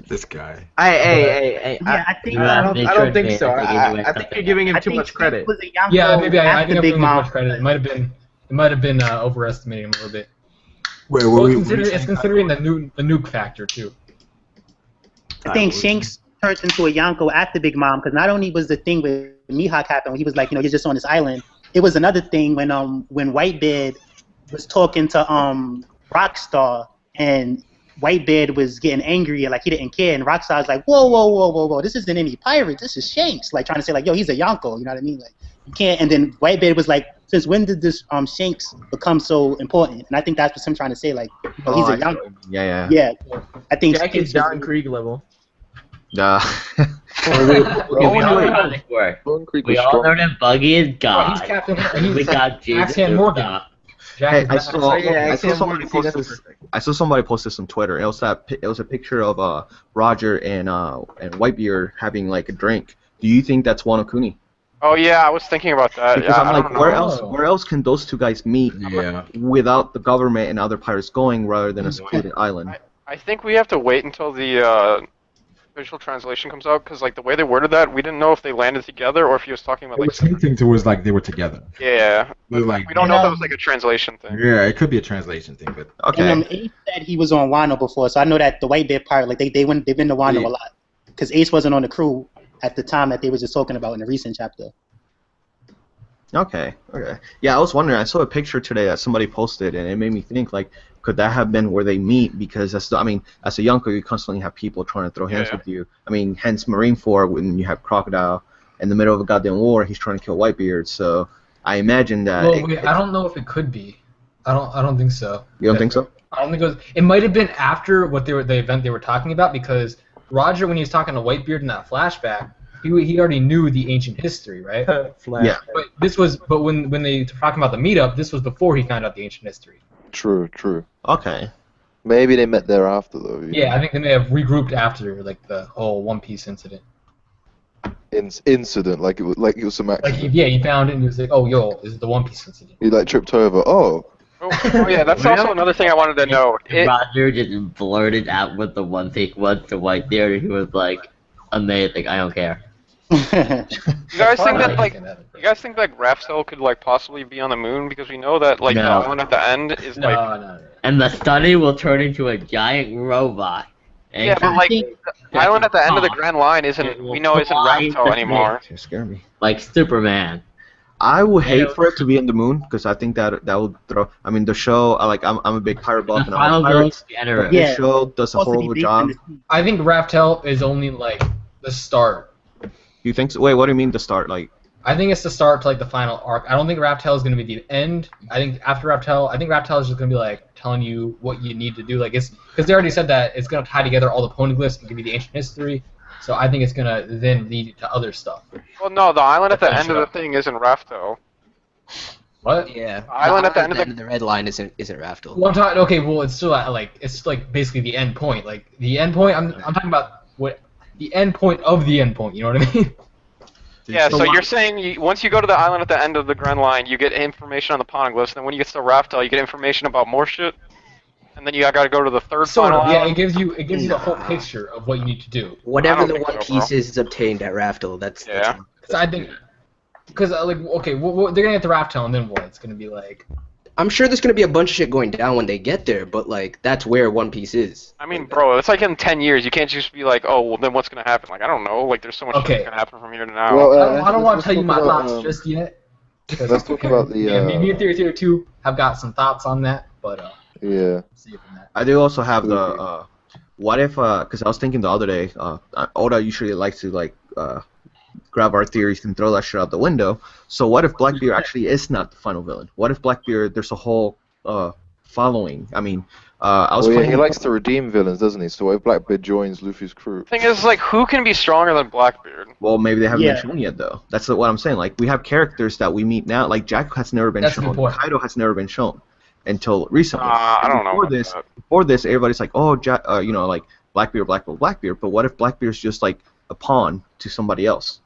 This guy. Hey. Yeah, I don't think so. I think you're giving him too much credit. Yeah, maybe I think I'm giving him too much credit. It might have been overestimating him a little bit. It's considering the nuke factor too. I think Shanks turned into a Yonko after Big Mom because not only was the thing with Mihawk happened, he was like, you're just on this island. It was another thing when Whitebeard was talking to Rockstar and Whitebeard was getting angry and like he didn't care and Rockstar was like, whoa, this isn't any pirate, this is Shanks, like trying to say like, yo, he's a Yonko, you know what I mean? Like you can't. And then Whitebeard was like, since when did this Shanks become so important? And I think that's what I'm trying to say, like, he's a Yonko. Yeah. I think Jack is Don Krieg level. We all know that Buggy is God. He's Captain. We got Jesus. Morgan. Hey, I saw somebody post this on Twitter. It was a picture of Roger and Whitebeard having like a drink. Do you think that's Wano Kuni? Oh yeah, I was thinking about that. Because I'm like, where else can those two guys meet without the government and other pirates going rather than a secluded island? I think we have to wait until the official translation comes out, because like the way they worded that, we didn't know if they landed together or if he was talking about It like. was hinting towards like they were together. Yeah, It was like, we don't know if that was like a translation thing. yeah, it could be a translation thing, but Okay. And Ace said he was on Wano before, so I know that the Whitebeard part, like they've been to Wano a lot, because Ace wasn't on the crew at the time that they was just talking about in the recent chapter. Okay. Yeah, I was wondering. I saw a picture today that somebody posted, and it made me think like, could that have been where they meet? Because as a Yonko, you constantly have people trying to throw hands with you. I mean, hence Marineford, when you have Crocodile in the middle of a goddamn war, he's trying to kill Whitebeard. So I imagine that. Well, wait, I don't know if it could be. I don't think so. You don't think so? I don't think it was. It might have been after the event they were talking about, because Roger, when he was talking to Whitebeard in that flashback, he already knew the ancient history, right? Yeah. But when they were talking about the meetup, this was before he found out the ancient history. True. Okay. Maybe they met thereafter though. Yeah, I think they may have regrouped after like the whole One Piece incident. Incident, like it was some accident. He found it and he was like, "Oh, yo, this is the One Piece incident." He like tripped over. Oh yeah, that's also another thing I wanted to know. Roger just blurted out what the One Piece was to Whitebeard, and he was like, "Amazing, I don't care." You guys think that Raftel could like possibly be on the moon, because we know that like the island at the end is like. No. And the study will turn into a giant robot. And Yeah, but like the island at the end of the Grand Line isn't Raftel anymore. You scare me. Like Superman. I would hate for it to be in the moon, because I think that would throw. I mean, the show. I'm a big pirate buff, and I like pirates. The show does a horrible job. I think Raftel is only like the start. You think so? Wait, what do you mean the start? Like, I think it's the start to like the final arc. I don't think Raftel is going to be the end. I think after Raftel, Raftel is just going to be like telling you what you need to do. Like, it's because they already said that it's going to tie together all the poneglyphs and give you the ancient history. So I think it's going to then lead to other stuff. Well, no, the island at the end of the thing isn't Raftel. What? Yeah. The island at the end of the red line isn't Raftel. Well, I'm talking. Okay, well, it's still it's like basically the end point. Like the end point. I'm talking about what the end point of the end point. You know what I mean? Yeah, so you're saying once you go to the island at the end of the Grand Line, you get information on the poneglyphs, and then when you get to Raftel, you get information about more shit, and then you gotta go to the third final Yeah, island. it gives you the whole picture of what you need to do. Whatever the One Piece is obtained at Raftel. That's I think because like okay, they're gonna get to Raftel, and then what? It's gonna be like. I'm sure there's gonna be a bunch of shit going down when they get there, but like that's where One Piece is. I mean, bro, it's like in 10 years, you can't just be like, oh, well, then what's gonna happen? Like, I don't know. Like, there's so much shit that's gonna happen from here to now. Well, I don't want to tell you my thoughts just yet. Let's talk about the. Me and Theory 2 have got some thoughts on that, but yeah. I do also have the what if because I was thinking the other day, Oda usually likes to like grab our theories and throw that shit out the window. So what if Blackbeard actually is not the final villain? What if Blackbeard, there's a whole following? I mean, I was he likes to redeem villains, doesn't he? So what if Blackbeard joins Luffy's crew? Thing is, like, who can be stronger than Blackbeard? Well, maybe they haven't been shown yet, though. That's what I'm saying. Like, we have characters that we meet now. Like, Jack has never been shown. Kaido has never been shown until recently. I don't know. Before this, everybody's like, oh, Jack, like Blackbeard. But what if Blackbeard's just like a pawn to somebody else?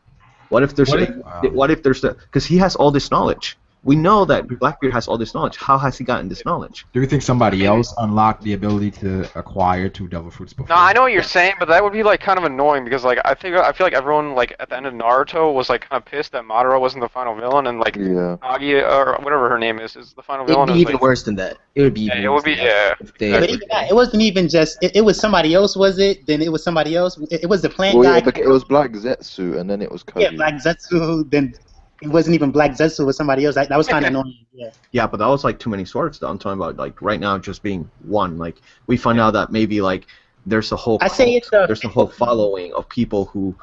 What if there's because he has all this knowledge. We know that Blackbeard has all this knowledge. How has he gotten this knowledge? Do you think somebody else unlocked the ability to acquire 2 devil fruits before? No, I know what you're saying, but that would be like kind of annoying because like I feel like everyone like at the end of Naruto was like kind of pissed that Madara wasn't the final villain and like Nagi or whatever her name is the final villain. It'd be even worse than that. It would be. It would be. It wasn't even just. It was somebody else, was it? Then it was somebody else. It was the plant guy. Yeah, it was Black Zetsu, and then it was Coby. Yeah, Black Zetsu. Then it wasn't even Black Zetsu. It was somebody else. That was kind of annoying. Yeah. Yeah, but that was like too many swords. Though I'm talking about like right now just being one. Like we find out that maybe like there's a whole there's a whole following of people who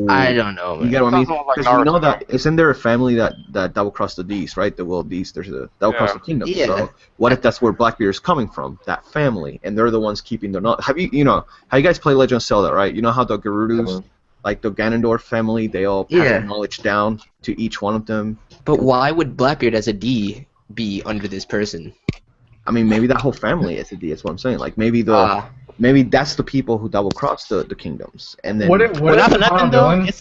I don't know. Man. You get what I mean? Because we know that isn't there a family that double crossed the D's, right? The world D's. There's a double cross the kingdom. Yeah. So what if that's where Blackbeard is coming from? That family, and they're the ones keeping their knowledge. Have you how you guys play Legend of Zelda, right? You know how the Gerudos, like the Ganondorf family, they all pass their knowledge down to each one of them. But why would Blackbeard as a D be under this person? I mean, maybe that whole family is a D. That's what I'm saying. Like maybe maybe that's the people who double cross the kingdoms, and then what if nothing though? It's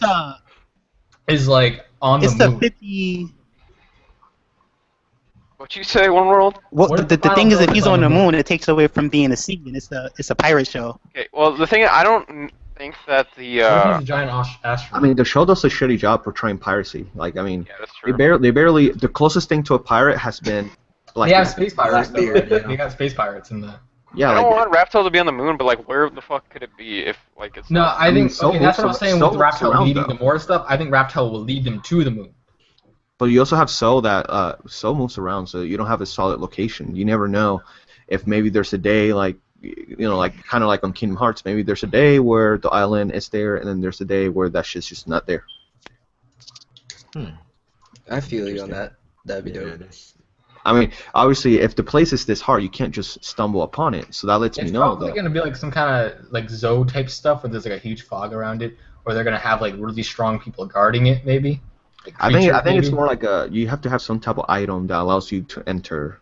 is like on it's the moon. 50. What you say, One World? Well, the thing is, if he's on the moon, it takes away from being a sea, and it's a pirate show. Okay, well the thing is, think that the He's a giant astronaut. I mean, the show does a shitty job portraying piracy. Like, I mean, yeah, that's true. they barely. The closest thing to a pirate has been. They have space pirates. Blackbeard, yeah. They got space pirates in the. Yeah, I don't like. want Raftel to be on the moon, but like, where the fuck could it be if like it's? No, not... I think so okay, that's what I'm saying with so Raftel around, leading though. the more stuff. I think Raftel will lead them to the moon. But you also have So that So moves around, so you don't have a solid location. You never know if maybe there's a day like like kind of like on Kingdom Hearts. Maybe there's a day where the island is there, and then there's a day where that shit's just not there. I feel you on that. That'd be dope. I mean, obviously, if the place is this hard, you can't just stumble upon it. So that lets me It's know probably that. gonna be like some kind of like Zoe type stuff where there's like a huge fog around it, or they're gonna have like really strong people guarding it, maybe. Like I think creatures, it's maybe? more like you have to have some type of item that allows you to enter.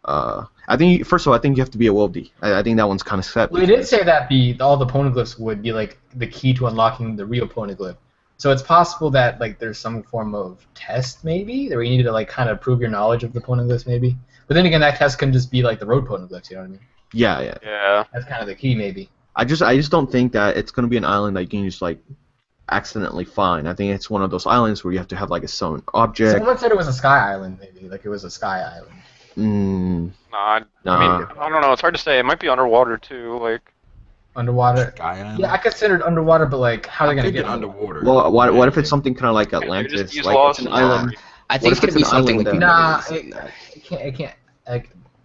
I think first of all, I think you have to be a Wildy. I think that one's kind of set. Well, they did say that all the poneglyphs would be like the key to unlocking the real poneglyph. So it's possible that like there's some form of test maybe that we need to like kind of prove your knowledge of the poneglyphs maybe. But then again, that test can just be like the road poneglyphs. You know what I mean? Yeah. Yeah. That's kind of the key maybe. I just don't think that it's gonna be an island that you can just like accidentally find. I think it's one of those islands where you have to have like a certain object. Someone said it was a sky island maybe, like it was a sky island. I mean, I don't know. It's hard to say. It might be underwater too. Like underwater. Sky Island? Yeah, I considered underwater, but like, how are they gonna get underwater? Well, what if it's something kind of like Atlantis? use Like laws it's an and island. I think it's gonna be something like Nah, that.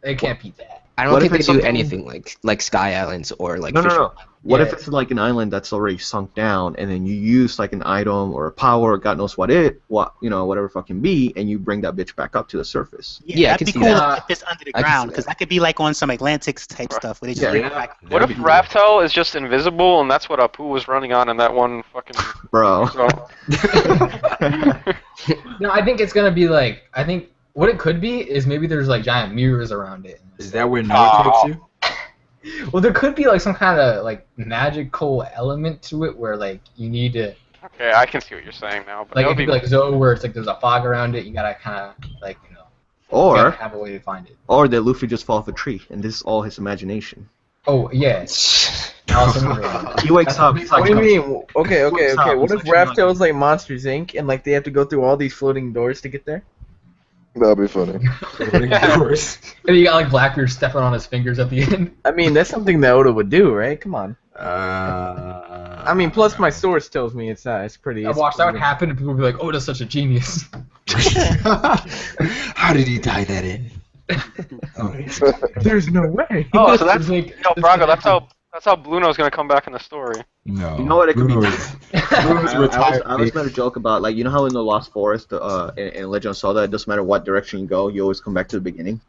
it can't beat that. I don't What think if they it's do something- anything like Sky Islands or like. No. What Yeah. if it's like an island that's already sunk down, and then you use like an item or a power, or God knows whatever fucking be, and you bring that bitch back up to the surface. Yeah, I that'd can be see cool that. if it's under the I can ground, see because that. that could be like on some Atlantic type stuff where they just bring it back. What if Raftel is just invisible and that's what Apu was running on in that one fucking Bro. No, I think it's gonna be like what it could be is maybe there's like giant mirrors around it. Is that where Noah takes you? Well, there could be like some kind of like magical element to it where like you need to Okay, I can see what you're saying now. But like that it would could be like Zoe where it's like there's a fog around it. You gotta kind of like you Or gotta have a way to find it. or that Luffy just fall off a tree, and this is all his imagination. Oh yeah. He wakes up. He's like, What do you mean? Okay. What's up? What if He's like, Raftel's like Monsters Inc. and like they have to go through all these floating doors to get there? That'd be funny. And you got like Blackbeard stepping on his fingers at the end. I mean, that's something that Oda would do, right? Come on. I mean, plus my source tells me it's pretty. I watched that happen, and people would be like, "Oh, that's such a genius." How did he tie that in? There's no way. Oh, so that's like, Braga. That's how Bluno's gonna come back in the story. No. You know what it could be? Bruno I was made a joke about, like, you know how in the Lost Forest in Legend of Zelda, it doesn't matter what direction you go, you always come back to the beginning.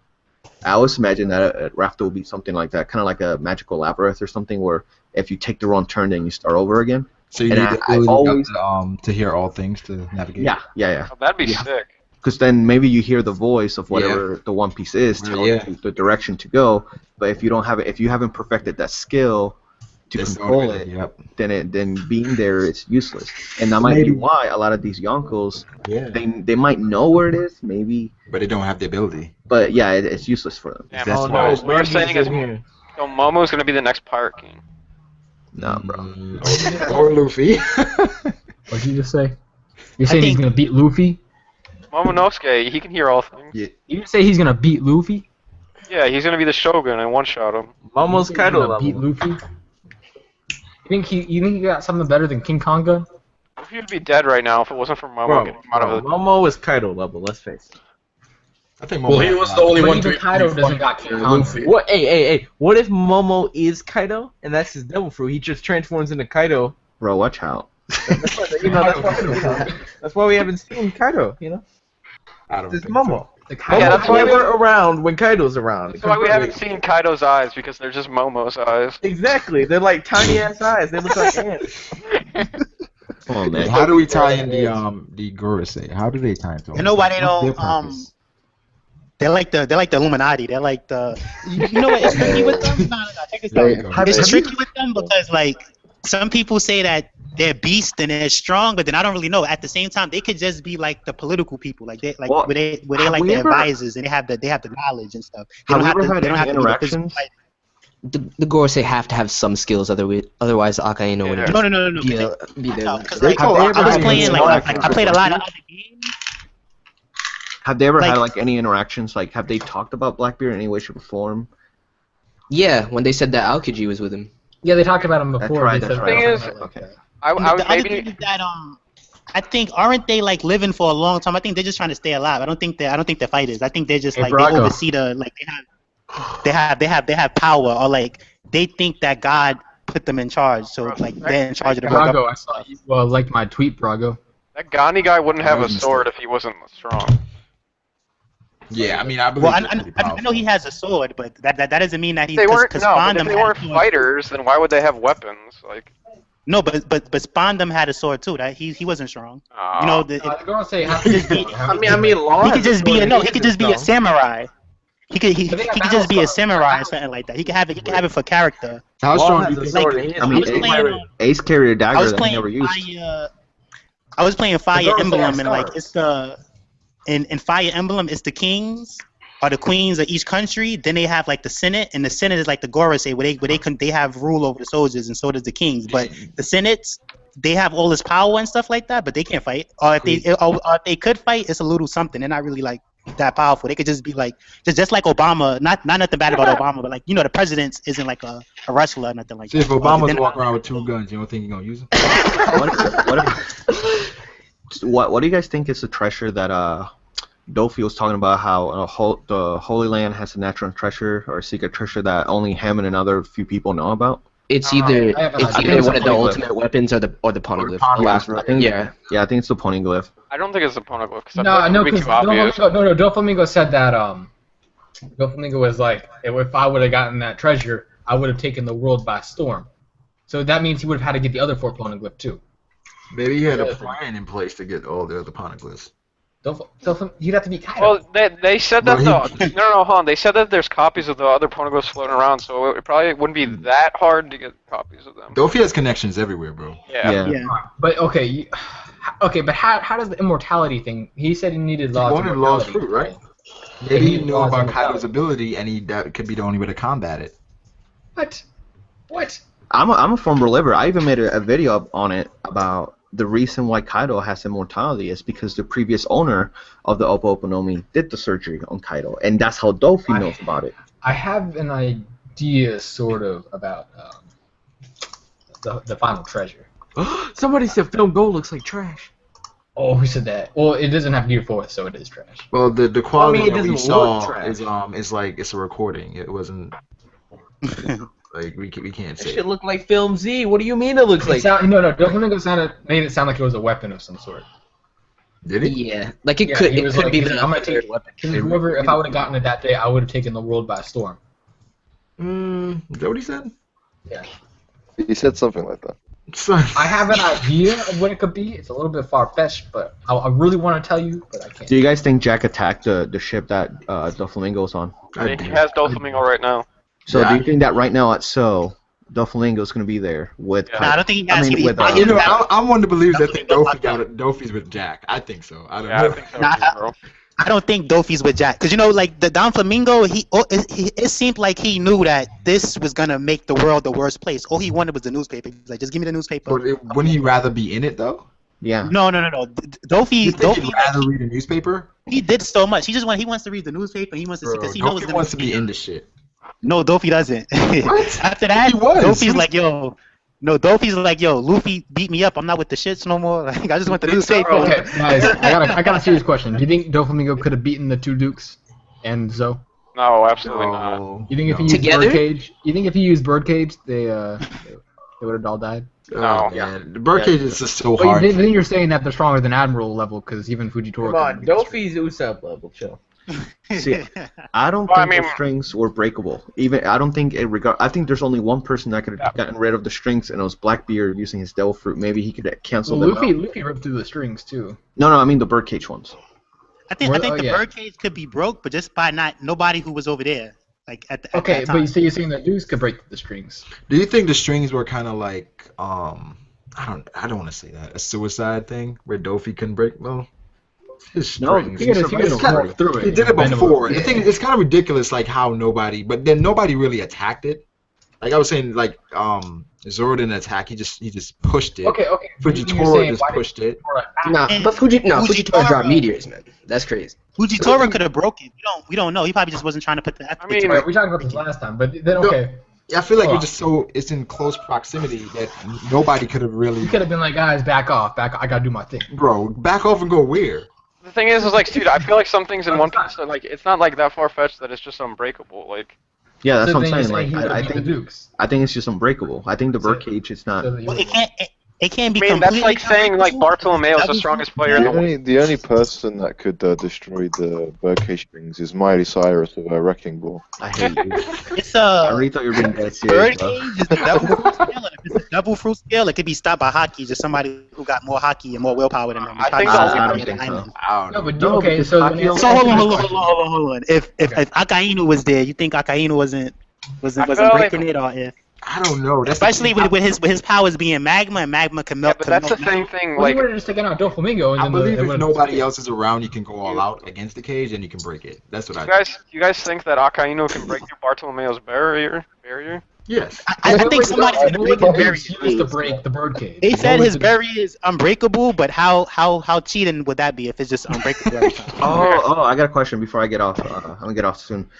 I always imagine that Raftel will be something like that, kind of like a magical labyrinth or something, where if you take the wrong turn, then you start over again. So you And need I always, to hear all things to navigate. yeah. Oh, that'd be sick. Because then maybe you hear the voice of whatever the One Piece is telling you the direction to go. But if you don't have it, if you haven't perfected that skill to control it, then being there is useless. And that might be why a lot of these yonkos, they might know where it is, maybe, but they don't have the ability. But yeah, it's useless for them. Damn, what you're saying is, so Momo's gonna be the next Pirate King. Nah, bro. Or Luffy. What'd you just say? You're saying he's gonna beat Luffy? Momonosuke, he can hear all things. Yeah. You say he's gonna beat Luffy? Yeah, he's gonna be the Shogun and one-shot him. Momo's Kaido level. Beat Luffy? You think he got something better than King Konga? Luffy would be dead right now if it wasn't for Momo getting him out of it. Momo is Kaido level. Let's face it. I think Well, he was the only one to Kaido doesn't got King Konga. What? Hey! What if Momo is Kaido and that's his devil fruit? He just transforms into Kaido. Bro, watch out. That's why we haven't seen Kaido. You know. I don't It's think Momo. Yeah, that's why we're around when Kaido's around. That's why we haven't seen Kaido's eyes, because they're just Momo's eyes. Exactly. They're like tiny ass eyes. They look like ants. Come on, man. How do we tie in the Gorosei? How do they tie into? You know why they What's their don't purpose? They're like the Illuminati. They're like the you know what? It's tricky with them. No, check this There you out. go. It's tricky with them because like some people say that they're beasts and they're strong, but then I don't really know. At the same time, they could just be like the political people, like they like Well, where they like the advisors and they have the knowledge and stuff. They Have don't we have ever to. had They don't any have to be the physical interactions? fight. the Gorosei have to have some skills, otherwise Akainu wouldn't Yeah. No. be there. No, because like, I was playing like I played a lot of other games. Have they ever had Like- like any interactions? Like, have they talked about Blackbeard in any way, shape, or form? Yeah, when they said that Aokiji was with him. Yeah, they talked about him before. right, They that's said right. something like Okay. that. I The would other maybe. thing is that I think aren't they like living for a long time? I think they're just trying to stay alive. I don't think they're fighters. I think they're just Hey, like Brago. they oversee the like they have power, or like they think that God put them in charge, so like they're in charge of the world. Brago, I saw you liked my tweet, Brago. That Gandhi guy wouldn't have That a was a sword if he wasn't strong. Yeah, I mean, I believe. Well, he's pretty I know powerful. he has a sword, but that doesn't mean that he's They weren't because no, but Spondam if they had weren't a sword. fighters, then why would they have weapons? Like, No, but Spondam had a sword too. That he wasn't strong. You know, The Gorosei have he could just be I mean, Law he has could just be sword and he could is just be a strong. samurai. He could But they got he could just be a battle samurai or something like that. He could have it for character. How Law strong has do a you think? sword and he is I mean, strong. Ace carried a dagger I was that he playing never used. I was playing Fire Gorosei Emblem, has and like stars. it's the in Fire Emblem, it's the kings or the queens of each country. Then they have like the Senate, and the Senate is like the Gorosei, where they have rule over the soldiers, and so does the kings. But the Senates, they have all this power and stuff like that, but they can't fight. Or if they could fight, it's a little something. They're not really like that powerful. They could just be like just like Obama. Not nothing bad about Obama, but like the president isn't like a wrestler or nothing like See, that. if Obama's Then- walking around with 2 guns, you don't think he's gonna use them? What do you guys think is the treasure that Doflamingo was talking about? How the Holy Land has a natural treasure or a secret treasure that only him and another few people know about? It's either I have an it's idea. either one of the Poneglyph. ultimate weapons or the poneglyph. poneglyph, I think Yeah. I think it's the Poneglyph. I don't think it's the poneglyph because No, that would be because too obvious. Doflamingo said that Doflamingo was like, if I would have gotten that treasure, I would have taken the world by storm. So that means he would have had to get the other 4 poneglyph too. Maybe he had a plan in place to get all the other poneglyphs. You'd have to be Kaido. Well, they said that Well, no, hold on. They said that there's copies of the other poneglyphs floating around, so it probably wouldn't be that hard to get copies of them. Dofi has connections everywhere, bro. Yeah. Yeah. But but how does the immortality thing? He said he needed laws. He wanted laws immortality, fruit, right? He Maybe he needed knew laws about immortality. Kaido's ability, and that could be the only way to combat it. What? I'm a firm believer. I even made a video on it about the reason why Kaido has immortality is because the previous owner of the Oppo Oppanomi did the surgery on Kaido, and that's how Doflamingo knows about it. I have an idea, sort of, about the final treasure. Somebody said Film Gold looks like trash. Oh, who said that? Well, it doesn't have Gear 4, so it is trash. Well, the quality it that we doesn't saw look trash. is like it's a recording. It wasn't like we can't That say. shit look like Film Z. What do you mean it looks like? Doflamingo made it sound like it was a weapon of some sort. Did he? Yeah, like it Yeah, could. he It was could like, be he's the like, I'm gonna take weapon. whoever. If I would have gotten it that day, I would have taken the world by storm. Is that what he said? Yeah. He said something like that. I have an idea of what it could be. It's a little bit far-fetched, but I really want to tell you, but I can't. Do you guys think Jack attacked the ship that Doflamingo's on? He has Doflamingo right now. So Yeah. do you think that right now at Doflamingo's going to be there with? Yeah. Kaido? Nah, I don't think he has. You know, I'm one that believes that Dofi's with Jack. I think so. I don't Yeah, know. I think so Nah, too, bro. I don't think Dofi's with Jack, because like the Doflamingo, it seemed like he knew that this was gonna make the world the worst place. All he wanted was the newspaper. He was like, just give me the newspaper. Wouldn't he rather be in it though? Yeah. No. Dofi, You think he'd rather read a newspaper? he did so much. He wants to read the newspaper. He wants to see, because he knows Dofi the wants to be in the shit. No, Dofi doesn't. What? After that, He was. Dofi's like, yo. No, Dofi's like, yo, Luffy beat me up. I'm not with the shits no more. Like, I just want the newspaper. Okay, guys, I got a serious question. Do you think Doflamingo could have beaten the 2 Dukes and Zoe? No, absolutely not. No. You think if he used Together? Birdcage? You think if he used Birdcage, they would have all died? No. Man. The Birdcage is just so But hard. then you're saying that they're stronger than Admiral level because even Fujitora. Come on, couldn't beat the Dofi's Usopp level, chill. See, I don't Well, I think mean- the strings were breakable. I don't think I think there's only one person that could have gotten rid of the strings, and it was Blackbeard using his Devil Fruit. Maybe he could cancel Well, them out. Luffy ripped through the strings too. No, I mean the Birdcage ones. I think Oh, the yeah. Birdcage could be broke, but just by nobody who was over there. Like at Okay, that but time. you're saying that Dukes could break the strings. Do you think the strings were kind of like I don't want to say that, a suicide thing where Dofi couldn't break? Well, his No, strings. he could've walked through it. He did it Bend him before. over. The thing, it's kind of ridiculous, like how nobody, but then nobody really attacked it. Like I was saying, like Zoro didn't attack. He just pushed it. Okay. Fujitora just pushed it. But Fujitora dropped meteors, man. That's crazy. Fujitora could have broke it. We don't know. He probably just wasn't trying to put the effort. We talked about this last time, but then okay. Yeah, I feel like it's in close proximity that nobody could have really. You could have been like, guys, back off. I gotta do my thing. Bro, back off and go where? The thing is like, dude, I feel like some things in One Piece are like, it's not like that far fetched that it's just unbreakable. Like. Yeah, that's what I'm saying. Like, I think it's just unbreakable. I think the Birdcage is not. Well, it can't be. I mean, that's like saying like Bartolomeo is the strongest player in the world. The only person that could destroy the Birdcage things is Miley Cyrus with her wrecking ball. I hate you. It's I really thought you were being dead serious. Birdcage is the double fruit scale. If it's a double fruit scale, it could be stopped by hockey. Just somebody who got more hockey and more willpower than them. I think I don't think so. Hold on. If Akainu was there, you think Akainu wasn't breaking it, or if? I don't know. Especially with his powers being magma, and magma can melt. Yeah, but that's the same thing. Well, he would have just taken out Doflamingo. I believe if nobody else is around, you can go all out against the cage and you can break it. That's what I think. You guys think that Akainu can break through Bartolomeo's barrier? Yes. I think somebody's gonna break the barrier. Used to break the Birdcage. They said his barrier is unbreakable, but how cheating would that be if it's just unbreakable every time? Oh, I got a question before I get off. I'm gonna get off soon.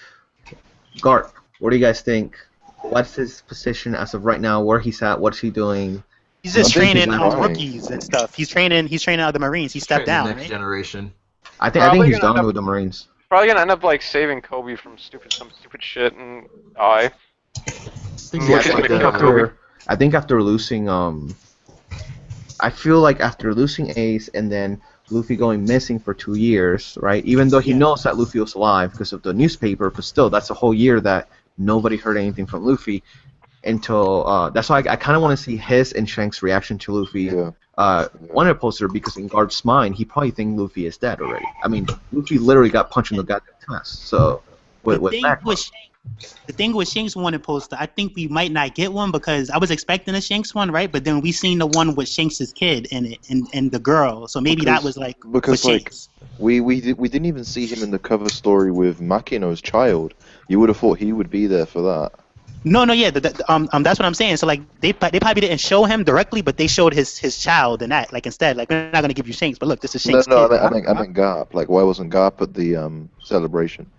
Garp, what do you guys think? What's his position as of right now? Where he's at? What's he doing? He's just training rookies and stuff. He's training other Marines. He stepped down. Next generation. I think he's done with the Marines. Probably gonna end up like saving Coby from some stupid shit and die. I think after losing I feel like after losing Ace and then Luffy going missing for 2 years, right? Even though he knows that Luffy was alive because of the newspaper, but still, that's a whole year that nobody heard anything from Luffy until that's why I kind of want to see his and Shanks' reaction to Luffy. One poster because in Garp's mind, he probably thinks Luffy is dead already. I mean, Luffy literally got punched in the goddamn chest. So the thing with Shanks wanted poster, I think we might not get one because I was expecting a Shanks one, right? But then we seen the one with Shanks' kid in it and the girl, so maybe that was like because like we didn't even see him in the cover story with Makino's child. You would have thought he would be there for that. No, yeah, that's what I'm saying. So like they probably didn't show him directly, but they showed his child and that like instead like we're not gonna give you Shanks, but look, this is Shanks' kid. I meant Garp. Like why wasn't Garp at the celebration?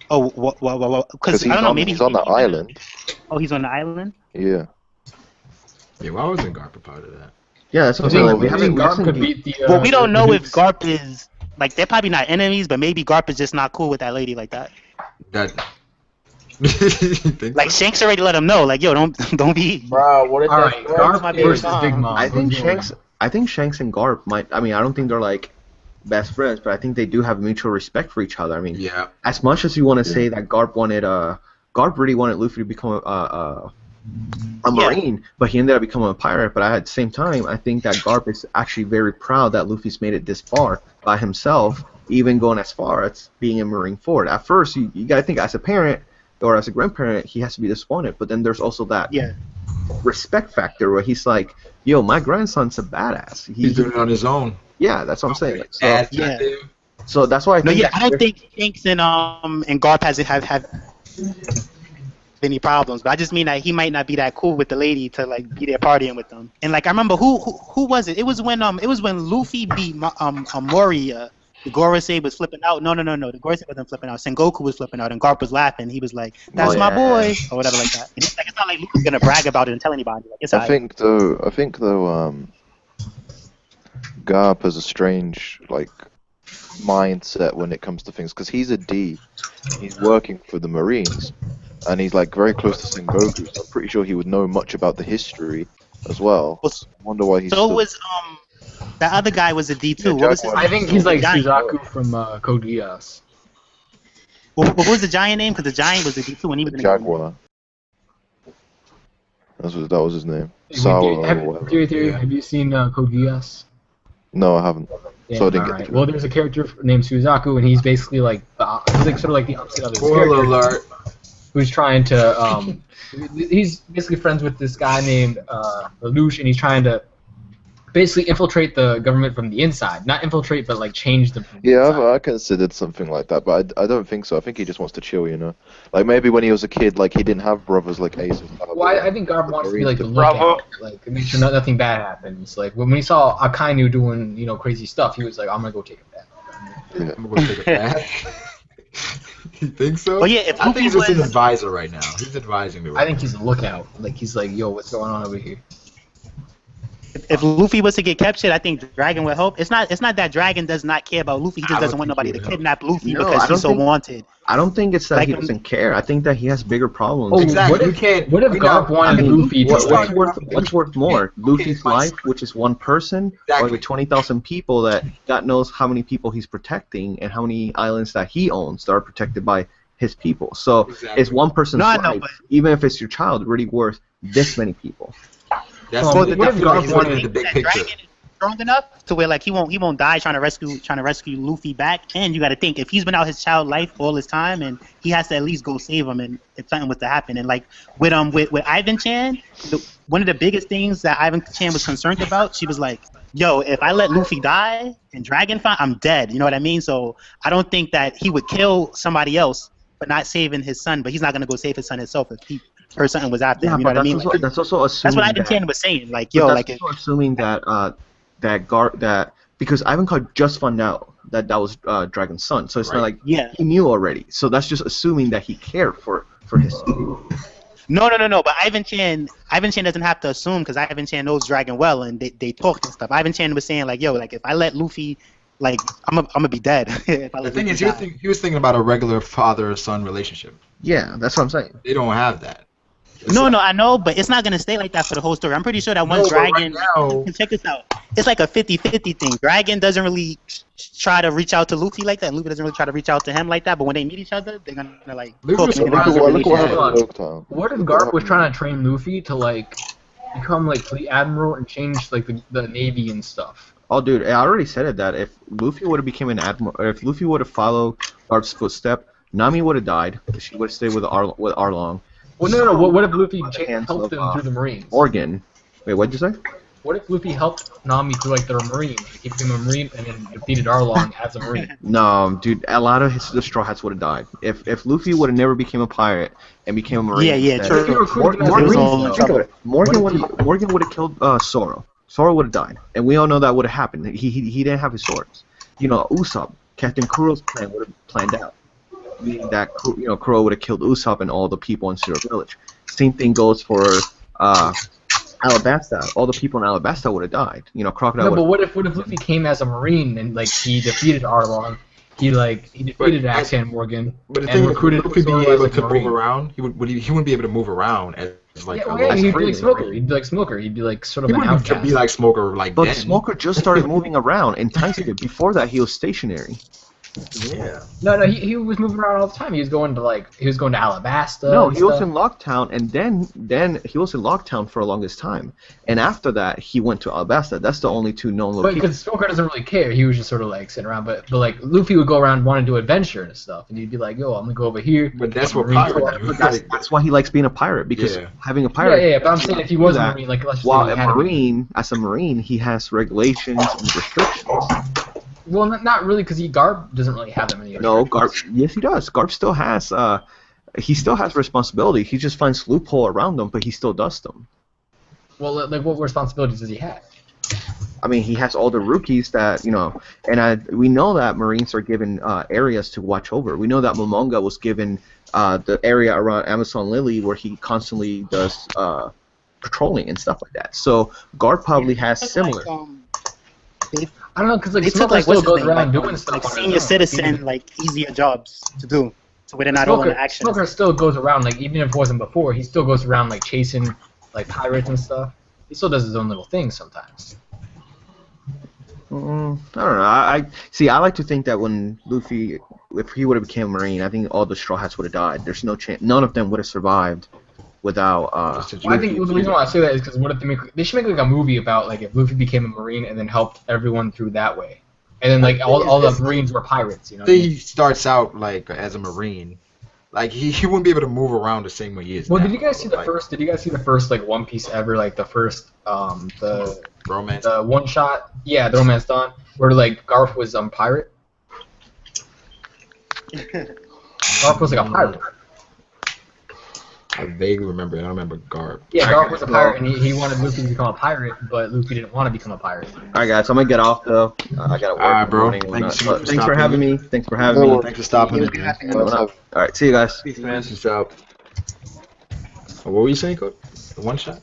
Oh, because I don't know. Maybe he's on the island. Oh, he's on the island. Yeah. Yeah, why wasn't Garp a part of that? Yeah, that's what I'm saying. We haven't Garp could beat the. Well, we don't know if Garp is like they're probably not enemies, but maybe Garp is just not cool with that lady like that. Like Shanks already let him know, like yo, don't be. Bro, what is all that? right, Garp versus Big Mom. I think Shanks and Garp might. I mean, I don't think they're like best friends, but I think they do have mutual respect for each other. I mean, yeah. As much as you want to say that Garp really wanted Luffy to become a Marine, but he ended up becoming a pirate. But at the same time, I think that Garp is actually very proud that Luffy's made it this far by himself, even going as far as being a Marine Ford. At first, you got to think as a parent or as a grandparent, he has to be disappointed. But then there's also that respect factor where he's like, yo, my grandson's a badass. He's doing it on his own. Yeah, that's what I'm saying. So, so that's why I think. I don't think Shanks and Garp have any problems, but I just mean that he might not be that cool with the lady to like be there partying with them. And like I remember who was it? It was when Luffy beat Moria. The Gorosei was flipping out. No. The Gorosei wasn't flipping out. Sengoku was flipping out, and Garp was laughing. He was like, "That's my boy," or whatever like that. It's not like Luffy's gonna brag about it and tell anybody. Like, I think though, Garp has a strange like mindset when it comes to things because he's a D. He's working for the Marines, and he's like very close to Sengoku. So I'm pretty sure he would know much about the history as well. I wonder why he's. So was that other guy was a D too. What was his name? I think he's like Suzaku from Code Geass. What was the giant name? Because the giant was a D too when he was in the Jaguar. That was his name. Theory, have you seen Code Geass? No, I haven't. Yeah, so I didn't get to Well, there's a character named Suzaku, and he's basically like sort of like the opposite of his character. Alert. Who's trying to he's basically friends with this guy named Lelouch, and he's trying to basically infiltrate the government from the inside, not infiltrate, but like change them. From the Yeah, inside. I considered something like that, but I don't think so. I think he just wants to chill, you know. Like maybe when he was a kid, like he didn't have brothers like Ace. Well, I think Garp wants to be like the lookout, like make sure nothing bad happens. Like when he saw Akainu doing crazy stuff, he was like, I'm gonna go take a bath. Yeah. I'm gonna take a bath. You think so? Well, yeah, if I think he's just Luffy an was- advisor right now. He's advising me. Right I think he's a lookout. Like he's like, yo, what's going on over here? If Luffy was to get captured, I think Dragon would help. It's not that Dragon does not care about Luffy. He just doesn't want nobody to kidnap Luffy No, because I he's don't so think- wanted. I don't think it's that Like, he doesn't care. I think that he has bigger problems. Oh, Exactly. What You if, can't. what if you Garp know, wanted I mean, Luffy to like? what's worth more, Luffy's life, which is one person, or the 20,000 people that God knows how many people he's protecting and how many islands that he owns that are protected by his people. So Exactly. is one person's No, I know, life, but- even if it's your child, really worth this many people? That's Well, what what if Garp he's looking wanted at the big That picture. Dragon is strong enough to where like he won't die trying to rescue Luffy back. And you got to think if he's been out his child life all his time, and he has to at least go save him, and if something was to happen. And like with Ivan Chan, one of the biggest things that Ivan Chan was concerned about, she was like, yo, if I let Luffy die in Dragonfire, I'm dead. You know what I mean? So I don't think that he would kill somebody else but not saving his son. But he's not gonna go save his son himself if he or something was out there. Yeah, You know but what I mean? also, Like, that's also assuming that's what Ivan that, Chan was saying. Like, but yo, that's like if, also assuming that because Ivankov just found out that was Dragon's son, so it's not like yeah. he knew already. So that's just assuming that he cared for his son. No. But Ivan Chan doesn't have to assume because Ivan Chan knows Dragon well and they talked and stuff. Ivan Chan was saying like, yo, like if I let Luffy, like I'm gonna be dead. If I The let thing Luffy is, die. he was thinking about a regular father-son relationship. Yeah, that's what I'm saying. They don't have that. No, I know, but it's not gonna stay like that for the whole story. I'm pretty sure that one No, but Dragon. right now- Check this out. It's like a 50-50 thing. Dragon doesn't really try to reach out to Luffy like that. Luffy doesn't really try to reach out to him like that. But when they meet each other, they're gonna like Luffy talk. was and they're gonna surprised. have a Look what relationship. happened in Oaktown. What if Garp was trying to train Luffy to like become like fleet admiral and change like the navy and stuff? Oh, dude, I already said it that if Luffy would have become an admiral, or if Luffy would have followed Garp's footstep, Nami would have died. She would have stayed with Arlong. Well, no. What if Luffy hands helped of, him through the Marines? Morgan. Wait, what'd you say? What if Luffy helped Nami through like the Marines, like, he became a Marine and then defeated Arlong as a Marine? No, dude, a lot of the Straw Hats would have died. If Luffy would have never became a pirate and became a Marine, Yeah, then true. Morgan would have killed Zoro. Zoro would have died, and we all know that would have happened. He didn't have his swords. You know, Usopp, Captain Kuro's plan would have planned out. Meaning that Kuro would have killed Usopp and all the people in Zero Village. Same thing goes for Alabasta. All the people in Alabasta would have died. You know, Crocodile. No, but what if Luffy came as a Marine and like he defeated Arlong, he defeated Axan Morgan, But the and thing recruited would Luffy be Zoro as, able like, to a Marine. move around? He wouldn't be able to move around as like Yeah, a well, he'd be free like Smoker. Marine. He'd be like Smoker. He'd be like sort of He an wouldn't outcast. be like Smoker like But then. Smoker just started moving around in time skip. Before that, he was stationary. Yeah. No, he was moving around all the time. He was going to Alabasta. No, and he was stuff. in Locktown, and then he was in Locktown for the longest time. And after that, he went to Alabasta. That's the only two known But locations. because Smoker doesn't really care, he was just sort of like sitting around. But like Luffy would go around wanting to do adventure and stuff, and he'd be like, "Yo, I'm gonna go over here." But that's what Marine pirates Corps. do. That's why he likes being a pirate, because Yeah. having a pirate. Yeah. But I'm saying if he was a Marine, like let's just While say a he had to be- Marine, as a Marine, he has regulations and restrictions. Well, not really, because Garp doesn't really have that many. No, Garp. Yes, he does. Garp still has. He still has responsibility. He just finds loophole around them, but he still does them. Well, like what responsibilities does he have? I mean, he has all the rookies that and we know that Marines are given areas to watch over. We know that Momonga was given the area around Amazon Lily where he constantly does patrolling and stuff like that. So Garp probably has similar. I don't know, because like They took Smoker like still what's his goes name, around like, doing stuff. like on his senior own. citizen, like easier jobs to do, so where they're not all in action. Smoker still goes around, like even if it wasn't before, he still goes around like chasing like pirates and stuff. He still does his own little things sometimes. I don't know. I like to think that when Luffy, if he would have became a Marine, I think all the Straw Hats would have died. There's no chance. None of them would have survived without. Well, I think the reason why I say that is because what if they should make like a movie about like if Luffy became a Marine and then helped everyone through that way, and then like all the Marines were pirates, you know. He starts out like as a Marine, Like he wouldn't be able to move around the same way he is. Well, now. did you guys see the first? Did you guys see the first like One Piece ever? Like the first the romance. The one shot. Yeah, the romance dawn where like Garp was pirate. Garp was like a pirate. I vaguely remember. I don't remember Garp. Yeah, Garp was a pirate, and he wanted Luffy to become a pirate, but Luffy didn't want to become a pirate. All right, guys, I'm gonna get off though. I gotta work. All right, bro. Morning, Thank you so but much thanks for having me. Thanks for having me. Thanks for stopping it. All right, see you guys. Peace, man. Peace out. What were you saying, Coach? The one shot?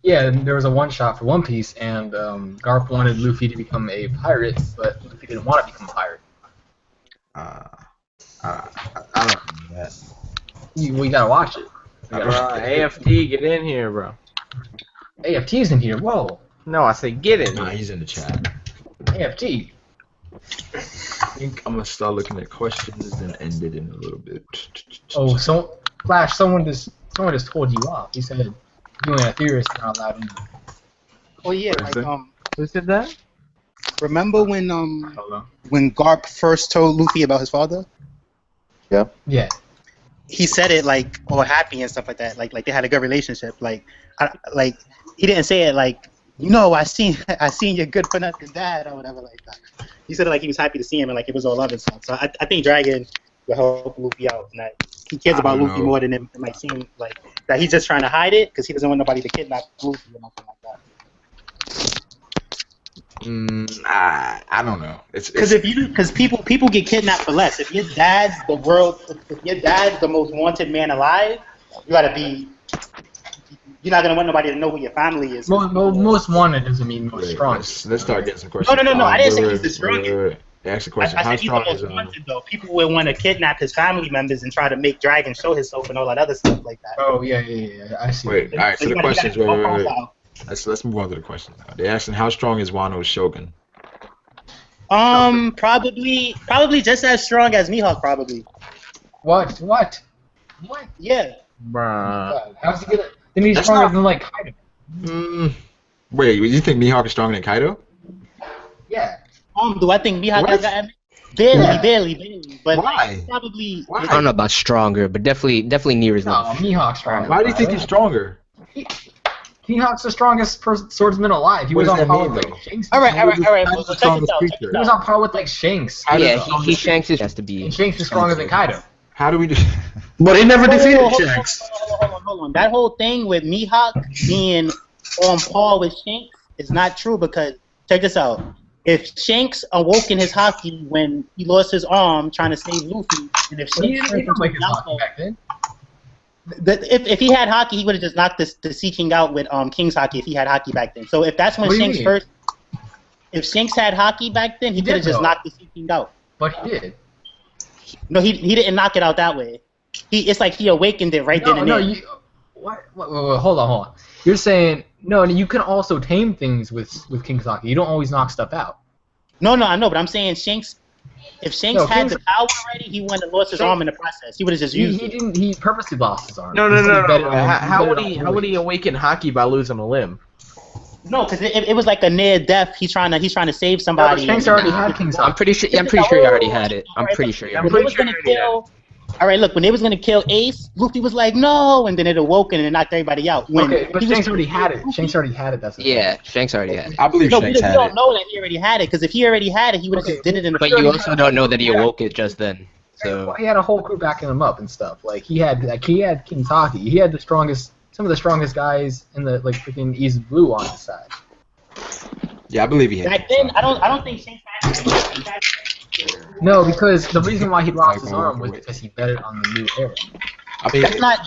Yeah, there was a one shot for One Piece, and Garp wanted Luffy to become a pirate, but Luffy didn't want to become a pirate. I don't know that. We gotta watch it. AFT, get in here, bro. AFT's in here. Whoa. No, I said get in. Nah, he's in the chat. AFT. I think I'm gonna start looking at questions and end it in a little bit. Oh, so Flash, someone just told you off. He said you and a theorist are not allowed in. Oh yeah, like Who said that? remember when Garp first told Luffy about his father? Yeah. Yeah. He said it like all happy and stuff like that. Like they had a good relationship. Like he didn't say it like, you know, I seen your good for nothing dad or whatever like that. He said it like he was happy to see him and like it was all love and stuff. So I think Dragon will help Luffy out. And that he cares about Luffy more than it might seem like that. He's just trying to hide it because he doesn't want nobody to kidnap Luffy or nothing like that. I don't know. Because people get kidnapped for less. If your dad's the most wanted man alive, you're not gonna want nobody to know who your family is. Most wanted doesn't mean most strong. Let's start getting some questions. No. I didn't say he's the strongest. Ask the question. I How said he's the strong is most wanted though. People will want to kidnap his family members and try to make Dragon show himself and all that other stuff like that. Oh yeah. I see. Wait. All right. So the questions. Wait. Let's move on to the questions now. They're asking how strong is Wano's Shogun? Probably just as strong as Mihawk, probably. What? Yeah. Bruh. How's he gonna? Then he's stronger than like Kaido. Wait, you think Mihawk is stronger than Kaido? Yeah. Do I think Mihawk has got barely? But why? Probably. I don't know about stronger, but definitely near as enough. Mihawk's stronger. Why do you think he's stronger? Mihawk's the strongest swordsman alive. He was on par with like Shanks. All right. Check this out. He was on par with like Shanks. Yeah, he Shanks has to be. And Shanks is stronger than Kaido. How do we do? But he never defeated Shanks. Hold on. That whole thing with Mihawk being on par with Shanks is not true because check this out. If Shanks awoke in his haki when he lost his arm trying to save Luffy, and if Shanks like his haki back then. If he had haki, he would have just knocked the Sea King out with King's haki if he had haki back then. So if that's when Shanks first, if Shanks had haki back then, he could have just knocked the Sea King out. But he did. No, he didn't knock it out that way. It's like he awakened it right then and there. What? Hold on. You're saying you can also tame things with King's haki. You don't always knock stuff out. No, I know, but I'm saying Shanks. If Shanks had the power already, he wouldn't have lost his arm in the process. He would have just used it. He purposely lost his arm. No. How would he awaken haki by losing a limb? No, because it was like a near death. He's trying to save somebody. No, Shanks already had King's haki. I'm pretty sure he already had it. I'm pretty sure he already had it. All right, look, when they was gonna kill Ace, Luffy was like, "No," and then it awoke and it knocked everybody out. But Shanks already had it. Shanks already had it. That's Shanks already had it. I believe Shanks had it. We don't know that he already had it, because if he already had it, he would have just did it in the. But you also don't know that he awoke it just then. So he had a whole crew backing him up and stuff. Like he had King's haki. He had some of the strongest guys in the freaking East Blue on his side. Yeah, I believe he had. Back then, I don't think Shanks had it. No, because the reason why he lost his arm was because he bet it on the new era. I mean, that's not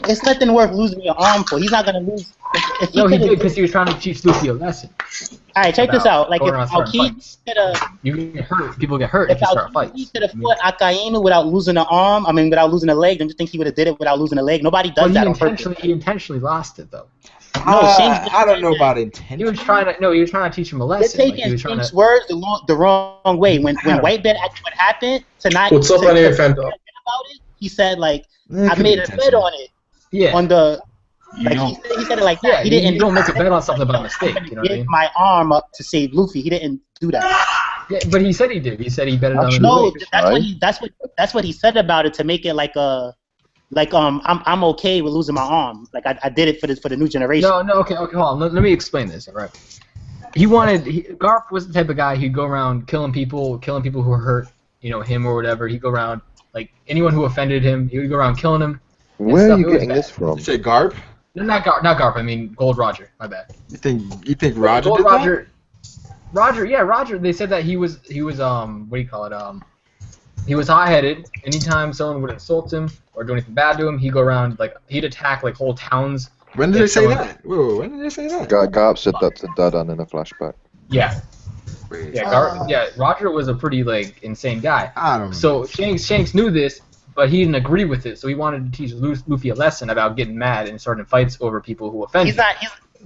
it's nothing worth losing your arm for. He's not gonna lose. He did because he was trying to teach Luffy a lesson. All right, check this out. Like if Aokiji could have, you get hurt. People get hurt if you start fights. He could have fought Akainu without losing an arm. I mean, without losing a leg. Don't you think he would have did it without losing a leg? Nobody does that on purpose. He intentionally lost it though. No, I don't know about intent. He was trying to teach him a lesson. They're taking Shanks' words the wrong way. When Whitebeard asked what happened tonight, what's up, about it, he said like, I made a bet on it. Yeah. On the he said it like that. He didn't. You don't make a bet on something by mistake. You know what I mean? My arm up to save Luffy. He didn't do that. Yeah, but he said he did. He said he bet it on the No, way. that's what he said about it to make it like I'm okay with losing my arm. Like I did it for the new generation. No, okay, hold on. Let me explain this. All right. Garp was the type of guy who'd go around killing people who were hurt, him or whatever. He'd go around like anyone who offended him. He would go around killing him. Where are you getting this from? You say Garp? No, not Garp. I mean Gold Roger. My bad. You think Roger Gold did Roger, that? Roger. They said that he was what do you call it? He was hot-headed. Anytime someone would insult him or do anything bad to him, he'd go around he'd attack like whole towns. When did they say that? Whoa, when did they say that? Garp said that to Dadan in a flashback. Yeah. Wait. Yeah, Roger was a pretty insane guy. I don't know. So Shanks knew this, but he didn't agree with it. So he wanted to teach Luffy a lesson about getting mad and starting fights over people who offend him.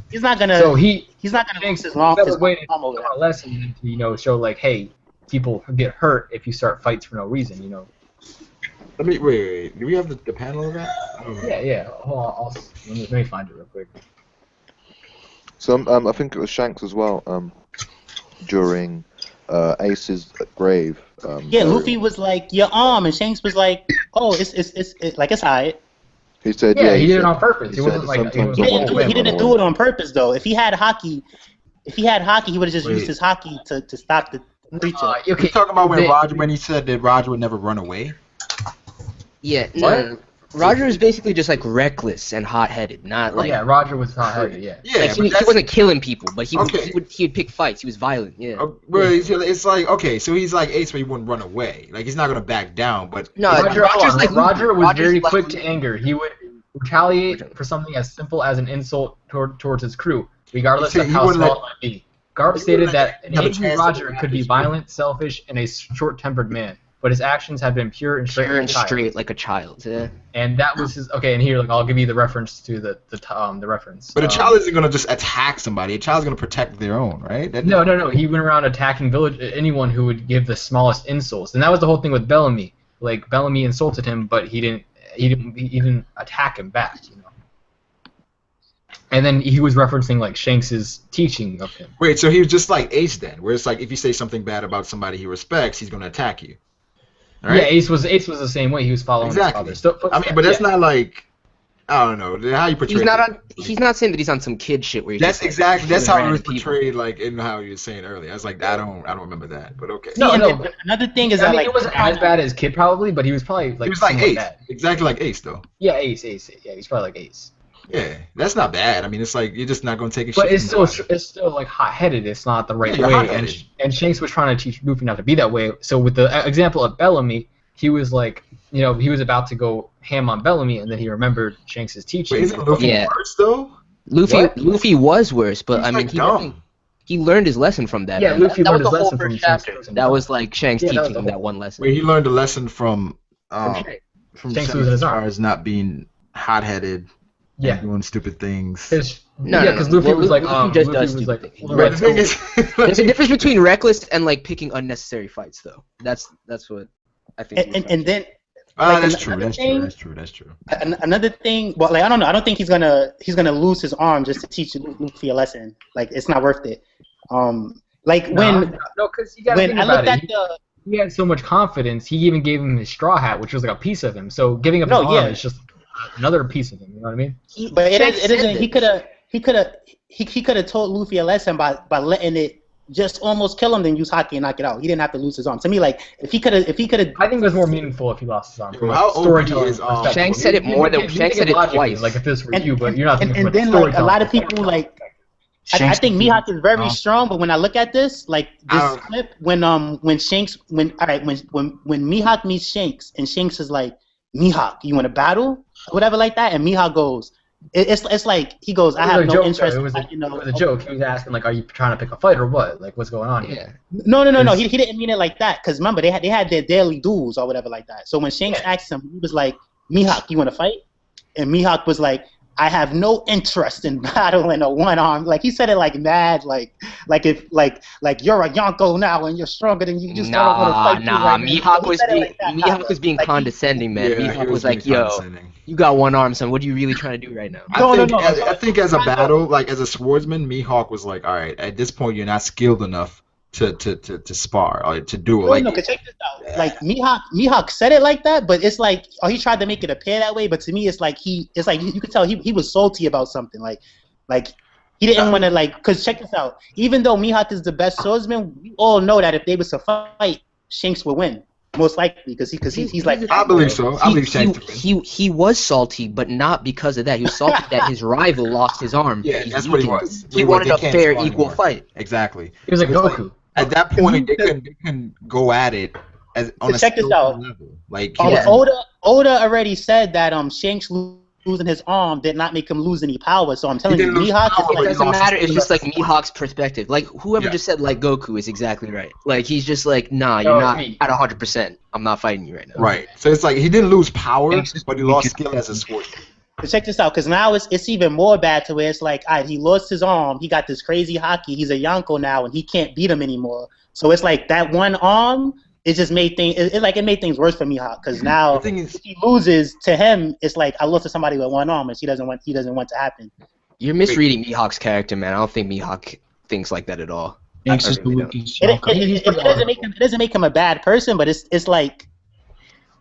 He's not gonna. So he's not gonna fix his long. Waiting for a lesson to show hey, people get hurt if you start fights for no reason. Let me wait. Do we have the panel of that? I don't know. Yeah. Hold on, let me find it real quick. So I think it was Shanks as well. During Ace's grave. Luffy was like your arm, and Shanks was like, oh, it's alright. He said, he did it on purpose. He wasn't he didn't do it on purpose though. If he had hockey, he would have just used his hockey to stop the creature. You're talking about when he said that Roger would never run away? Yeah, no. Roger is basically just reckless and hot-headed, not like. Yeah, Roger was hot-headed. Yeah. He wasn't killing people, but he would pick fights. He was violent. Yeah. It's like okay, so he's like Ace, but he wouldn't run away. Like he's not gonna back down. But no, Roger was very quick to anger. He would retaliate for something as simple as an insult towards his crew, regardless of how small it might be. Garp stated that an angry Roger could be violent, selfish, and a short-tempered man. But his actions have been pure and straight like a child. Yeah. And that was his. Okay, and here, I'll give you the reference to the reference. But a child isn't gonna just attack somebody. A child's gonna protect their own, right? No. He went around attacking anyone who would give the smallest insults, and that was the whole thing with Bellamy. Bellamy insulted him, but he didn't attack him back. And then he was referencing Shanks's teaching of him. Wait, so he was just like Ace then, where it's if you say something bad about somebody he respects, he's gonna attack you. Right? Yeah, Ace was the same way. He was following his father. But that's not I don't know how you portray. He's not saying that he's on some kid shit where. That's how it was portrayed, in how you were saying earlier. I was like, I don't remember that, but okay. No. Another thing is it wasn't as bad as Kid probably, but he was probably he was like Ace, bad. exactly like Ace though. Yeah, Ace. Yeah, he's probably like Ace. Yeah, that's not bad. I mean, it's you're just not gonna take a shit. But it's still hot-headed. It's not the right way. And Shanks was trying to teach Luffy not to be that way. So with the example of Bellamy, he was he was about to go ham on Bellamy, and then he remembered Shanks' teaching. Wait, isn't Luffy worse though? Luffy was worse, but I mean he learned his lesson from that. Yeah, Luffy learned his lesson from Shanks. That was Shanks teaching him that one lesson. Wait, he learned a lesson from Shanks as far as not being hot-headed. Yeah, doing stupid things. Because Luffy was Luffy just does stupid things. There's a difference between reckless and picking unnecessary fights, though. That's what I think. And then. That's true. That's true. Another thing, well, I don't know. I don't think he's gonna lose his arm just to teach Luffy a lesson. It's not worth it. Because you gotta think about it. He had so much confidence. He even gave him his straw hat, which was a piece of him. So giving up his arm is just another piece of him. You know what I mean? But it isn't. He could have told Luffy a lesson by letting it just almost kill him, then use hockey and knock it out. He didn't have to lose his arm. To me, if he could have, I think it was more meaningful if he lost his arm. Storytelling. Shanks said it more than Shanks said it twice. If this were you, but you're not. And then a lot of people I think Mihawk is very strong, but when I look at this clip, when Mihawk meets Shanks and Shanks is like, Mihawk, you want to battle? Whatever like that, and Mihawk goes, it's like he goes, I have no interest. It was a joke. He was asking are you trying to pick a fight or what? What's going on here? No. He didn't mean it like that. Because remember, they had their daily duels or whatever like that. So when Shanks asked him, he was like, Mihawk, you want to fight? And Mihawk was like, I have no interest in battling a one arm. He said it mad, if you're a Yonko now and you're stronger than you just don't want to fight. Mihawk was being condescending, man. Yeah, Mihawk was like, yo, you got one arm, son. What are you really trying to do right now? I think as a battle, as a swordsman, Mihawk was like, all right, at this point you're not skilled enough to spar or to duel. No, Like, no, cause check this out. Like Mihawk said it like that, but it's like, he tried to make it appear that way. But to me, it's like you could tell he was salty about something. Like he didn't want to cause check this out. Even though Mihawk is the best swordsman, we all know that if they was to fight, Shanks would win. Most likely, because he's like. I believe so. I believe Shanks would win. He was salty, but not because of that. He was salty that his rival lost his arm. Yeah, that's what he was. He wanted a fair, equal fight. Exactly. He was like Goku. At that point, they couldn't go at it on a check this out. level. Like, Oda already said that Shanks losing his arm did not make him lose any power. So I'm telling you, Mihawk is it doesn't matter. It's just like Mihawk's perspective. Like whoever just said like Goku is exactly right. Like he's just like, nah, you're not at 100%. I'm not fighting you right now. Right. So it's like he didn't lose power, but he lost skill as a swordsman. But check this out, because now it's even more bad to where it's like, all right, he lost his arm, he got this crazy hockey, he's a Yonko now, and he can't beat him anymore. So it's like that one arm, it just made things, it made things worse for Mihawk, because now if he loses to him, it's like I lost to somebody with one arm, and he doesn't want to happen. You're misreading Mihawk's character, man. I don't think Mihawk thinks like that at all. It doesn't make him a bad person, but it's like.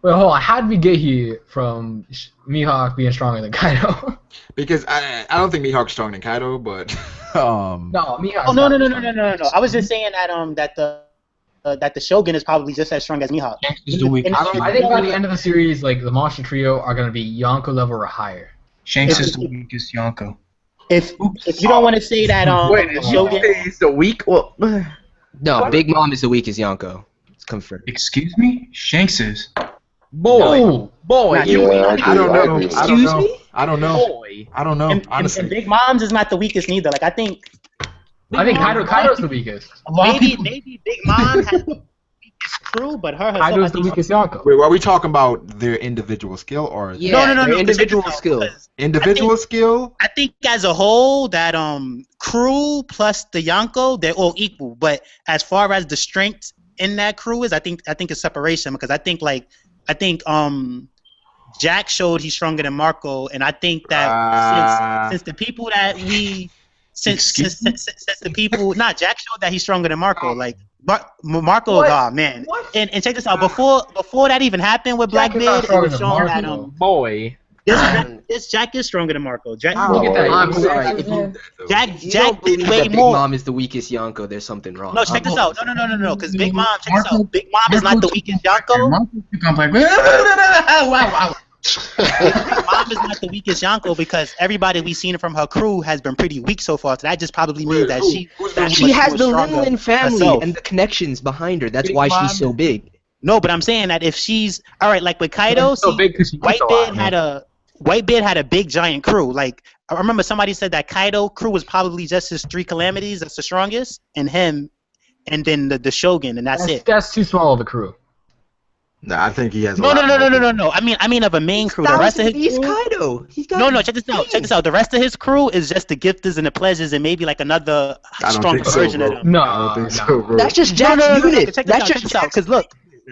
Well, hold on. How did we get here from Mihawk being stronger than Kaido? Because I don't think Mihawk's stronger than Kaido, but no, Mihawk. Oh no. I was just saying that the Shogun is probably just as strong as Mihawk. I think by the end of the series, like the Monster Trio are gonna be Yonko level or higher. Shanks is the weakest Yonko. If you don't want to say that Wait, Shogun is the weak? Well, no, Big Mom is the weakest Yonko. It's confirmed. Excuse me, Shanks is. Boy. I don't know. Excuse me? I don't know. I don't know. Honestly, and Big Mom's is not the weakest neither. Like I think Kaido's the weakest. Maybe Big Mom has the weakest crew, but Kaido's the weakest Yonko. Wait, are we talking about their individual skill or? Yeah, no, individual skill. Individual skill. I think as a whole that crew plus the Yonko, they're all equal. But as far as the strength in that crew is, I think it's separation, because I think Jack showed he's stronger than Marco, and I think that since the people that we since the people Jack showed that he's stronger than Marco. Like Marco, What? Man. And check this out. Before that even happened with Blackbeard, it was shown that boy. This Jack is stronger than Marco. Jack, Look at that. I'm sorry. Jack did way Big more. Mom is the weakest Yonko. There's something wrong. No, check this out. No. Because Big Mom, check this out. Big Mom is not the weakest Yonko. I'm like, wow. Big Mom is not the weakest Yonko because everybody we've seen from her crew has been pretty weak so far. So that just probably means that she has the Linlin family and the connections behind her. That's why she's so big. No, but I'm saying that if she's all right, like with Kaido, Whitebeard had a big giant crew. Like I remember somebody said that Kaido crew was probably just his 3 calamities. That's the strongest, and him, and then the Shogun, and that's it. That's too small of a crew. Nah, I think he has. No. I mean of a main crew. The rest of his he's crew. Kaido. No. Check this out. The rest of his crew is just the gifters and the pleasures, and maybe like another stronger version of them. No, I don't think so, bro. That's just Jack's unit. Check this out. Because look.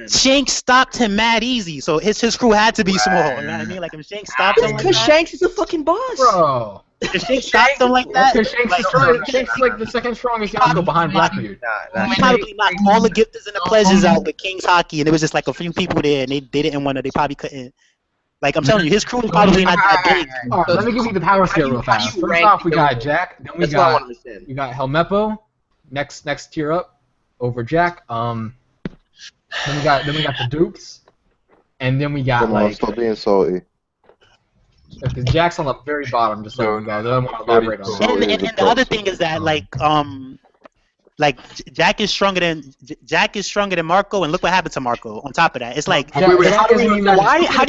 Shanks stopped him mad easy, so his crew had to be small. You know what I mean? Like if Shanks stopped him like that. Because Shanks is a fucking boss. Bro. If Shanks stopped him like that. Because Shanks is like the second strongest Yonko behind Blackbeard. He probably knocked all the gifters and the pleasures out with King's Hockey, and it was just like a few people there, and they didn't want to. They probably couldn't. Like I'm telling you, his crew is probably not that big. All right, let me give you the power scale real fast. First off, we got Jack. Then we got Helmeppo. Next tier up over Jack. Then we got the Dukes, and then we got stop being salty. Because Jack's on the very bottom, just so we go. I don't want to elaborate on that. And the other thing is that Jack is stronger than Marco, and look what happened to Marco. On top of that, it's like how do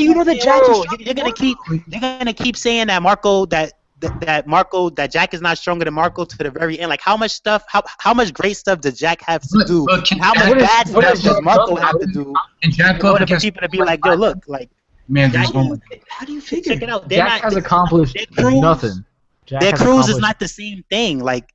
you know that Jack is? They're gonna keep saying that Marco that Jack is not stronger than Marco to the very end. Like how much great stuff does Jack have to do? How much bad stuff does Marco have to do? And Jack for people to be like, yo, look, like man, how do you figure? Check it out. Jack has accomplished nothing. Their crews is not the same thing. Like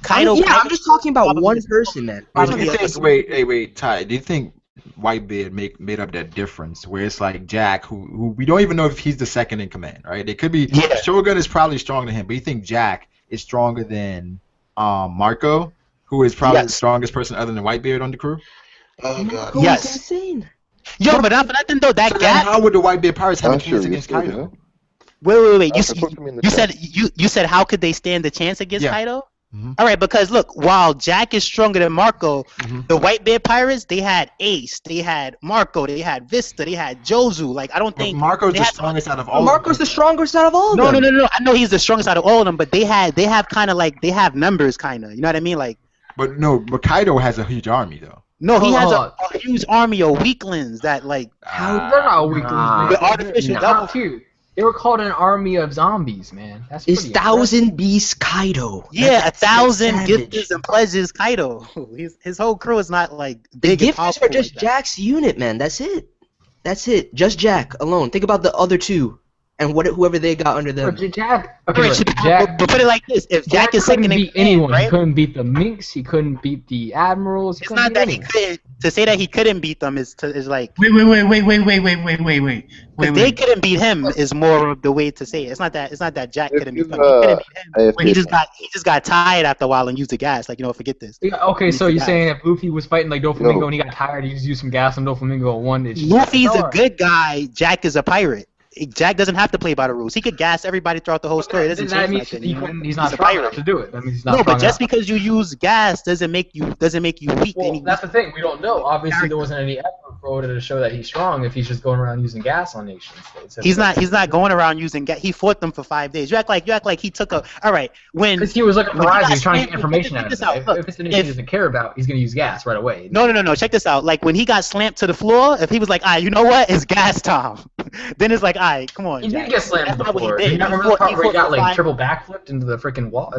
Kaido. I'm just talking about one person, man. Wait, Ty. Do you think Whitebeard made up that difference where it's like Jack, who we don't even know if he's the second in command, right? It could be Shogun is probably stronger than him, but you think Jack is stronger than Marco? Who is probably the Yes. strongest person other than Whitebeard on the crew? Oh god. Yes. Insane. Yo, but not for nothing though. That So then gap. how would the Whitebeard pirates have a That's chance true, against yes, they Kaido? Wait. Alpha, put them in the You chat. said you said how could they stand the chance against Yeah. Kaido? Mhm. All right, because look, while Jack is stronger than Marco, Mhm. the Whitebeard pirates they had Ace, they had Marco, they had Vista, they had Jozu. Like I don't But think Marco's they the had- strongest out of all. Marco's the strongest out of all of No, them. no. I know he's the strongest out of all of them, but they have kind of like they have numbers, kind of. You know what I mean? Like But Kaido has a huge army though. no, he has Hold a huge army of weaklings that like How they're not weaklings, man. the artificial They're double. not cute. They were called an army of zombies, man. That's It's pretty 1,000 Beast Kaido. Yeah, That's 1,000 savage. gifters and pledges Kaido. His whole crew is not like The big and gifters powerful are just like that. Jack's unit, man. That's it. That's it. Just Jack alone. Think about the other two and whoever they got under them. But Jack, okay, Alright, look, Jack, but put it like this: if Jack is couldn't second in beat command, anyone. He right? couldn't beat the Minks. He couldn't beat the Admirals. He It's couldn't not beat that he anyone. couldn't. To say that he couldn't beat them is like Wait. if they couldn't beat him is more of the way to say it. It's not that Jack couldn't beat them. He couldn't beat him. AFK But he just got tired after a while and used the gas. Like forget this. Yeah, okay, so you're saying if Luffy was fighting like Doflamingo Yo. and he got tired, he just used some gas on Doflamingo and won. It's just Luffy's a alright. good guy. Jack is a pirate. Jack doesn't have to play by the rules. He could gas everybody throughout the whole story. It doesn't That change means nothing. he's not a strong pirate. enough to do it. That means he's not No, strong but just enough. because you use gas doesn't make you weak. Well, that's the thing. We don't know. Obviously, there wasn't any effort for Oda to show that he's strong if he's just going around using gas on nation states. He's not going around using gas. He fought them for 5 days. You act like he took a. All right, when Because he was looking for when he Rise, got he's trying to slammed- get information out check of this him. out. Look, If it's an issue he doesn't care about, he's going to use gas right away. No. Check this out. Like when he got slammed to the floor, if he was like, you know what? It's gas time. Then it's like, come on. He Jack. did get slammed to That's the not what he floor. did. You remember He the part fought- where he got for like 5 triple backflipped into the freaking wall?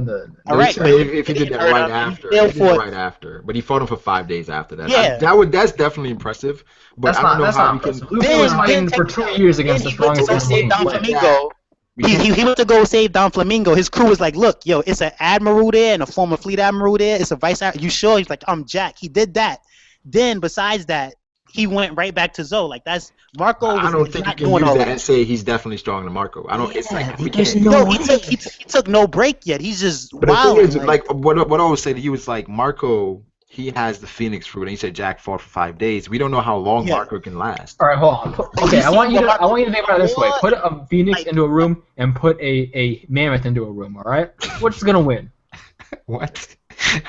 All right, So but if he did that right after, still he did it fought- right after. But he fought him for 5 days after that. Yeah. That's definitely impressive. But That's I don't not. know That's how not we can. impressive. Luffy was fighting for 2 years against the Then he went to strongest go save person. Doflamingo. He went to go save Doflamingo. His crew was like, look, yo, it's an admiral there and a former fleet admiral there. It's a vice admiral. You sure? He's like, I'm Jack. He did that. Then besides that, he went right back to Zoe. Like that's Marco. I don't was think you not can doing use all that that. and say he's definitely stronger than Marco. I don't. It's like we there's can't. no No, he took no break yet. He's just But the wild. thing is, like what I always say to you is like Marco. He has the Phoenix fruit, and he said Jack fought for 5 days. We don't know how long Yeah. Marco can last. All right, hold on. Okay, I want you to think about it this way. Put a phoenix into a room and put a mammoth into a room. All right, which is gonna win? What?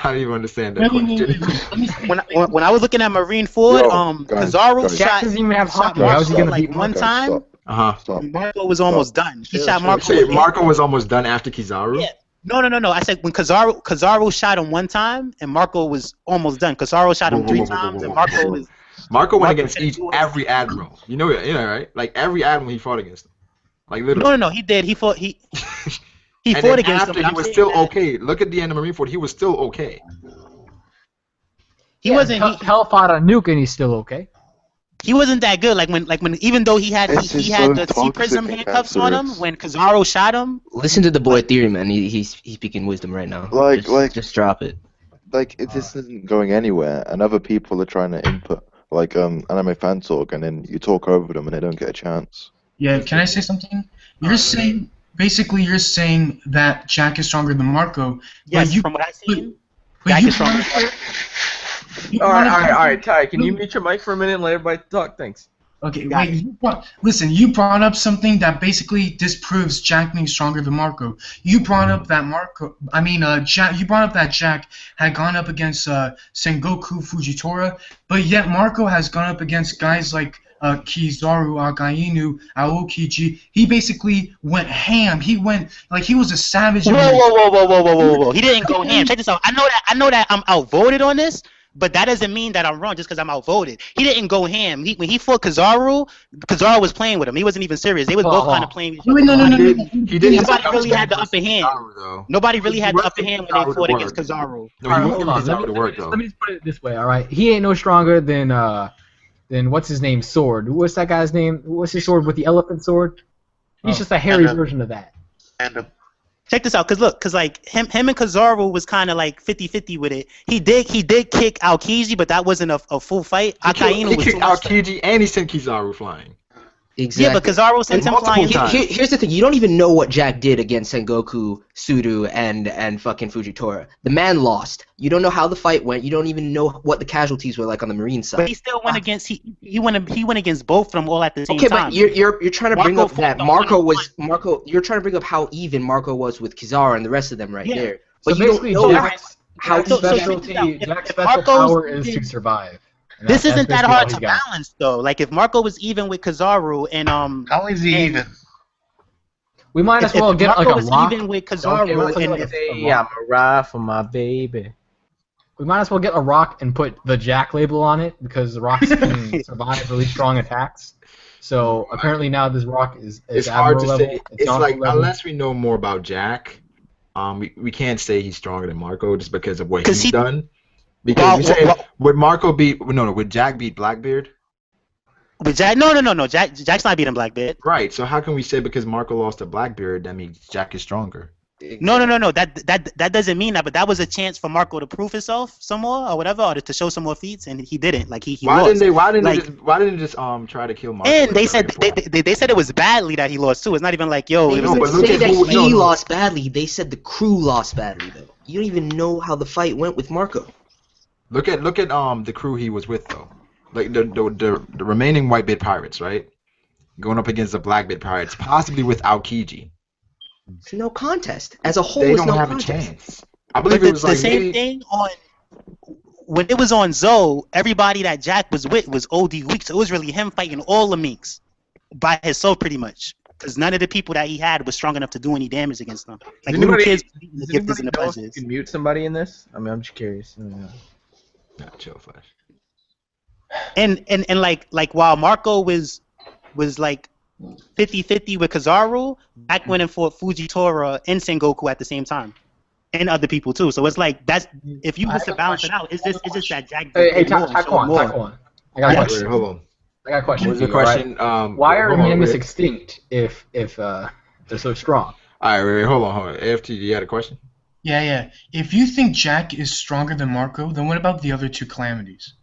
I don't even understand that question. When I was looking at Marineford, guys, Kizaru guys. Jack shot doesn't even have shot hockey. How is he gonna Marco beat like one Marco? time. Stop. Marco was almost done. He shot Marco. So Marco was almost done after Kizaru. Yeah. No. I said when Kizaru shot him one time and Marco was almost done. Kizaru shot him 3 times and Marco was. Marco went against every admiral. You know, right? Like every admiral he fought against him. Like literally. No. He did. He fought. He And fought then against after him. he was still okay. Look at the end of Marineford. He was still okay. He wasn't. Hell fought a nuke and he's still okay. He wasn't that good. Like when even though he had It's he just had so the Sea Prism toxic and handcuffs on him cancerous. when Kizaru shot him. Listen to the boy theory, man. He's speaking wisdom right now. Just drop it. Like this isn't going anywhere, and other people are trying to input like anime fan talk, and then you talk over them and they don't get a chance. Yeah, can I say something? You're saying that Jack is stronger than Marco. Yes, but from what I've seen, but Jack you is stronger. All right, Ty. Can you mute your mic for a minute and let everybody talk? Thanks. Okay, wait. You brought up something that basically disproves Jack being stronger than Marco. You brought up that Jack. You brought up that Jack had gone up against Sengoku Fujitora, but yet Marco has gone up against guys like Kizaru, Akainu, Aokiji. He basically went ham. He went like he was a savage. Whoa! He didn't go ham. Check this out. I know that I'm outvoted on this. But that doesn't mean that I'm wrong just because I'm outvoted. He didn't go ham. When he fought Kizaru was playing with him. He wasn't even serious. They was both kind of playing. No. He didn't. Nobody really had the upper hand. Nobody really had the upper hand when they fought against Kizaru. No, All right, he hold won't on. give Kizaru the work though. Let me just put it this way. All right, he ain't no stronger than what's his name? Sword. What's that guy's name? What's his sword with the elephant sword? He's just a hairy version of that. Check this out, cause like him and Kizaru was kind of like 50-50 with it. He did kick Aokiji, but that wasn't a full fight. He Akainu was kicked too much. Aokiji and he sent Kizaru flying. Exactly. Yeah, but Kizaru sent him flying. Here's the thing: you don't even know what Jack did against Sengoku, Sudo, and fucking Fujitora. The man lost. You don't know how the fight went. You don't even know what the casualties were like on the Marine side. But he still went against he went against both of them all at the same time. Okay, but you're trying to bring up that Marco was Marco. You're trying to bring up how even Marco was with Kizaru and the rest of them right there. But so you don't know how Jack's special power is to survive. This isn't that hard to balance, though. Like, if Marco was even with Kizaru and how is he even? We might as well get like a rock. Even with Kizaru and I'm a ride for my baby. We might as well get a rock and put the Jack label on it because the rocks can survive really strong attacks. So apparently now this rock is hard to level. say. It's like unless we know more about Jack, we can't say he's stronger than Marco just because of what he's done. Because we say would Marco beat would Jack beat Blackbeard? With Jack? No. Jack's not beating Blackbeard. Right. So how can we say because Marco lost to Blackbeard that means Jack is stronger? No. That doesn't mean that. But that was a chance for Marco to prove himself some more or whatever, or to show some more feats, and he didn't. Like he why lost. Why didn't they just try to kill Marco? And they said it was badly that he lost too. It's not even like They didn't say that he lost badly. They said the crew lost badly though. You don't even know how the fight went with Marco. Look at the crew he was with though, like the remaining Whitebeard pirates, right? Going up against the Blackbeard pirates, possibly without Kiji. It's no contest. As a whole, they it's don't no have contest. a chance. I believe it was the same thing on when it was on Zoe. Everybody that Jack was with was OD weak, so it was really him fighting all the minks by himself pretty much. Because none of the people that he had was strong enough to do any damage against them. Like little kids, the gifters and the pledges. Can mute somebody in this? I mean, I'm just curious. Not chill, Flash. And like while Marco was like 50-50 with Kizaru, Jack went and fought Fujitora and Sengoku at the same time, and other people too. So it's like that's if you was to balance it out, it's just that Jack. Hey, talk on. I got a question. Hold on. I got a question. What's the question? Right? Why are mammoths extinct if they're so strong? All right, wait, hold on. AFT, you had a question? Yeah. If you think Jack is stronger than Marco, then what about the other two calamities?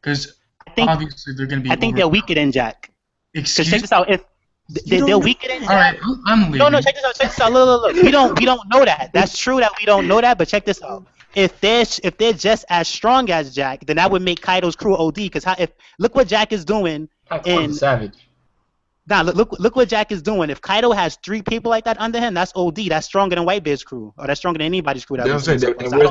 Because obviously they're going to be. I think they're weaker than Jack. Excuse check this out. If they're weaker than Jack. All right, I'm leaving. No, check this out. Look. We don't know that. That's true that we don't know that. But check this out. If they're just as strong as Jack, then that would make Kaido's crew OD. Because look what Jack is doing. Savage. Nah, look what Jack is doing. If Kaido has 3 people like that under him, that's OD. That's stronger than Whitebeard's crew, or that's stronger than anybody's crew. And where's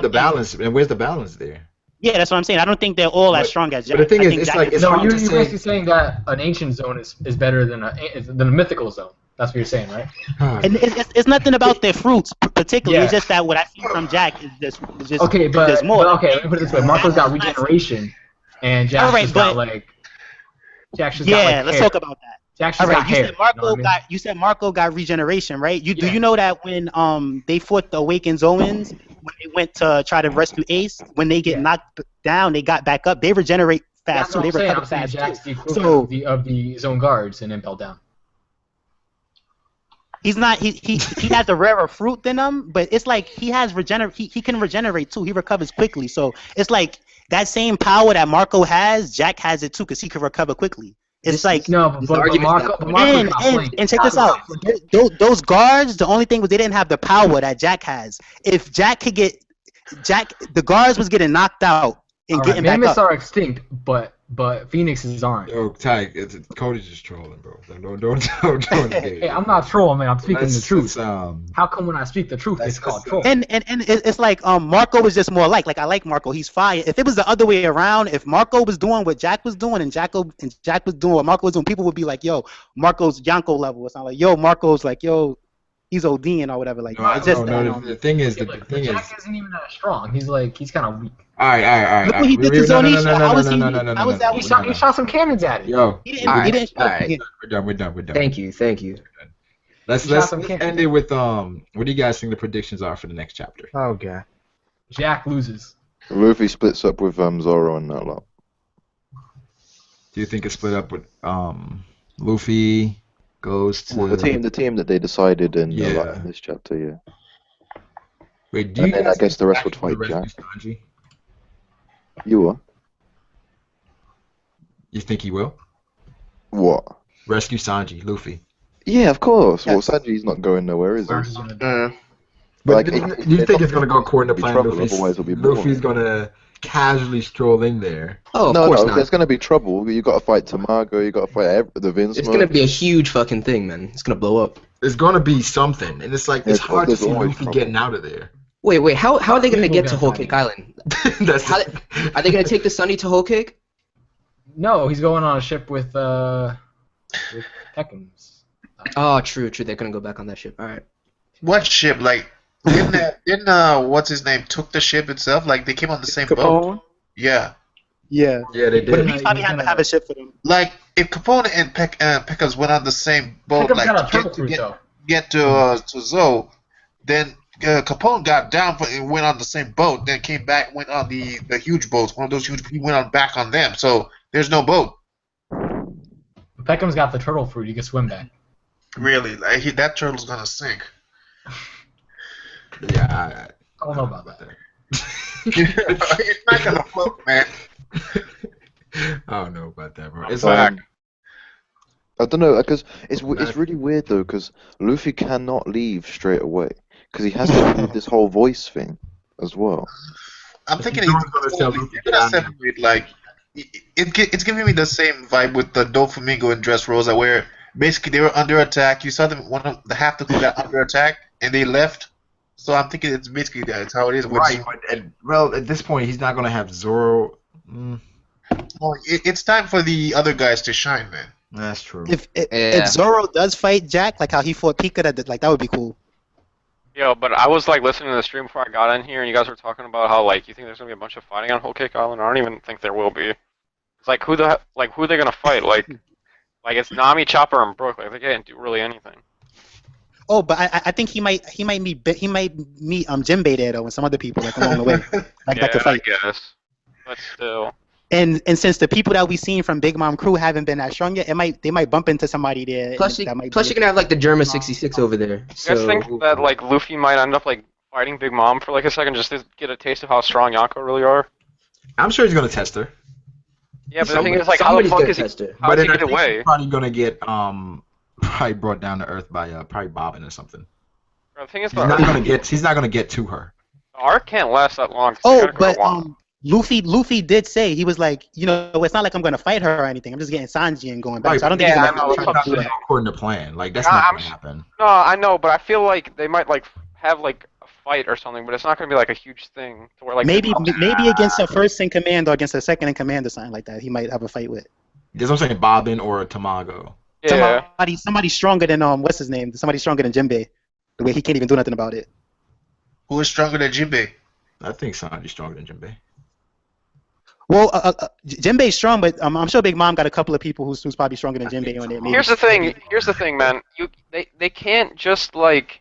the balance? And where's the balance there? Yeah, that's what I'm saying. I don't think they're all as strong as Jack. But the thing is, you're basically saying that an ancient zone is better than a mythical zone. That's what you're saying, right? And it's nothing about their fruits particularly. Yeah. It's just that what I see from Jack is just okay, but there's more. But okay, let me put it this way: Marco's got regeneration, and Jack's just got like. Jack's just got like let's talk about that. All right, you said Marco got regeneration, right? Do you know that when they fought the Awakened Zoans, when they went to try to rescue Ace, when they get knocked down, they got back up. They regenerate fast, so they recover fast. Jack's the equivalent of the zone guards in Impel Down. He's not. He has a rarer fruit than them, but it's like he has He can regenerate too. He recovers quickly, so it's like that same power that Marco has. Jack has it too, because he can recover quickly. It's like Marco and check this out. Those guards, the only thing was they didn't have the power that Jack has. If Jack could get the guards was getting knocked out and getting back up. Mammoths are extinct, but phoenixes aren't. Yo, Ty, Cody's just trolling, bro. Don't Hey, I'm not trolling, man. I'm speaking the truth. How come when I speak the truth, it's called troll? And it's like Marco was just more like I like Marco. He's fire. If it was the other way around, if Marco was doing what Jack was doing and Jack was doing what Marco was doing, people would be like, yo, Marco's Yonko level. It's not like, yo, Marco's like, yo, he's ODing or whatever. Like, the thing is, Jack isn't even that strong. He's kind of weak. All right. Look what he did to Zunisha. How was he? How was that? He shot some cannons at it. Yo, he didn't. All right. We're done. Thank you. Let's end it with what do you guys think the predictions are for the next chapter? Oh god. Jack loses. Luffy splits up with Zoro and that lot. Do you think it's split up with Luffy goes to the team that they decided in this chapter? Yeah. Wait, do you? And then I guess the rest would fight Jack. You what? You think he will? What? Rescue Sanji, Luffy. Yeah, of course. Yeah. Well, Sanji's not going nowhere, is he? Sanji's gonna do it. But Like, do you think it's gonna go according to be plan? trouble, otherwise it'll be Luffy's boring. gonna casually stroll in there. Oh, of No, course no, not. there's gonna be trouble. You gotta fight Tamago. You gotta fight the Vince. It's gonna be a huge fucking thing, man. It's gonna blow up. There's gonna be something, and it's like it's Yeah, hard to there's see always Luffy trouble. getting out of there. Wait, how are they gonna People get to gonna Whole find Cake it. Island? That's How are they gonna take the Sunny to Whole Cake? No, he's going on a ship with Peckham's. Oh, true. They're gonna go back on that ship. All right. What ship? Like, didn't what's his name took the ship itself? Like, they came on the same boat. Capone. Yeah. Yeah. Yeah, they But did. he probably had to have a ship for them. Like, if Capone and Pecos went on the same boat, Peckham's like got a to turtle get, fruit to though. get to Zoe, then Capone got down and went on the same boat, then came back, went on the huge boats, one of those huge. He went on back on them, so there's no boat. Peckham's got the turtle fruit. You can swim back. Really, like that turtle's gonna sink. Yeah, I don't know about that. It's not gonna float, man. I don't know about that, bro. It's Back. like I don't know, because it's really weird though, because Luffy cannot leave straight away, because he has to do this whole voice thing as well. I'm thinking No he's one's gonna tell Luffy gonna down. separate, like it's giving me the same vibe with the Doflamingo and Dressrosa, where basically they were under attack. You saw them, the half the crew got under attack and they left. So I'm thinking it's basically that's how it is with right, but at this point, he's not gonna have Zoro. Well, it's time for the other guys to shine, man. That's true. If Zoro does fight Jack, like how he fought Pika, that would be cool. Yo, but I was like listening to the stream before I got in here, and you guys were talking about how like you think there's gonna be a bunch of fighting on Whole Cake Island. I don't even think there will be. It's like who are they gonna fight? Like it's Nami, Chopper, and Brook. Like they can't do really anything. Oh, but I think he might meet Jinbei there though, and some other people like along the way, like that could fight. I guess. But still. And since the people that we've seen from Big Mom crew haven't been that strong yet, they might bump into somebody there. Plus, that might you're gonna have like the Germa 66 over there. You guys So think that like Luffy might end up like fighting Big Mom for like a second just to get a taste of how strong Yonko really are? I'm sure he's gonna test her. Yeah, but the thing is like how the fuck is he? How But does he then get away? he's probably gonna get probably brought down to earth by probably Bobbin or something. The thing is, He's not gonna get to her. the arc can't last that long. 'cause they Oh, gotta go but to Wano. Luffy did say he was like, it's not like I'm gonna fight her or anything. I'm just getting Sanji and going back. Right, So I don't think yeah, he's I gonna know, try to do that. According to plan, like that's No, not I'm gonna s- happen. No, I know, but I feel like they might like have like a fight or something, but it's not gonna be like a huge thing to where like Maybe against a first in command or against a second in command or something like that. He might have a fight with That's what I'm saying, Bobbin or Tamago. Yeah. somebody stronger than what's his name? Somebody stronger than Jinbei. The way he can't even do nothing about it. Who is stronger than Jinbei? I think Sanji's stronger than Jinbei. Well, Jinbei's strong, but I'm sure Big Mom got a couple of people who's probably stronger than Jinbei on there. Maybe. Here's the thing, man. They can't just like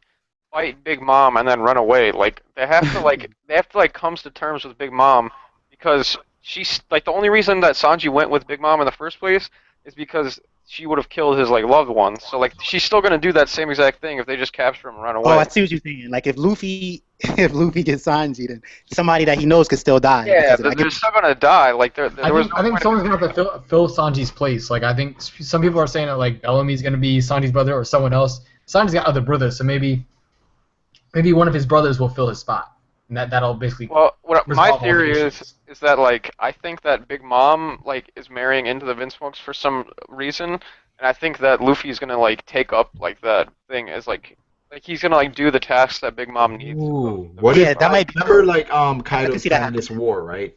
fight Big Mom and then run away. Like they have to come to terms with Big Mom because she's like the only reason that Sanji went with Big Mom in the first place is because she would have killed his like loved ones. So like she's still gonna do that same exact thing if they just capture him and run away. Oh, I see what you're saying. Like if Luffy gets Sanji, then somebody that he knows could still die. Yeah, because they're still gonna die. Like I think someone's gonna have to fill Sanji's place. Like I think some people are saying that like Bellamy's gonna be Sanji's brother or someone else. Sanji's got other brothers, so maybe one of his brothers will fill his spot, and that'll basically. Well, my resolve all the theory issues. is that like I think that Big Mom like is marrying into the Vince Smokes for some reason, and I think that Luffy's gonna like take up like that thing as like he's gonna like do the tasks that Big Mom needs. Ooh, what if that might be. remember like Kaido can see that planned this war, right?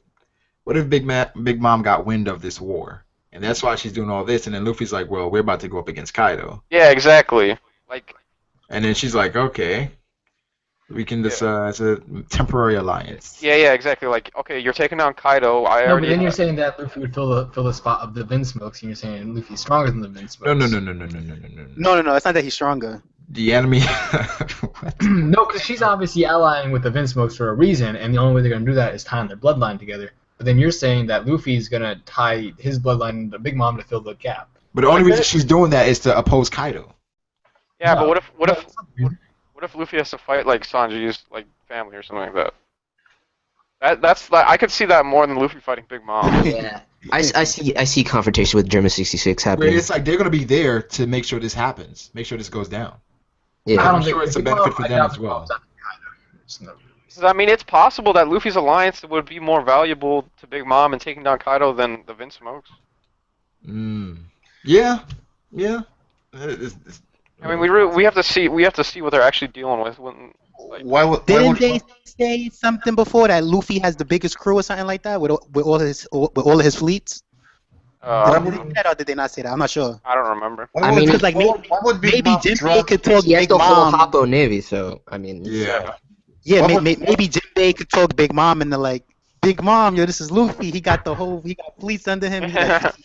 What if Big Mom got wind of this war, and that's why she's doing all this, and then Luffy's like, well, we're about to go up against Kaido. Yeah, exactly. Like. And then she's like, okay, we can just it's a temporary alliance. Yeah, exactly. Like, okay, you're taking down Kaido. No, but then you're saying that Luffy would fill the spot of the Vince Smokes, and you're saying Luffy's stronger than the Vince Smokes. No. No. It's not that he's stronger. The enemy. No, because she's obviously allying with the Vince Smokes for a reason, and the only way they're gonna do that is tying their bloodline together. But then you're saying that Luffy's gonna tie his bloodline into Big Mom to fill the gap. But the only reason she's doing that is to oppose Kaido. Yeah, No. but what if Luffy has to fight like Sanji's like family or something like that? That's I could see that more than Luffy fighting Big Mom. Yeah. I see confrontation with German 66 Where happening. it's like they're gonna be there to make sure this happens, make sure this goes down. Yeah. I'm sure it's a benefit for them as well. I mean, it's possible that Luffy's alliance would be more valuable to Big Mom in taking down Kaido than the Vince Smokes. Yeah. I mean, we have to see what they're actually dealing with. When, like, Didn't they say something before that Luffy has the biggest crew or something like that with all of his fleets? Did they say that or did they not say that? I'm not sure. I don't remember. I mean, because like maybe Jinbei could talk he has Big the whole Mom. Hoppo Navy, so I mean. Yeah, maybe Jinbei could talk Big Mom and they're like, Big Mom, yo, this is Luffy. He got fleets under him.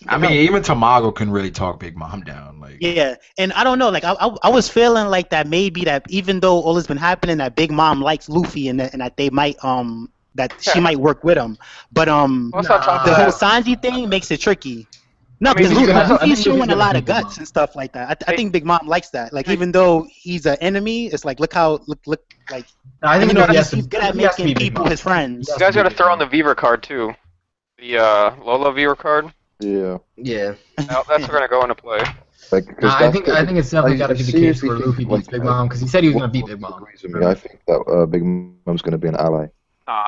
I mean, even Tamago can really talk Big Mom down. Like, yeah, and I don't know. Like, I was feeling like that maybe that even though all has been happening, that Big Mom likes Luffy and that they might that she might work with him. But the whole Sanji thing makes it tricky. No, because Luffy's showing a lot of guts and stuff like that. I think Big Mom likes that. Like, even though he's an enemy, it's like look like. I think he's good at making people his friends. You guys got to throw in the Weaver card too, the Lola Weaver card. Yeah. Yeah. That's going to go into play. I think it's definitely got to be the case where Luffy beats Big Mom because he said he was going to beat Big Mom. I think that Big Mom's going to be an ally.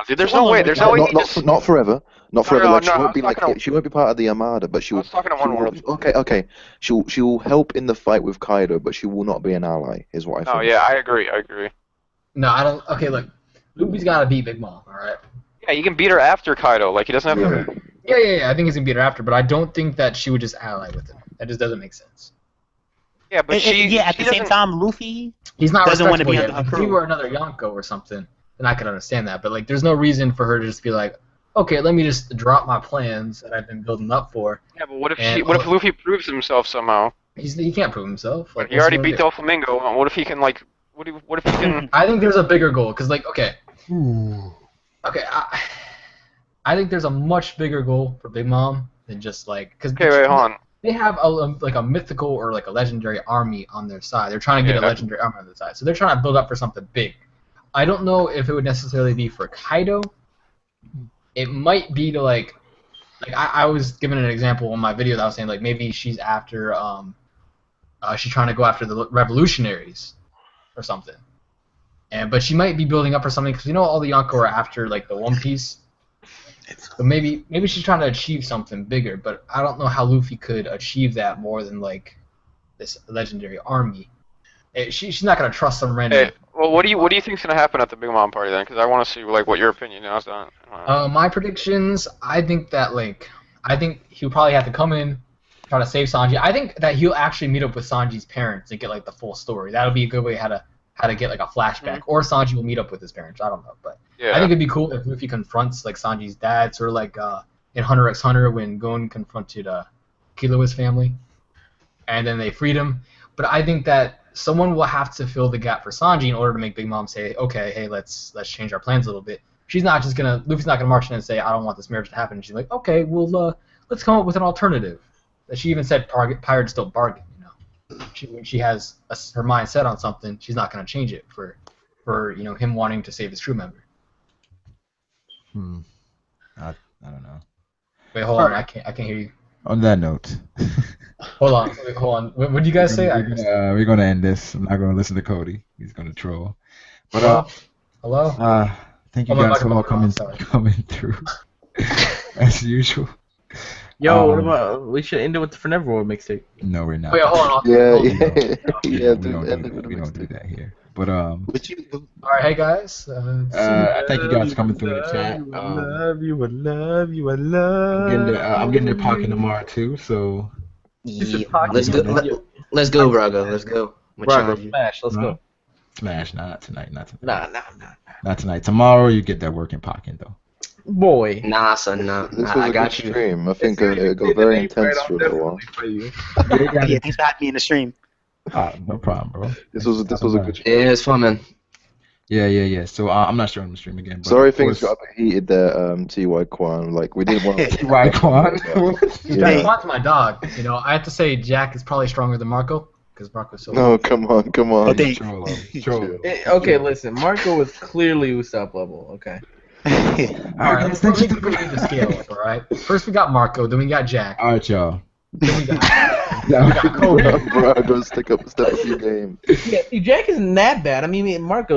Dude, there's no way. There's no way. Not forever. Not forever. No, she won't be like she won't be part of the Armada, but she will. I was talking to One World. Okay. She will help in the fight with Kaido, but she will not be an ally. Is what I think. Oh yeah, I agree. No, I don't. Okay, look, Luffy's got to beat Big Mom. All right. Yeah, you can beat her after Kaido. Like he doesn't have to. Yeah. I think he's gonna beat her after, but I don't think that she would just ally with him. That just doesn't make sense. Yeah, but at the same time, Luffy he's not doesn't want to be yet. under her If crew. he were another Yonko or something, then I could understand that. But like, there's no reason for her to just be like, okay, let me just drop my plans that I've been building up for. Yeah, but what if Luffy proves himself somehow? He can't prove himself. Like, he already beat Doflamingo. What if he can like? What if he can? I think there's a bigger goal because like I think there's a much bigger goal for Big Mom than just like because wait, hold on. They have a mythical or like a legendary army on their side. They're trying to get a legendary army on their side, so they're trying to build up for something big. I don't know if it would necessarily be for Kaido. It might be to like I was giving an example in my video that I was saying like maybe she's after she's trying to go after the revolutionaries or something, but she might be building up for something because all the Yonko are after like the One Piece. But maybe she's trying to achieve something bigger, but I don't know how Luffy could achieve that more than like this legendary army. She's not gonna trust some random. Hey, well, what do you think's gonna happen at the Big Mom party then? Because I want to see like what your opinion is on. My predictions. I think he'll probably have to come in, try to save Sanji. I think that he'll actually meet up with Sanji's parents and get like the full story. That'll be a good way how to get like a flashback, or Sanji will meet up with his parents. I don't know, but I think it'd be cool if Luffy confronts like Sanji's dad, sort of like in Hunter x Hunter when Gon confronted Killua's family, and then they freed him. But I think that someone will have to fill the gap for Sanji in order to make Big Mom say, okay, hey, let's change our plans a little bit. Luffy's not gonna march in and say, I don't want this marriage to happen. And she's like, okay, well, let's come up with an alternative. She even said pirates don't bargain. When she has her mind set on something, she's not gonna change it for him wanting to save his crew member. I don't know. Wait, hold on, I can't hear you. On that note. Hold on. What did you guys say? We're gonna end this. I'm not gonna listen to Cody. He's gonna troll. But hello. Thank you guys for all coming through as usual. Yo, what about we should end it with the For Never World mixtape? No, we're not. Wait, hold on. Yeah. We don't do that here. But all right, hey guys. thank you guys for coming through the chat. I love you. I'm getting their pocket tomorrow too. So let's go, Brago. Let's go. Brago, smash. Let's go. Smash. Not tonight. Nah. Not tonight. Tomorrow you get that working pocket though. Boy. Nah, son, nah. This was I a got good you. stream. I think it got very intense for a little while. Yeah, thanks for having me in the stream. No problem, bro. This was a good stream. Yeah, it's fun, man. Yeah. So I'm not showing the stream again. But Sorry, things got a bit heated there. Ty Kwan, like we didn't want to. Ty Kwan. Kwan's my dog. I have to say Jack is probably stronger than Marco because Marco's so. No, come on. Troll. Okay, listen. Marco was clearly Usopp level. Okay. Alright, let's leave the scale up, alright? First we got Marco, then we got Jack. Alright, y'all. Then we got Coby. Bro, go step up your game. Yeah, see, Jack isn't that bad. I mean, Marco